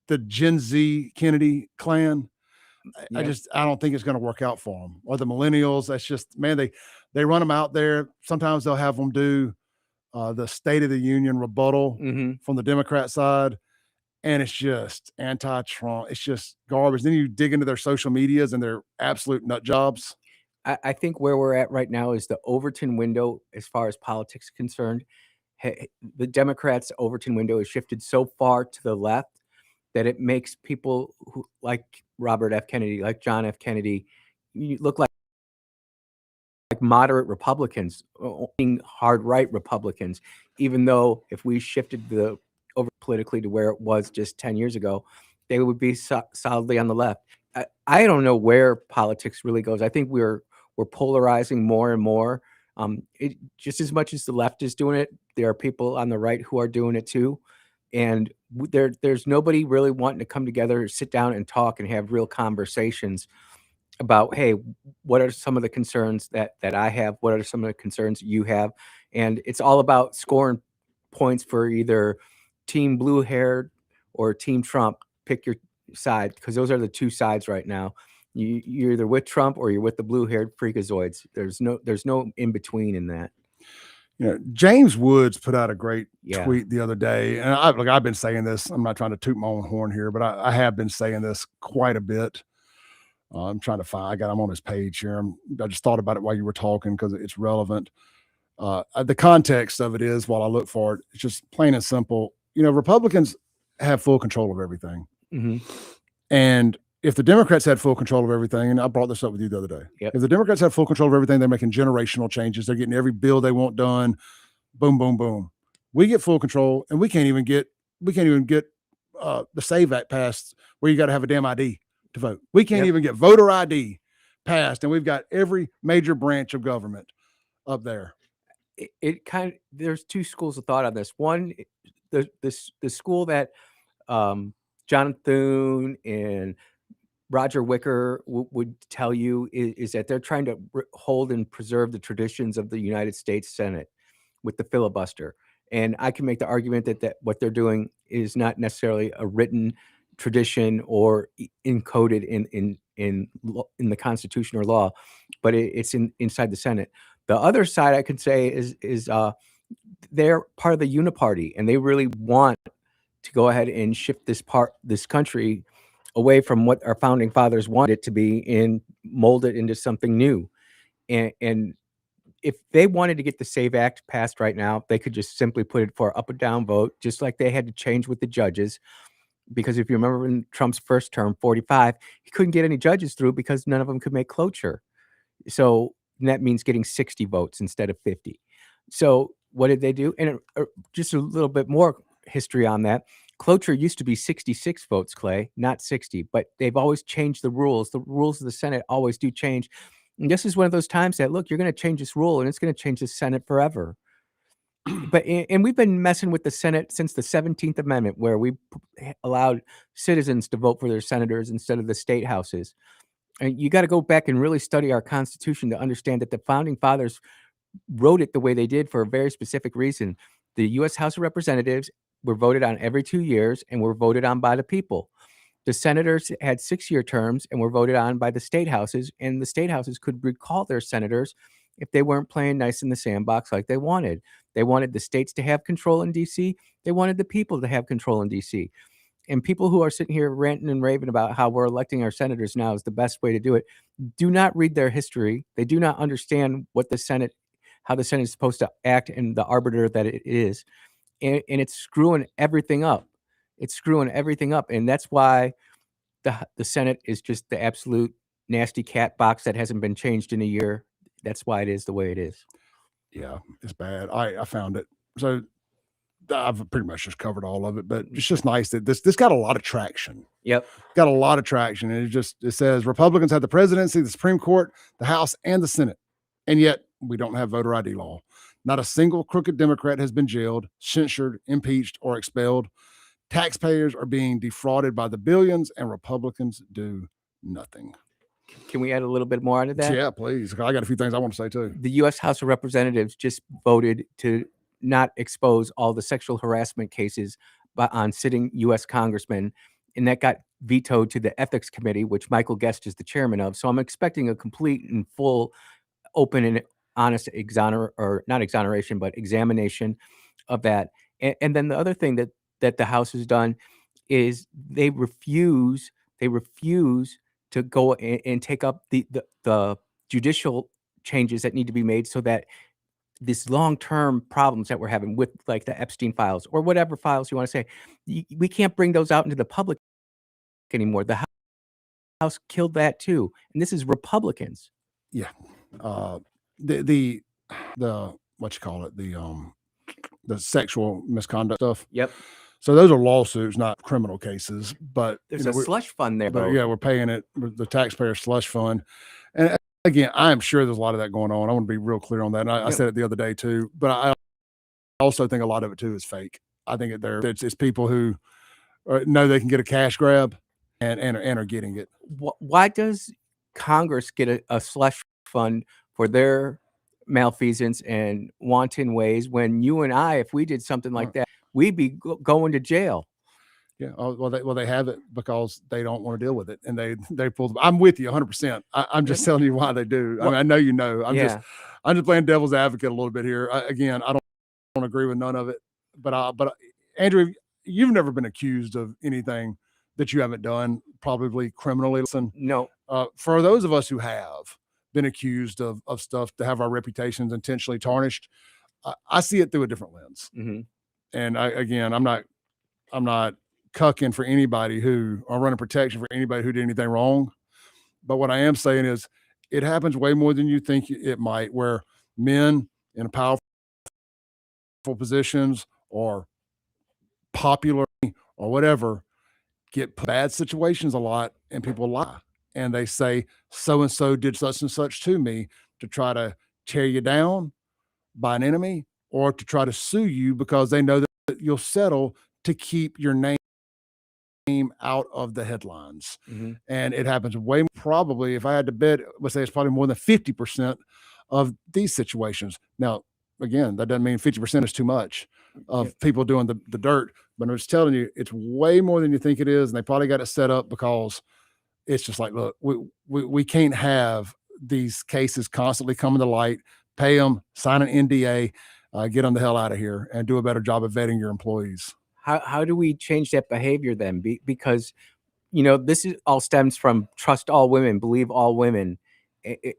The Gen Z Kennedy clan, I don't think it's going to work out for them. Or the millennials, that's just, man, they run them out there. Sometimes they'll have them do the State of the Union rebuttal from the Democrat side, and it's just anti-Trump. It's just garbage. Then you dig into their social medias, and they're absolute nut jobs. I think where we're at right now is the Overton window as far as politics is concerned. The Democrats' Overton window has shifted so far to the left that it makes people who like Robert F. Kennedy, like John F. Kennedy, look like moderate Republicans, hard right Republicans, even though if we shifted over politically to where it was just 10 years ago, they would be solidly on the left. I don't know where politics really goes. I think we're polarizing more and more. Just as much as the left is doing it, there are people on the right who are doing it too. And there's nobody really wanting to come together, sit down and talk and have real conversations about, hey, what are some of the concerns that I have? What are some of the concerns you have? And it's all about scoring points for either team blue haired or team Trump. Pick your side, because those are the two sides right now. You're either with Trump or you're with the blue haired freakazoids. There's no in between in that. James Woods put out a great tweet the other day, and I've been saying this. I'm not trying to toot my own horn here, but I have been saying this quite a bit. I'm trying to find. I'm on his page here. I just thought about it while you were talking because it's relevant. The context of it is, while I look for it, it's just plain and simple. Republicans have full control of everything, and if the Democrats had full control of everything, and I brought this up with you the other day, if the Democrats had full control of everything, they're making generational changes. They're getting every bill they want done. Boom, boom, boom. We get full control, and we can't even get the SAVE Act passed, where you got to have a damn ID to vote. We can't even get voter ID passed, and we've got every major branch of government up there. It kind of, there's two schools of thought on this. One, the school that John Thune and Roger Wicker would tell you is that they're trying to hold and preserve the traditions of the United States Senate with the filibuster. And I can make the argument that what they're doing is not necessarily a written tradition or encoded in the Constitution or law, but it's inside the Senate. The other side I could say is they're part of the uniparty, and they really want to go ahead and shift this country away from what our founding fathers wanted it to be and mold it into something new. And if they wanted to get the SAVE Act passed right now, they could just simply put it for up or down vote, just like they had to change with the judges. Because if you remember in Trump's first term, 45, he couldn't get any judges through because none of them could make cloture. So that means getting 60 votes instead of 50. So what did they do? And just a little bit more history on that. Cloture used to be 66 votes, Clay, not 60, but they've always changed the rules. The rules of the Senate always do change. And this is one of those times that, look, you're going to change this rule and it's going to change the Senate forever. And we've been messing with the Senate since the 17th Amendment, where we allowed citizens to vote for their senators instead of the state houses. And you got to go back and really study our Constitution to understand that the founding fathers wrote it the way they did for a very specific reason. The U.S. House of Representatives were voted on every 2 years and were voted on by the people. The senators had 6-year terms and were voted on by the state houses, and the state houses could recall their senators if they weren't playing nice in the sandbox like they wanted. They wanted the states to have control in D.C. They wanted the people to have control in D.C. And people who are sitting here ranting and raving about how we're electing our senators now is the best way to do it, do not read their history. They do not understand what the Senate, how the Senate is supposed to act and the arbiter that it is. And it's screwing everything up. It's screwing everything up. And that's why the Senate is just the absolute nasty cat box that hasn't been changed in a year. That's why it is the way it is. Yeah, it's bad. I found it. So I've pretty much just covered all of it, but it's just nice that this got a lot of traction. Yep. Got a lot of traction. And it says Republicans had the presidency, the Supreme Court, the House, and the Senate. And yet we don't have voter ID law. Not a single crooked Democrat has been jailed, censured, impeached, or expelled. Taxpayers are being defrauded by the billions, and Republicans do nothing. Can we add a little bit more onto that? Yeah, please. I got a few things I want to say too. The U.S. House of Representatives just voted to not expose all the sexual harassment cases on sitting U.S. congressmen, and that got vetoed to the Ethics Committee, which Michael Guest is the chairman of. So I'm expecting a complete and full, open and honest examination of that. And then the other thing that the House has done is they refuse to go and take up the judicial changes that need to be made so that this long-term problems that we're having with like the Epstein files or whatever files you want to say, we can't bring those out into the public anymore. The House killed that too. And this is Republicans. Yeah. The what you call it, the sexual misconduct stuff. Yep. So those are lawsuits, not criminal cases. But there's a slush fund there. But yeah, we're paying it, the taxpayer slush fund. And again, I'm sure there's a lot of that going on. I want to be real clear on that. And I said it the other day too. But I also think a lot of it too is fake. I think it's people who know they can get a cash grab and are getting it. Why does Congress get a slush fund for their malfeasance and wanton ways when you and I, if we did something like that, we'd be going to jail? Yeah. Well, they have it because they don't want to deal with it, and they pull. I'm with you 100%. I'm just telling you why they do. I mean, I know you know. I'm just playing devil's advocate a little bit here. I don't agree with none of it, but Andrew, you've never been accused of anything that you haven't done, probably criminally. Listen, no. For those of us who have been accused of stuff to have our reputations intentionally tarnished, I see it through a different lens. Mm-hmm. And I'm not cucking for anybody who, or running protection for anybody who did anything wrong. But what I am saying is it happens way more than you think it might, where men in powerful positions or popular or whatever get bad situations a lot, and people lie and they say so and so did such and such to me to try to tear you down by an enemy, or to try to sue you because they know that you'll settle to keep your name out of the headlines. And it happens way, probably, if I had to bet, I would say it's probably more than 50% of these situations. Now, again, that doesn't mean 50% is too much of people doing the dirt, but I'm just telling you, it's way more than you think it is. And they probably got it set up because it's just like, look, we can't have these cases constantly coming to light. Pay them, sign an NDA, get them the hell out of here, and do a better job of vetting your employees. How do we change that behavior then? Because, this all stems from trust all women, believe all women.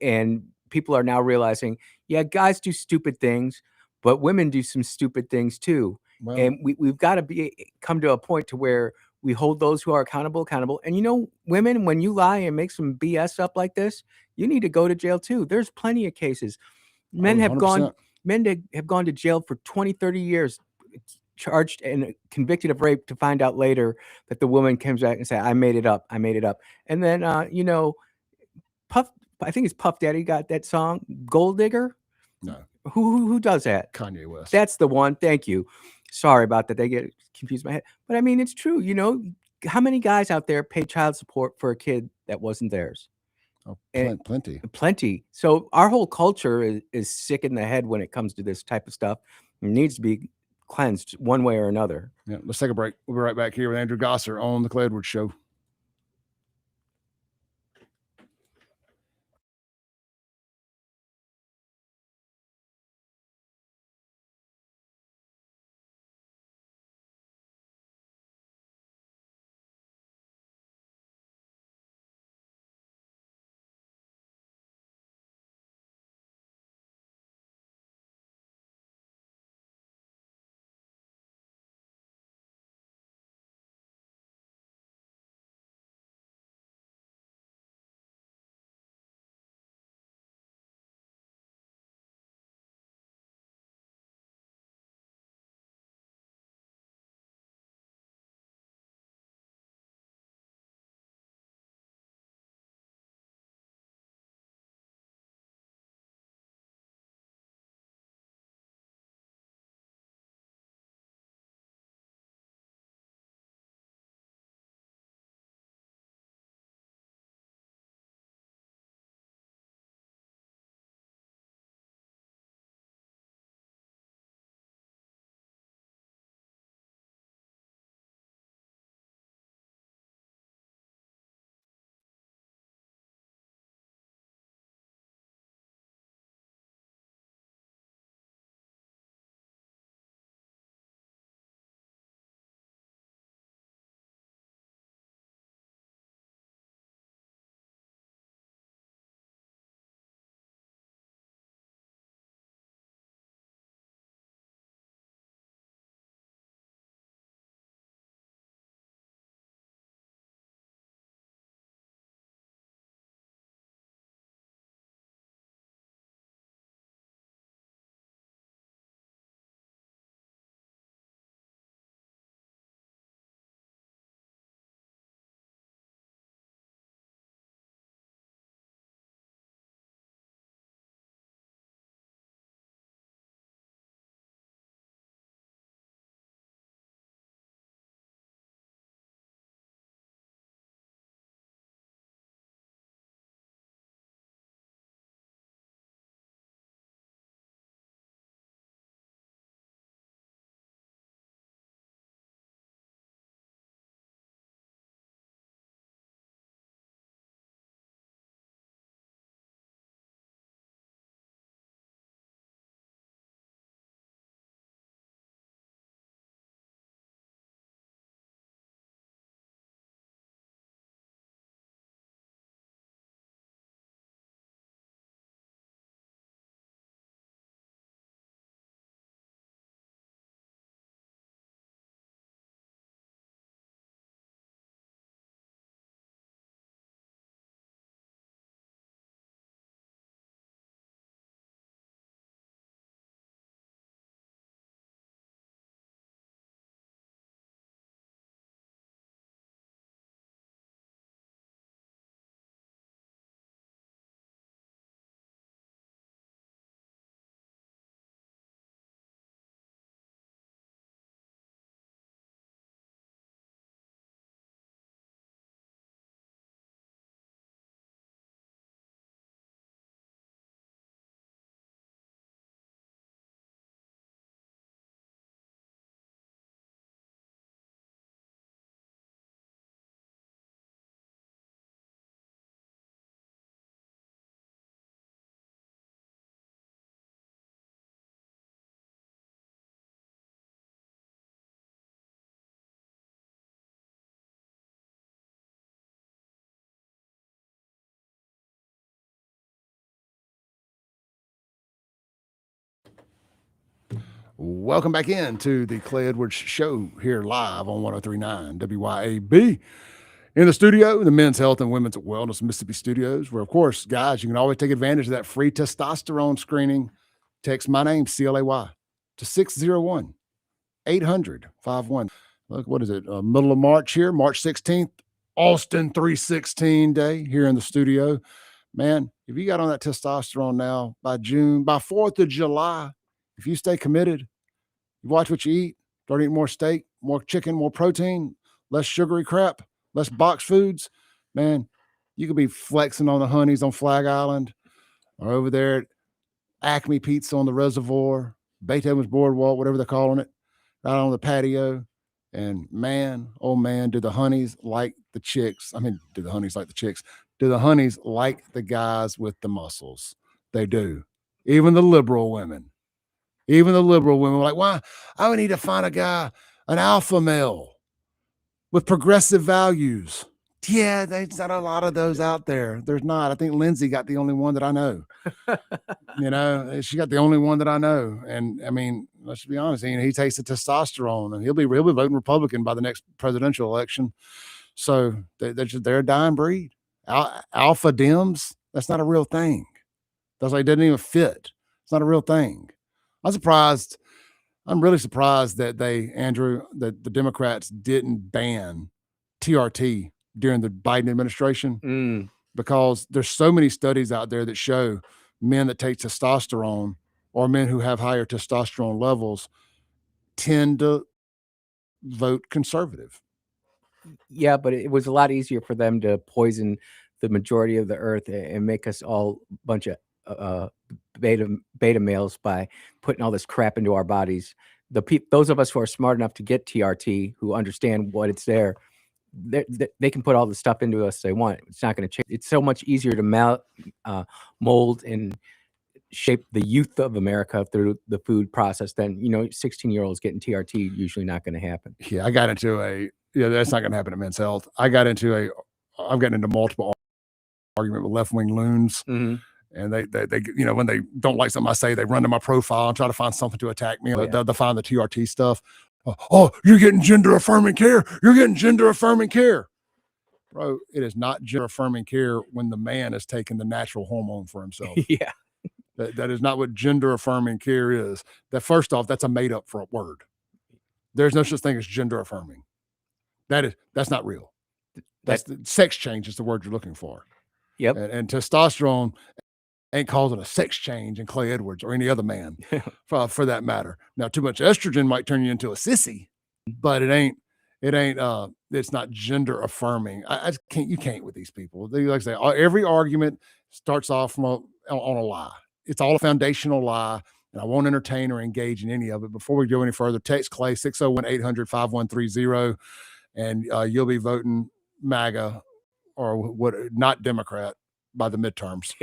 And people are now realizing, yeah, guys do stupid things, but women do some stupid things too. Well, and we've got to come to a point to where we hold those who are accountable. And women, when you lie and make some BS up like this, you need to go to jail too. There's plenty of cases. Men have 100%. gone to jail for 20, 30 years, charged and convicted of rape, to find out later that the woman comes back and say, I made it up. And then, Puff, I think it's Puff Daddy got that song, Gold Digger. No. Who does that? Kanye West. That's the one. Thank you. Sorry about that. They get confused in my head. But I mean, it's true. How many guys out there pay child support for a kid that wasn't theirs? Oh, plenty. Plenty. So our whole culture is sick in the head when it comes to this type of stuff. It needs to be cleansed one way or another. Yeah, let's take a break. We'll be right back here with Andrew Gosser on the Clay Edwards Show. Welcome back into the Clay Edwards Show here live on 103.9 WYAB. In the studio, the Men's Health and Women's Wellness Mississippi Studios, where, of course, guys, you can always take advantage of that free testosterone screening. Text my name, CLAY, to 601-800-51. Look, what is it? Middle of March here, March 16th, Austin 316 day here in the studio. Man, if you got on that testosterone now, by June, by 4th of July, if you stay committed, you watch what you eat, start eating more steak, more chicken, more protein, less sugary crap, less boxed foods, man, you could be flexing on the honeys on Flag Island or over there at Acme Pizza on the Reservoir, Beethoven's Boardwalk, whatever they're calling it, right on the patio. And man, oh man, do the honeys like the chicks? I mean, do the honeys like the chicks? Do the honeys like the guys with the muscles? They do. Even the liberal women. Even the liberal women were like, why? I would need to find a guy, an alpha male with progressive values. Yeah, there's not a lot of those out there. There's not. I think Lindsay got the only one that I know. You know, she got the only one that I know. And I mean, let's be honest, he takes the testosterone and he'll be voting Republican by the next presidential election. So they're a dying breed. Alpha Dems, that's not a real thing. That's like, it doesn't even fit. It's not a real thing. I'm really surprised that the Democrats didn't ban TRT during the Biden administration, because there's so many studies out there that show men that take testosterone or men who have higher testosterone levels tend to vote conservative. Yeah, but it was a lot easier for them to poison the majority of the earth and make us all a bunch of beta males by putting all this crap into our bodies. Those of us who are smart enough to get TRT, who understand what it's there, they can put all the stuff into us they want. It's not going to change. It's so much easier to mold and shape the youth of America through the food process than 16-year-olds getting TRT. Usually not going to happen. Yeah, I got into that's not going to happen at Men's Health. I've gotten into multiple argument with left-wing loons. Mm-hmm. And they when they don't like something I say, they run to my profile and try to find something to attack me. They'll find the TRT stuff. Oh, you're getting gender-affirming care. You're getting gender-affirming care. Bro, it is not gender-affirming care when the man is taking the natural hormone for himself. Yeah. That is not what gender-affirming care is. That, first off, that's a made-up word. There's no such thing as gender-affirming. That's not real. That's the sex change is the word you're looking for. Yep. And testosterone ain't causing a sex change in Clay Edwards or any other man for that matter. Now, too much estrogen might turn you into a sissy, but it's not gender affirming. You can't with these people. They like to say every argument starts off on a lie. It's all a foundational lie, and I won't entertain or engage in any of it. Before we go any further, text Clay 601-800-5130, and you'll be voting MAGA or not Democrat by the midterms.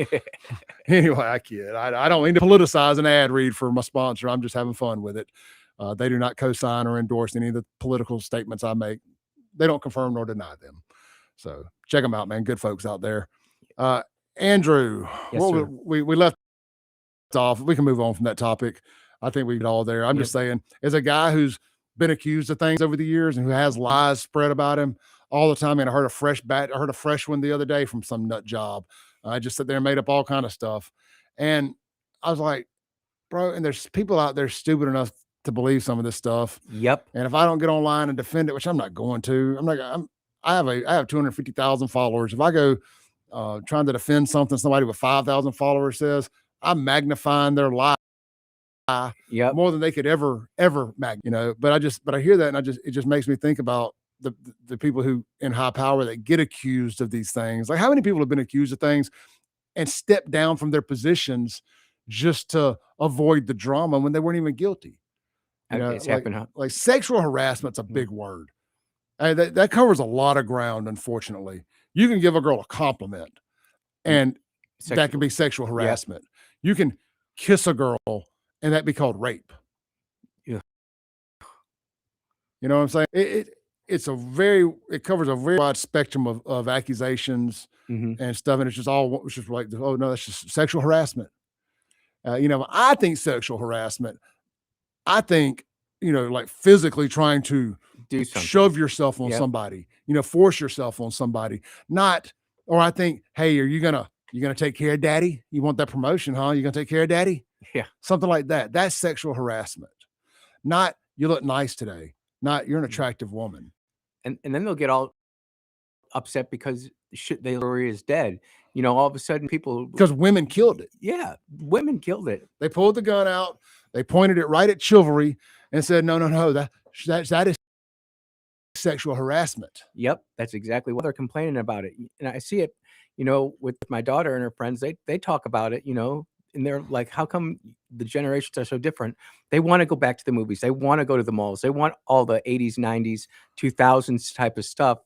Anyway, I kid. I don't mean to politicize an ad read for my sponsor. I'm just having fun with it. They do not co-sign or endorse any of the political statements I make. They don't confirm nor deny them. So check them out, man. Good folks out there. Andrew, yes, sir. we left off. We can move on from that topic. I think we get all there. I'm just saying, as a guy who's been accused of things over the years and who has lies spread about him all the time. And I heard a fresh one the other day from some nut job. I just sat there and made up all kind of stuff. And I was like, bro, and there's people out there stupid enough to believe some of this stuff. Yep. And if I don't get online and defend it, which I'm not going to, I have 250,000 followers. If I go trying to defend something somebody with 5,000 followers says, I'm magnifying their lie more than they could ever but I hear that and it just makes me think about the people who in high power that get accused of these things. Like, how many people have been accused of things and stepped down from their positions just to avoid the drama when they weren't even guilty? It's happened, huh? Like sexual harassment's a big word. That covers a lot of ground, unfortunately. You can give a girl a compliment and that can be sexual harassment. You can kiss a girl and that be called rape. Yeah. You know what I'm saying? It covers a very wide spectrum of accusations and stuff. And it's just like, oh no, that's just sexual harassment. I think sexual harassment I think, like physically trying to do something, shove yourself on Yep. somebody, force yourself on somebody, or I think, hey, you gonna take care of daddy? You want that promotion, huh? You gonna take care of daddy? Yeah. Something like that. That's sexual harassment. Not you look nice today. Not you're an attractive woman. And then they'll get all upset because the story is dead. All of a sudden people, Because women killed it. yeah, women killed it. They pulled the gun out, they pointed it right at chivalry and said, no, that is sexual harassment. Yep, that's exactly what they're complaining about it. And I see it, with my daughter and her friends, they talk about it, and they're like, how come the generations are so different? They want to go back to the movies. They want to go to the malls. They want all the 80s, 90s, 2000s type of stuff.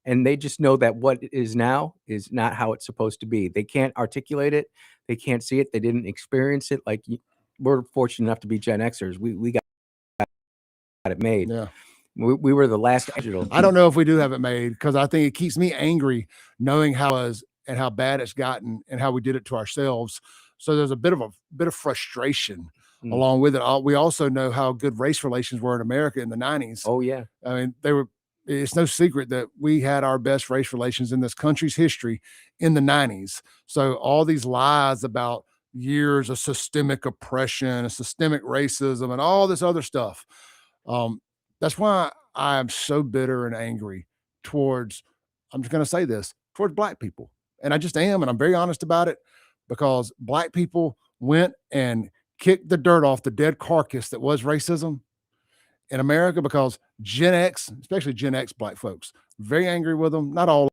And they just know that what it is now is not how it's supposed to be. They can't articulate it. They can't see it. They didn't experience it. Like, we're fortunate enough to be Gen Xers. We got it made. Yeah. We were the last digital. I don't know if we do have it made, because I think it keeps me angry knowing how bad it's gotten and how we did it to ourselves. So there's a bit of frustration along with it. We also know how good race relations were in America in the 90s. Oh yeah. I mean, it's no secret that we had our best race relations in this country's history in the 90s. So all these lies about years of systemic oppression and systemic racism and all this other stuff. That's why I am so bitter and angry towards Black people. And I just am, and I'm very honest about it, because Black people went and kicked the dirt off the dead carcass that was racism in America, because Gen X, especially Gen X Black folks, very angry with them. Not all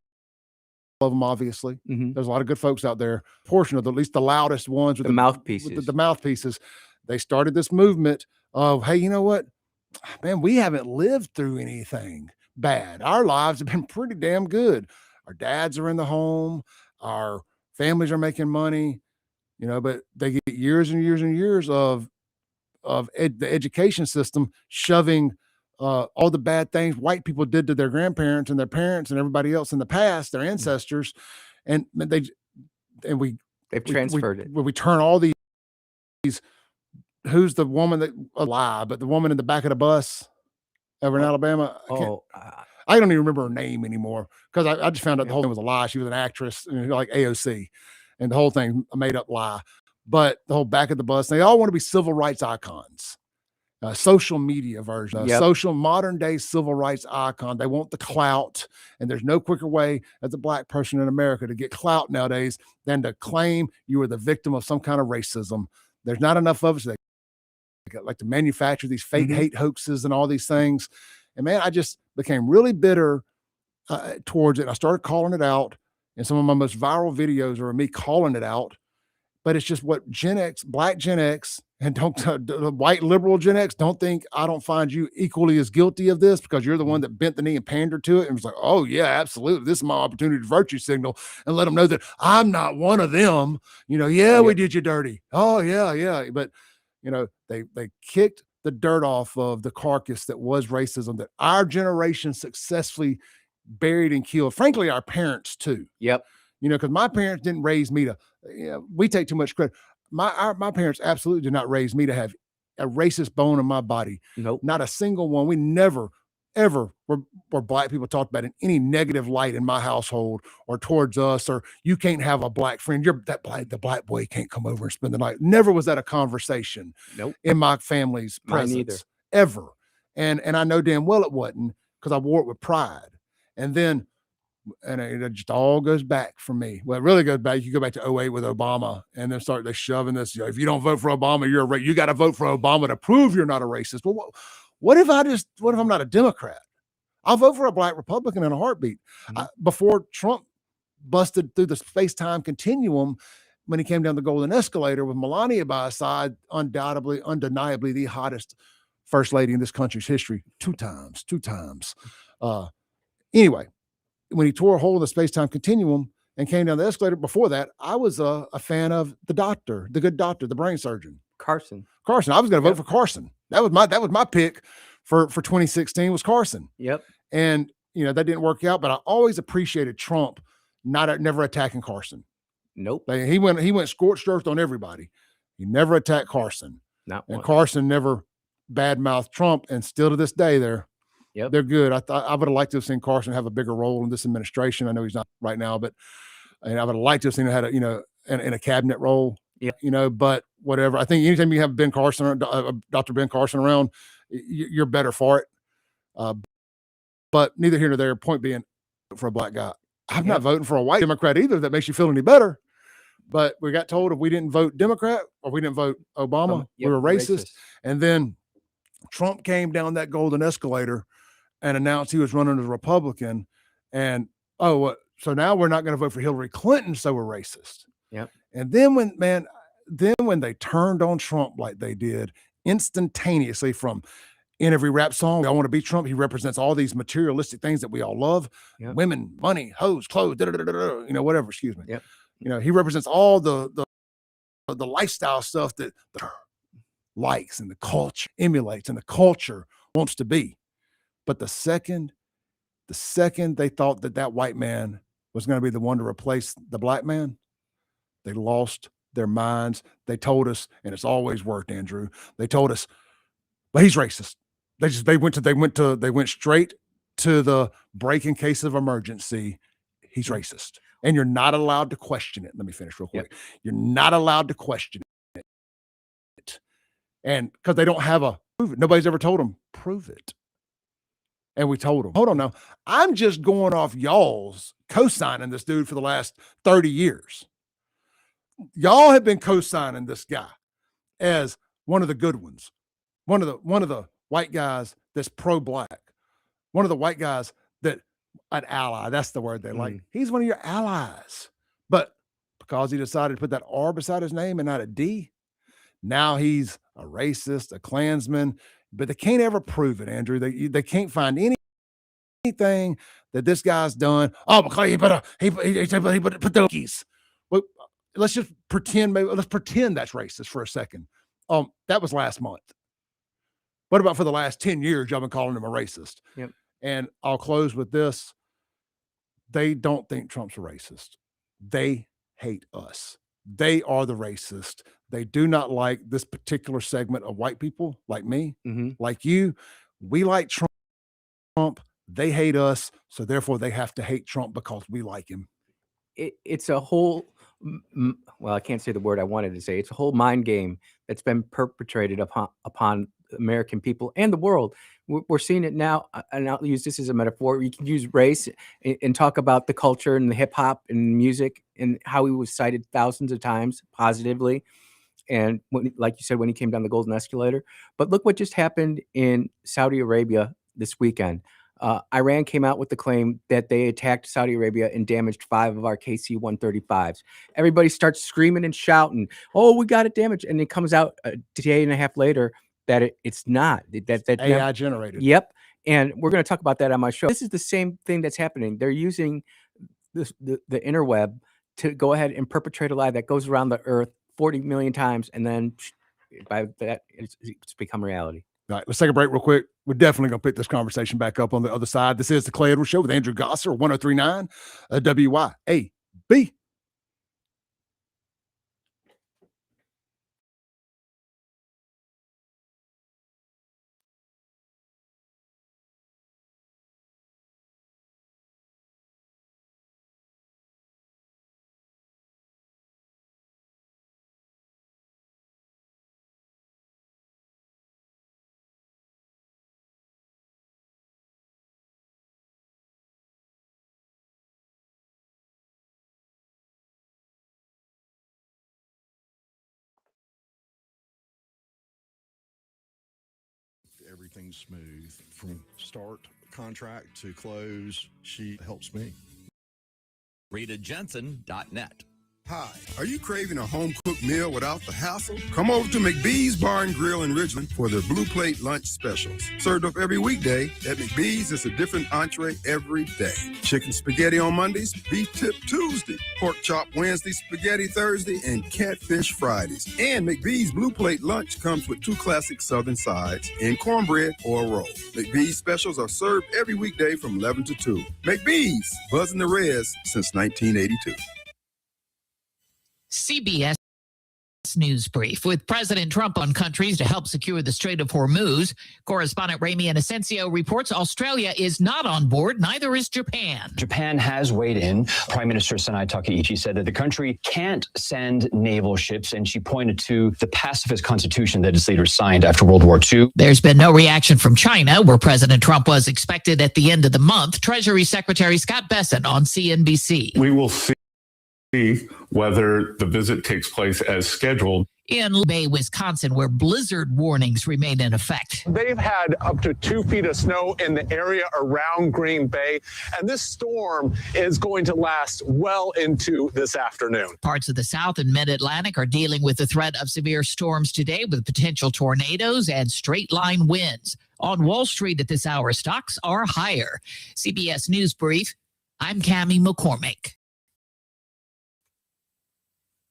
of them, obviously. There's a lot of good folks out there. Portion of at least the loudest ones with the mouthpieces. The mouthpieces. They started this movement of, hey, you know what? Man, we haven't lived through anything bad. Our lives have been pretty damn good. Our dads are in the home. Our families are making money, but they get years and years and years of the education system shoving all the bad things white people did to their grandparents and their parents and everybody else in the past, their ancestors, and they've transferred it. We turn all these. Who's the woman that alive? But the woman in the back of the bus over in Alabama. I don't even remember her name anymore, because I just found out the whole thing was a lie. She was an actress, like AOC, and the whole thing a made up lie. But the whole back of the bus, they all want to be civil rights icons, social media version, social modern day civil rights icon. They want the clout, and there's no quicker way as a Black person in America to get clout nowadays than to claim you were the victim of some kind of racism. There's not enough of us. They like to manufacture these fake hate hoaxes and all these things. And man, I just became really bitter towards it. I started calling it out, and some of my most viral videos are me calling it out. But it's just what Gen X, Black Gen X, and the white liberal Gen X don't think I don't find you equally as guilty of this, because you're the one that bent the knee and pandered to it and was like, oh yeah, absolutely. This is my opportunity to virtue signal and let them know that I'm not one of them. We did you dirty. Oh yeah. But they kicked the dirt off of the carcass that was racism, that our generation successfully buried and killed. Frankly, our parents too. Yep. Because my parents didn't raise me to, we take too much credit. My parents absolutely did not raise me to have a racist bone in my body. Nope. Not a single one. We never, ever were Black people talked about in any negative light in my household or towards us, or you can't have a Black friend. The Black boy can't come over and spend the night. Never was that a conversation in my family's presence ever. And I know damn well it wasn't, because I wore it with pride. And then, and it just all goes back for me. Well, it really goes back. You go back to 2008 with Obama, and then start they shoving this. If you don't vote for Obama, you're a racist. You got to vote for Obama to prove you're not a racist. Well, what if I'm not a Democrat? I'll vote for a Black Republican in a heartbeat. Before Trump busted through the space-time continuum, when he came down the golden escalator with Melania by his side, undeniably the hottest first lady in this country's history, two times. Anyway, when he tore a hole in the space-time continuum and came down the escalator, before that, I was a fan of the good doctor, the brain surgeon. Carson. I was going to vote for Carson. That was my pick for 2016 was Carson. Yep. And that didn't work out, but I always appreciated Trump never attacking Carson. Nope. He went scorched earth on everybody. He never attacked Carson. Not and once. Carson never badmouth Trump, and still to this day, they're good. I would have liked to have seen Carson have a bigger role in this administration. I know he's not right now, but I would have liked to have seen him had in a cabinet role. But whatever. I think anytime you have Ben Carson, Dr. Ben Carson around, you're better for it. But neither here nor there. Point being, for a black guy, I'm not voting for a white Democrat either. That makes you feel any better. But we got told if we didn't vote Democrat or we didn't vote Obama, we were racist. And then Trump came down that golden escalator and announced he was running as a Republican. And so now we're not going to vote for Hillary Clinton, so we're racist. Yep. And then when they turned on Trump like they did instantaneously from in every rap song, I want to be Trump. He represents all these materialistic things that we all love. Yep. Women, money, hoes, clothes, whatever, excuse me. Yep. He represents all the lifestyle stuff that the likes and the culture emulates and the culture wants to be. But the second they thought that white man was going to be the one to replace the black man, they lost their minds. They told us, and it's always worked, Andrew. They told us, well, he's racist. They went straight to the break in case of emergency. He's racist. And you're not allowed to question it. Let me finish real quick. Yep. You're not allowed to question it. And because they don't have a prove it. Nobody's ever told them, prove it. And we told them, hold on now. I'm just going off y'all's co-signing this dude for the last 30 years. Y'all have been co-signing this guy as one of the good ones. One of the white guys that's pro-black. One of the white guys that an ally. That's the word they like. He's one of your allies. But because he decided to put that R beside his name and not a D, now he's a racist, a Klansman. But they can't ever prove it, Andrew. They can't find anything that this guy's done. Oh, because he put the keys. Well, let's just pretend. Let's pretend that's racist for a second. That was last month. What about for the last 10 years? Y'all been calling him a racist. Yep. And I'll close with this. They don't think Trump's a racist. They hate us. They are the racist. They do not like this particular segment of white people like me, like you. We like Trump. They hate us. So therefore they have to hate Trump because we like him. It's a whole, well, I can't say the word I wanted to say. It's a whole mind game that's been perpetrated upon American people and the world. We're seeing it now, and I'll use this as a metaphor. You can use race and talk about the culture and the hip hop and music and how he was cited thousands of times positively. And like you said, when he came down the golden escalator. But look what just happened in Saudi Arabia this weekend. Iran came out with the claim that they attacked Saudi Arabia and damaged 5 of our KC-135s. Everybody starts screaming and shouting, "Oh, we got it damaged!" And it comes out a day and a half later that it's not. That AI generated. Yep. And we're going to talk about that on my show. This is the same thing that's happening. They're using the interweb to go ahead and perpetrate a lie that goes around the earth 40 million times, and then by that, it's become reality. All right, let's take a break real quick. We're definitely going to pick this conversation back up on the other side. This is the Clay Edwards Show with Andrew Gosser, 1039 WYAB. Everything's smooth from start contract to close. She helps me. RitaJensen.net. Hi, are you craving a home-cooked meal without the hassle? Come over to McBee's Bar and Grill in Ridgeland for their Blue Plate lunch specials. Served up every weekday, at McBee's it's a different entree every day. Chicken spaghetti on Mondays, beef tip Tuesday, pork chop Wednesday, spaghetti Thursday, and catfish Fridays. And McBee's Blue Plate lunch comes with 2 classic southern sides and cornbread or a roll. McBee's specials are served every weekday from 11 to 2. McBee's, buzzing the res since 1982. CBS News brief with President Trump on countries to help secure the Strait of Hormuz. Correspondent Ramy Inocencio reports Australia is not on board, neither is Japan. Japan has weighed in. Prime Minister Sanai Takaichi said that the country can't send naval ships, and she pointed to the pacifist constitution that its leaders signed after World War II. There's been no reaction from China, where President Trump was expected at the end of the month. Treasury Secretary Scott Bessent on CNBC. We will see whether the visit takes place as scheduled. In Bay, Wisconsin, where blizzard warnings remain in effect. They've had up to 2 feet of snow in the area around Green Bay, and this storm is going to last well into this afternoon. Parts of the South and Mid-Atlantic are dealing with the threat of severe storms today with potential tornadoes and straight-line winds. On Wall Street at this hour, stocks are higher. CBS News Brief, I'm Cammie McCormick.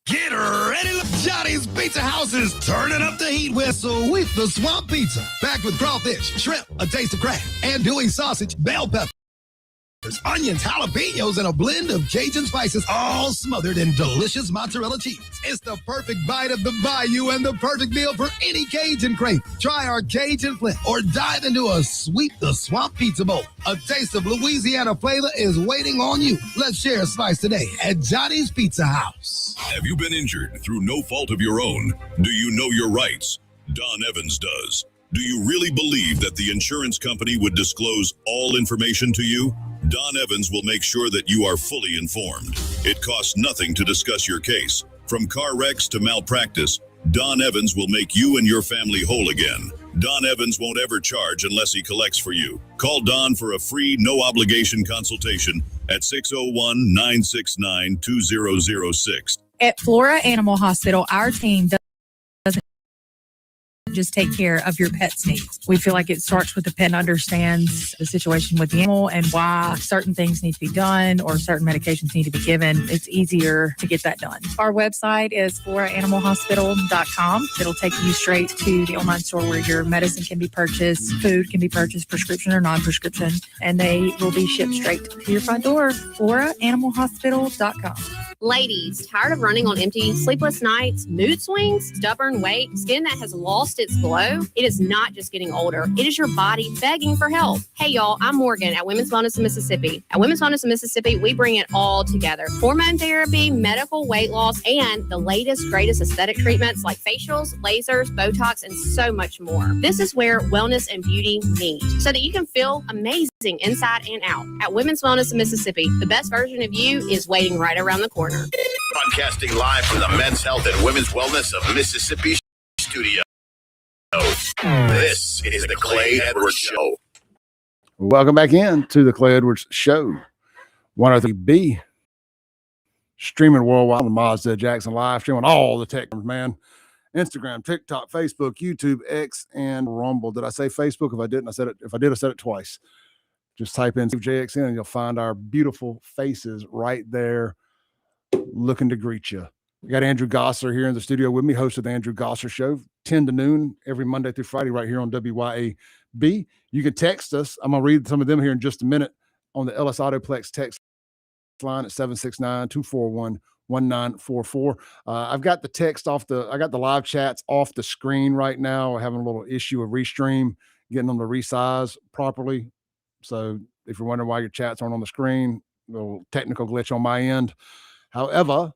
Get ready, Johnny's Pizza House is turning up the heat with Sweet the Swamp Pizza. Packed with crawfish, shrimp, a taste of crab, andouille sausage, bell peppers, onions, jalapenos, and a blend of Cajun spices, all smothered in delicious mozzarella cheese. It's the perfect bite of the bayou and the perfect meal for any Cajun crave. Try our Cajun Flint or dive into a Sweet the Swamp Pizza Bowl. A taste of Louisiana flavor is waiting on you. Let's share a slice today at Johnny's Pizza House. Have you been injured through no fault of your own? Do you know your rights? Don Evans does. Do you really believe that the insurance company would disclose all information to you? Don Evans will make sure that you are fully informed. It costs nothing to discuss your case. From car wrecks to malpractice, Don Evans will make you and your family whole again. Don Evans won't ever charge unless he collects for you. Call Don for a free, no-obligation consultation at 601-969-2006. At Flora Animal Hospital, our team doesn't just take care of your pet's needs. We feel like it starts with the pet understands the situation with the animal and why certain things need to be done or certain medications need to be given. It's easier to get that done. Our website is floraanimalhospital.com. It'll take you straight to the online store where your medicine can be purchased, food can be purchased, prescription or non-prescription, and they will be shipped straight to your front door. floraanimalhospital.com. Ladies, tired of running on empty, sleepless nights, mood swings, stubborn weight, skin that has lost its glow? It is not just getting older. It is your body begging for help. Hey, y'all, I'm Morgan at Women's Wellness in Mississippi. At Women's Wellness in Mississippi, we bring it all together. Hormone therapy, medical weight loss, and the latest, greatest aesthetic treatments like facials, lasers, Botox, and so much more. This is where wellness and beauty meet so that you can feel amazing inside and out. At Women's Wellness in Mississippi, the best version of you is waiting right around the corner. Broadcasting live from the Men's Health and Women's Wellness of Mississippi studio. This is the Clay Edwards Show. Welcome back in to the Clay Edwards Show. 103B. Streaming worldwide on Mazda Jackson live stream on all the tech, man. Instagram, TikTok, Facebook, YouTube, X, and Rumble. Did I say Facebook? If I didn't, I said it. If I did, I said it twice. Just type in JXN and you'll find our beautiful faces right there looking to greet you. We got Andrew Gosler here in the studio with me, host of the Andrew Gosler Show, 10 to noon every Monday through Friday right here on WYAB. You can text us. I'm going to read some of them here in just a minute on the Ellis Autoplex text line at 769-241-1944. I've got the text I got the live chats off the screen right now. We're having a little issue of Restream, getting them to resize properly. So if you're wondering why your chats aren't on the screen, a little technical glitch on my end. However,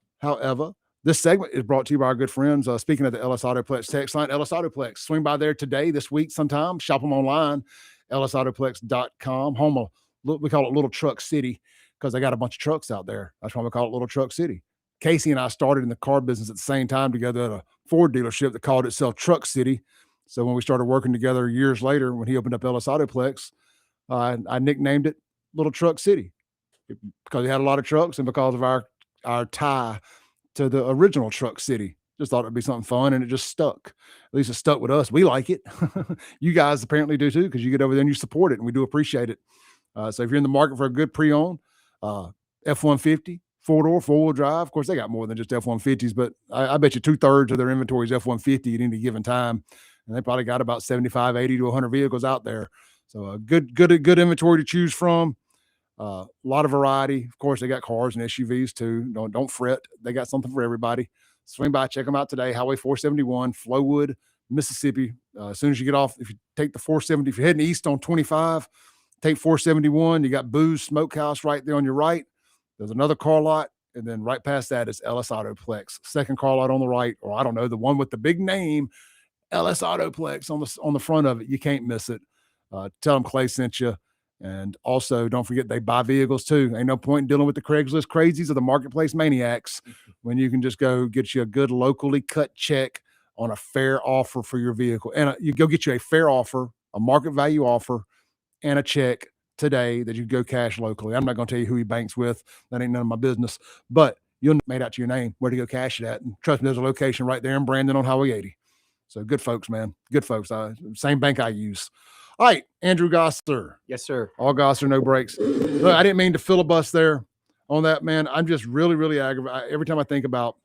this segment is brought to you by our good friends. Speaking of the Ellis Autoplex text line, Ellis Autoplex. Swing by there today, this week sometime. Shop them online, ellisautoplex.com. Home of, we call it Little Truck City because they got a bunch of trucks out there. That's why we call it Little Truck City. Casey and I started in the car business at the same time together at a Ford dealership that called itself Truck City. So when we started working together years later, when he opened up Ellis Autoplex, I nicknamed it Little Truck City because he had a lot of trucks and because of our tie to the original Truck City. Just thought it'd be something fun and it just stuck. At least it stuck with us. We like it. You guys apparently do too because you get over there and you support it and we do appreciate it. So if you're in the market for a good pre-owned F-150, four-door, four-wheel drive, of course, they got more than just F-150s, but I bet you 2/3 of their inventory is F-150 at any given time. And they probably got about 75, 80 to 100 vehicles out there. So a good inventory to choose from. A lot of variety. Of course, they got cars and SUVs too. Don't fret. They got something for everybody. Swing by, check them out today. Highway 471, Flowood, Mississippi. As soon as you get off, if you take the 470, if you're heading east on 25, take 471. You got Boo's Smokehouse right there on your right. There's another car lot. And then right past that is LS Autoplex. Second car lot on the right, or I don't know, the one with the big name, LS Autoplex on the front of it. You can't miss it. Tell them Clay sent you. And also, don't forget, they buy vehicles too. Ain't no point in dealing with the Craigslist crazies or the marketplace maniacs when you can just go get you a good locally cut check on a fair offer for your vehicle. And you go get you a fair offer, a market value offer, and a check today that you go cash locally. I'm not going to tell you who he banks with. That ain't none of my business. But you'll made out to your name where to go cash it at. And trust me, there's a location right there in Brandon on Highway 80. So good folks, man. Good folks. Same bank I use. All right, Andrew Gosser. Yes, sir. All Gosser, no breaks. Look, I didn't mean to filibust there on that, man. I'm just really, really aggravated. Every time I think about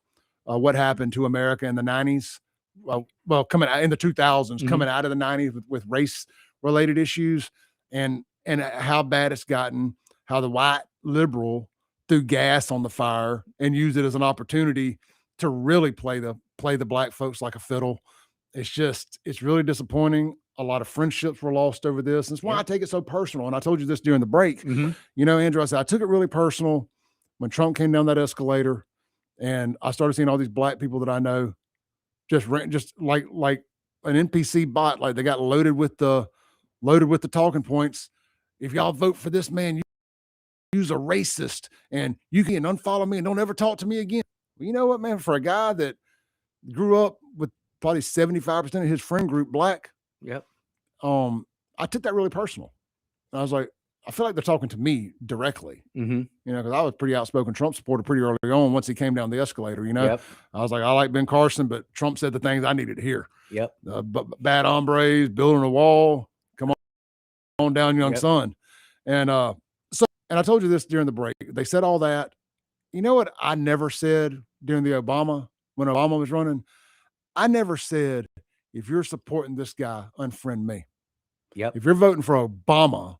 what happened to America in the 90s, well, coming out in the 2000s, coming out of the 90s with race-related issues, and how bad it's gotten, how the white liberal threw gas on the fire and used it as an opportunity to really play the black folks like a fiddle. It's really disappointing. A lot of friendships were lost over this. That's why I take it so personal. And I told you this during the break. You know, Andrew, I said, I took it really personal when Trump came down that escalator and I started seeing all these black people that I know just like an NPC bot, like they got loaded with the talking points. If y'all vote for this man, you's a racist and you can unfollow me and don't ever talk to me again. Well, you know what, man, for a guy that grew up with probably 75% of his friend group black. Yep. I took that really personal. And I was like, I feel like they're talking to me directly. You know, because I was a pretty outspoken Trump supporter pretty early on once he came down the escalator, you know. I was like, I like Ben Carson, but Trump said the things I needed to hear. Bad hombres, building a wall. Come on down, young son. And and I told you this during the break. They said all that. You know what I never said during when Obama was running? I never said, if you're supporting this guy, unfriend me. If you're voting for Obama,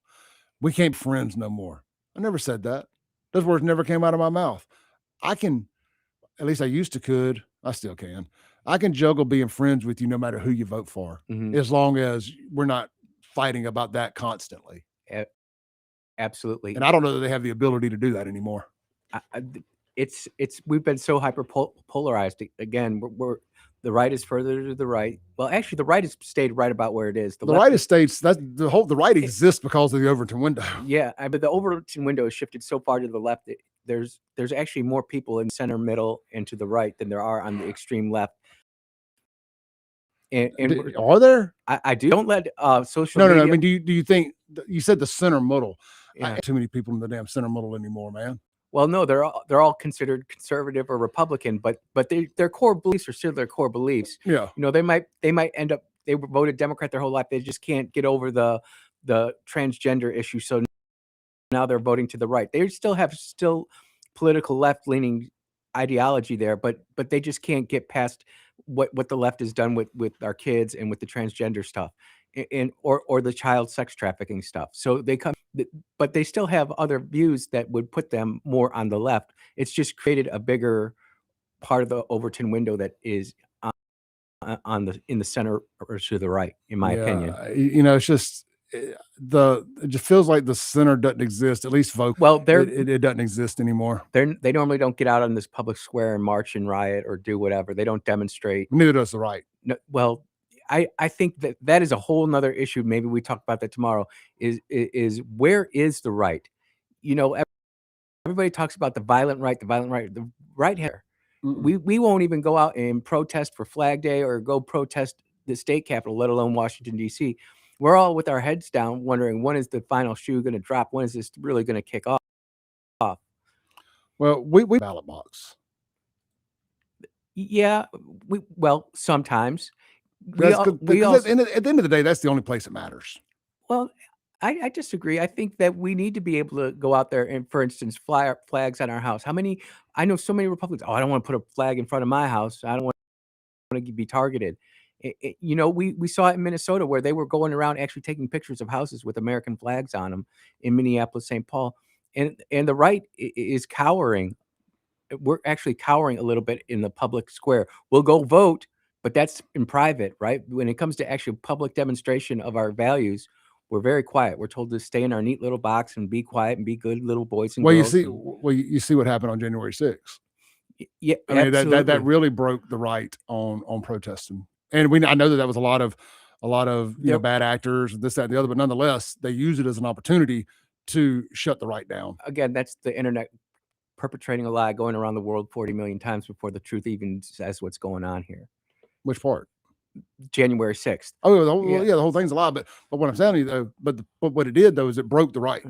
we can't be friends no more. I never said that. Those words never came out of my mouth. I can, at least I used to could, I still can. I can juggle being friends with you no matter who you vote for, as long as we're not fighting about that constantly. Absolutely. And I don't know that they have the ability to do that anymore. We've been so hyper polarized. Again, we're the right is further to the right. Well, actually, the right has stayed right about where it is. The right states that the right exists because of the Overton window. Yeah, but the Overton window has shifted so far to the left. There's actually more people in center, middle, and to the right than there are on the extreme left. And are there? I do. Don't let social. No. media. I mean, do you think you said the center middle? I have too many people in the damn center middle anymore, man. Well, no, they're all considered conservative or Republican, but their core beliefs are still their core beliefs. Yeah, you know, they might end up, they voted Democrat their whole life. They just can't get over the transgender issue, so now they're voting to the right. They still have political left leaning ideology there, but they just can't get past what the left has done with our kids and with the transgender stuff, or the child sex trafficking stuff. So they come, but they still have other views that would put them more on the left. It's just created a bigger part of the Overton window that is in the center or to the right, in my opinion. You know, it's just it just feels like the center doesn't exist, at least vote. Well, it doesn't exist anymore. They normally don't get out on this public square and march and riot or do whatever. They don't demonstrate. Neither does the right. No, well, I think that is a whole nother issue. Maybe we talk about that tomorrow. Is where is the right? You know, everybody talks about the violent right. The right here. We won't even go out and protest for Flag Day or go protest the state capitol, let alone Washington, D.C. We're all with our heads down wondering, when is the final shoe going to drop? When is this really going to kick off? Well, we ballot box. Yeah, sometimes. At the end of the day, that's the only place it matters. Well, I disagree. I think that we need to be able to go out there and, for instance, fly flags on our house. I know so many Republicans, I don't want to put a flag in front of my house. I don't want to be targeted. You know, we saw it in Minnesota where they were going around actually taking pictures of houses with American flags on them in Minneapolis, St. Paul. And the right is cowering we're actually cowering a little bit in the public square. We'll go vote, but that's in private, right? When it comes to actual public demonstration of our values, we're very quiet. We're told to stay in our neat little box and be quiet and be good little boys and girls. You see what happened on January 6th. Yeah, I mean, absolutely. that really broke the right on protesting. And I know that was a lot of bad actors, this, that, and the other, but nonetheless, they use it as an opportunity to shut the right down. Again, that's the internet perpetrating a lie, going around the world 40 million times before the truth even says what's going on here. Which part? January 6th. Oh, the whole thing's a lie. But what I'm telling you though, but what it did though is it broke the right.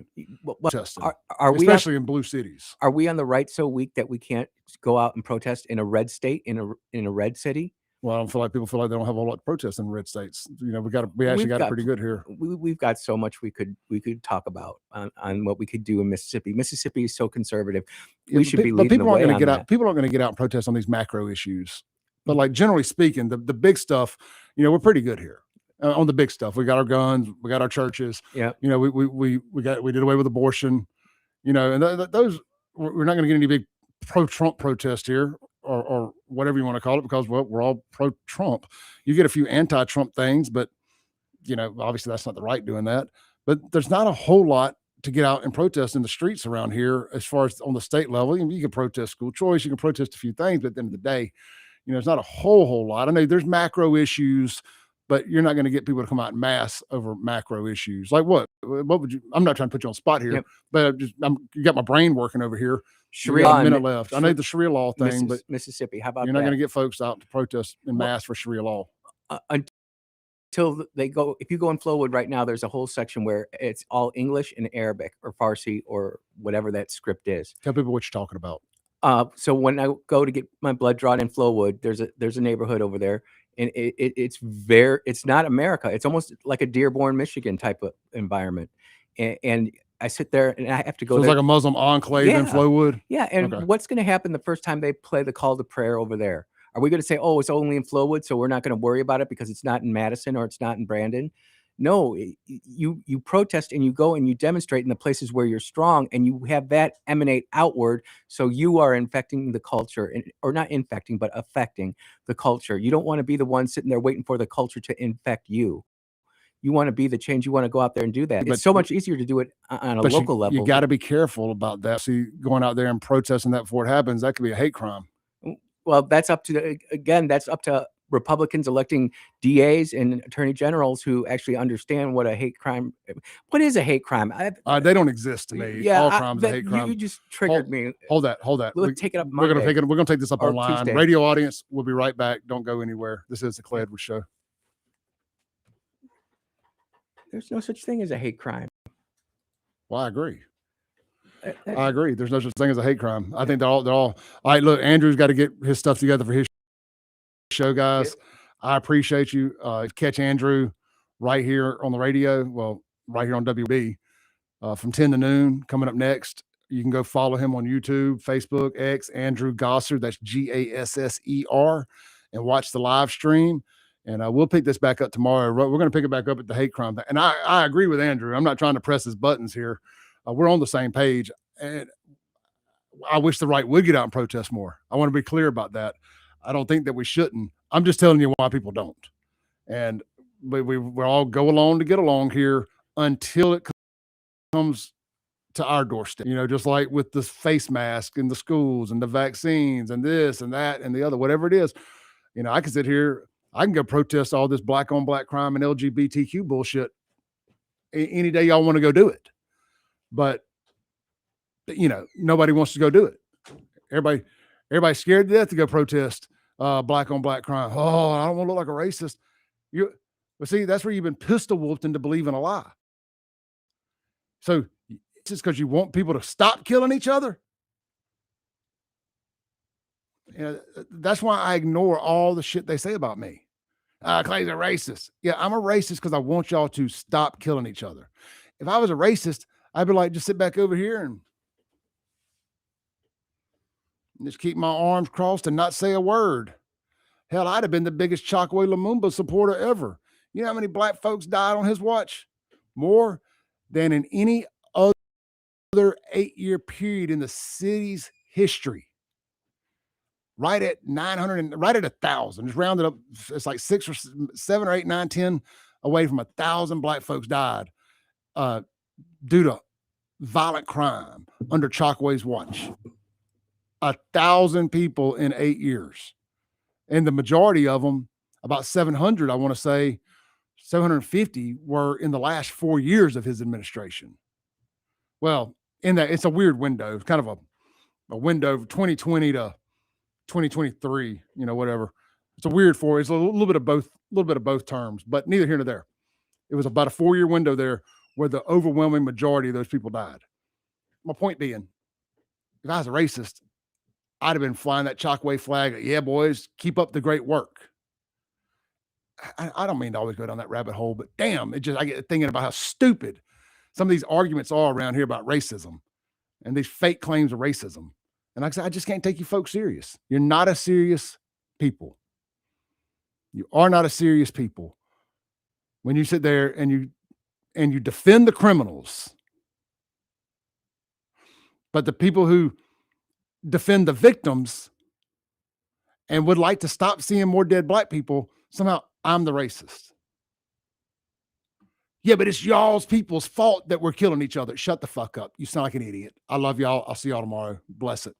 Protesting, especially in blue cities. Are we on the right so weak that we can't go out and protest in a red state, in a red city? Well, I don't feel like people feel like they don't have a whole lot to protest in red states. We actually got it pretty good here. We've got so much we could talk about on what we could do in Mississippi. Mississippi is so conservative. We should be leading the way on that. People aren't going to get out and protest on these macro issues. But like generally speaking, the big stuff, we're pretty good here on the big stuff. We got our guns, we got our churches. Yeah. We did away with abortion. And those we're not going to get any big pro-Trump protest here or whatever you want to call it because we're all pro-Trump. You get a few anti-Trump things, but obviously that's not the right doing that. But there's not a whole lot to get out and protest in the streets around here as far as on the state level. You can protest school choice, you can protest a few things, but at the end of the day, it's not a whole lot. I know there's macro issues, but you're not going to get people to come out in mass over macro issues. Like what would you, I'm not trying to put you on spot here, but you got my brain working over here. Sharia law. A minute left. I know the Sharia law thing, but Mississippi, how about you're not going to get folks out to protest in mass for Sharia law. Until they go, if you go in Flowwood right now, there's a whole section where it's all English and Arabic or Farsi or whatever that script is. Tell people what you're talking about. So when I go to get my blood drawn in Flowwood, there's a neighborhood over there, and it's not America. It's almost like a Dearborn, Michigan type of environment, and I sit there and I have to go. So it's there. like a Muslim enclave in Flowwood. Yeah, and what's going to happen the first time they play the call to prayer over there? Are we going to say, "Oh, it's only in Flowwood, so we're not going to worry about it because it's not in Madison or it's not in Brandon"? No, you protest and you go and you demonstrate in the places where you're strong and you have that emanate outward. So you are infecting the culture, or not infecting, but affecting the culture. You don't want to be the one sitting there waiting for the culture to infect you. You want to be the change. You want to go out there and do that. It's so much easier to do it on a local level. You got to be careful about that. See, going out there and protesting that before it happens, that could be a hate crime. Well, that's up to Republicans electing DAs and attorney generals who actually understand what a hate crime. What is a hate crime? They don't exist to me. Yeah, all crimes are hate crime. You just triggered me. Hold that. We'll take it up. We're gonna take this up online. Tuesday. Radio audience, we'll be right back. Don't go anywhere. This is the Clay Edwards Show. There's no such thing as a hate crime. Well, I agree. There's no such thing as a hate crime. I think they're all. All right, look, Andrew's got to get his stuff together for his show, guys. Yep. I appreciate you. Catch Andrew right here on the radio. Well, right here on WB from 10 to noon. Coming up next, you can go follow him on YouTube, Facebook, X, Andrew Gosser. That's Gasser, and watch the live stream. And we'll pick this back up tomorrow. We're going to pick it back up at the hate crime thing. And I agree with Andrew. I'm not trying to press his buttons here. We're on the same page. And I wish the right would get out and protest more. I want to be clear about that. I don't think that we shouldn't. I'm just telling you why people don't. And we all go along to get along here until it comes to our doorstep. Just like with the face mask in the schools and the vaccines and this and that and the other, whatever it is. I can sit here. I can go protest all this black on black crime and LGBTQ bullshit any day y'all want to go do it. But, nobody wants to go do it. Everybody's scared to death to go protest black on black crime. Oh, I don't want to look like a racist. But see, that's where you've been pistol whooped into believing a lie. So it's just because you want people to stop killing each other. That's why I ignore all the shit they say about me. Clay's a racist. Yeah, I'm a racist because I want y'all to stop killing each other. If I was a racist, I'd be like, just sit back over here and just keep my arms crossed and not say a word. Hell, I'd have been the biggest Chokwe Lumumba supporter ever. You know how many black folks died on his watch? More than in any other 8-year period in the city's history. right at 900 and right at 1,000. Just rounded up. It's like 6 or 7 or 8, 9, 10 away from 1,000 black folks died due to violent crime under Chokwe's watch. 1,000 people in 8 years. And the majority of them, about 700, I want to say, 750 were in the last 4 years of his administration. Well, in that, it's a weird window. It's kind of a window of 2020 to 2023, whatever. It's a weird it's a little bit of both terms, but neither here nor there. It was about a 4-year window there where the overwhelming majority of those people died. My point being, if I was a racist, I'd have been flying that Chokwe flag. Yeah, boys, keep up the great work. I don't mean to always go down that rabbit hole, but damn, I get thinking about how stupid some of these arguments are around here about racism and these fake claims of racism. And like I said, I just can't take you folks serious. You're not a serious people. You are not a serious people when you sit there and you defend the criminals. But the people who defend the victims and would like to stop seeing more dead black people, somehow I'm the racist. Yeah, but it's y'all's people's fault that we're killing each other. Shut the fuck up. You sound like an idiot. I love y'all. I'll see y'all tomorrow. Bless it.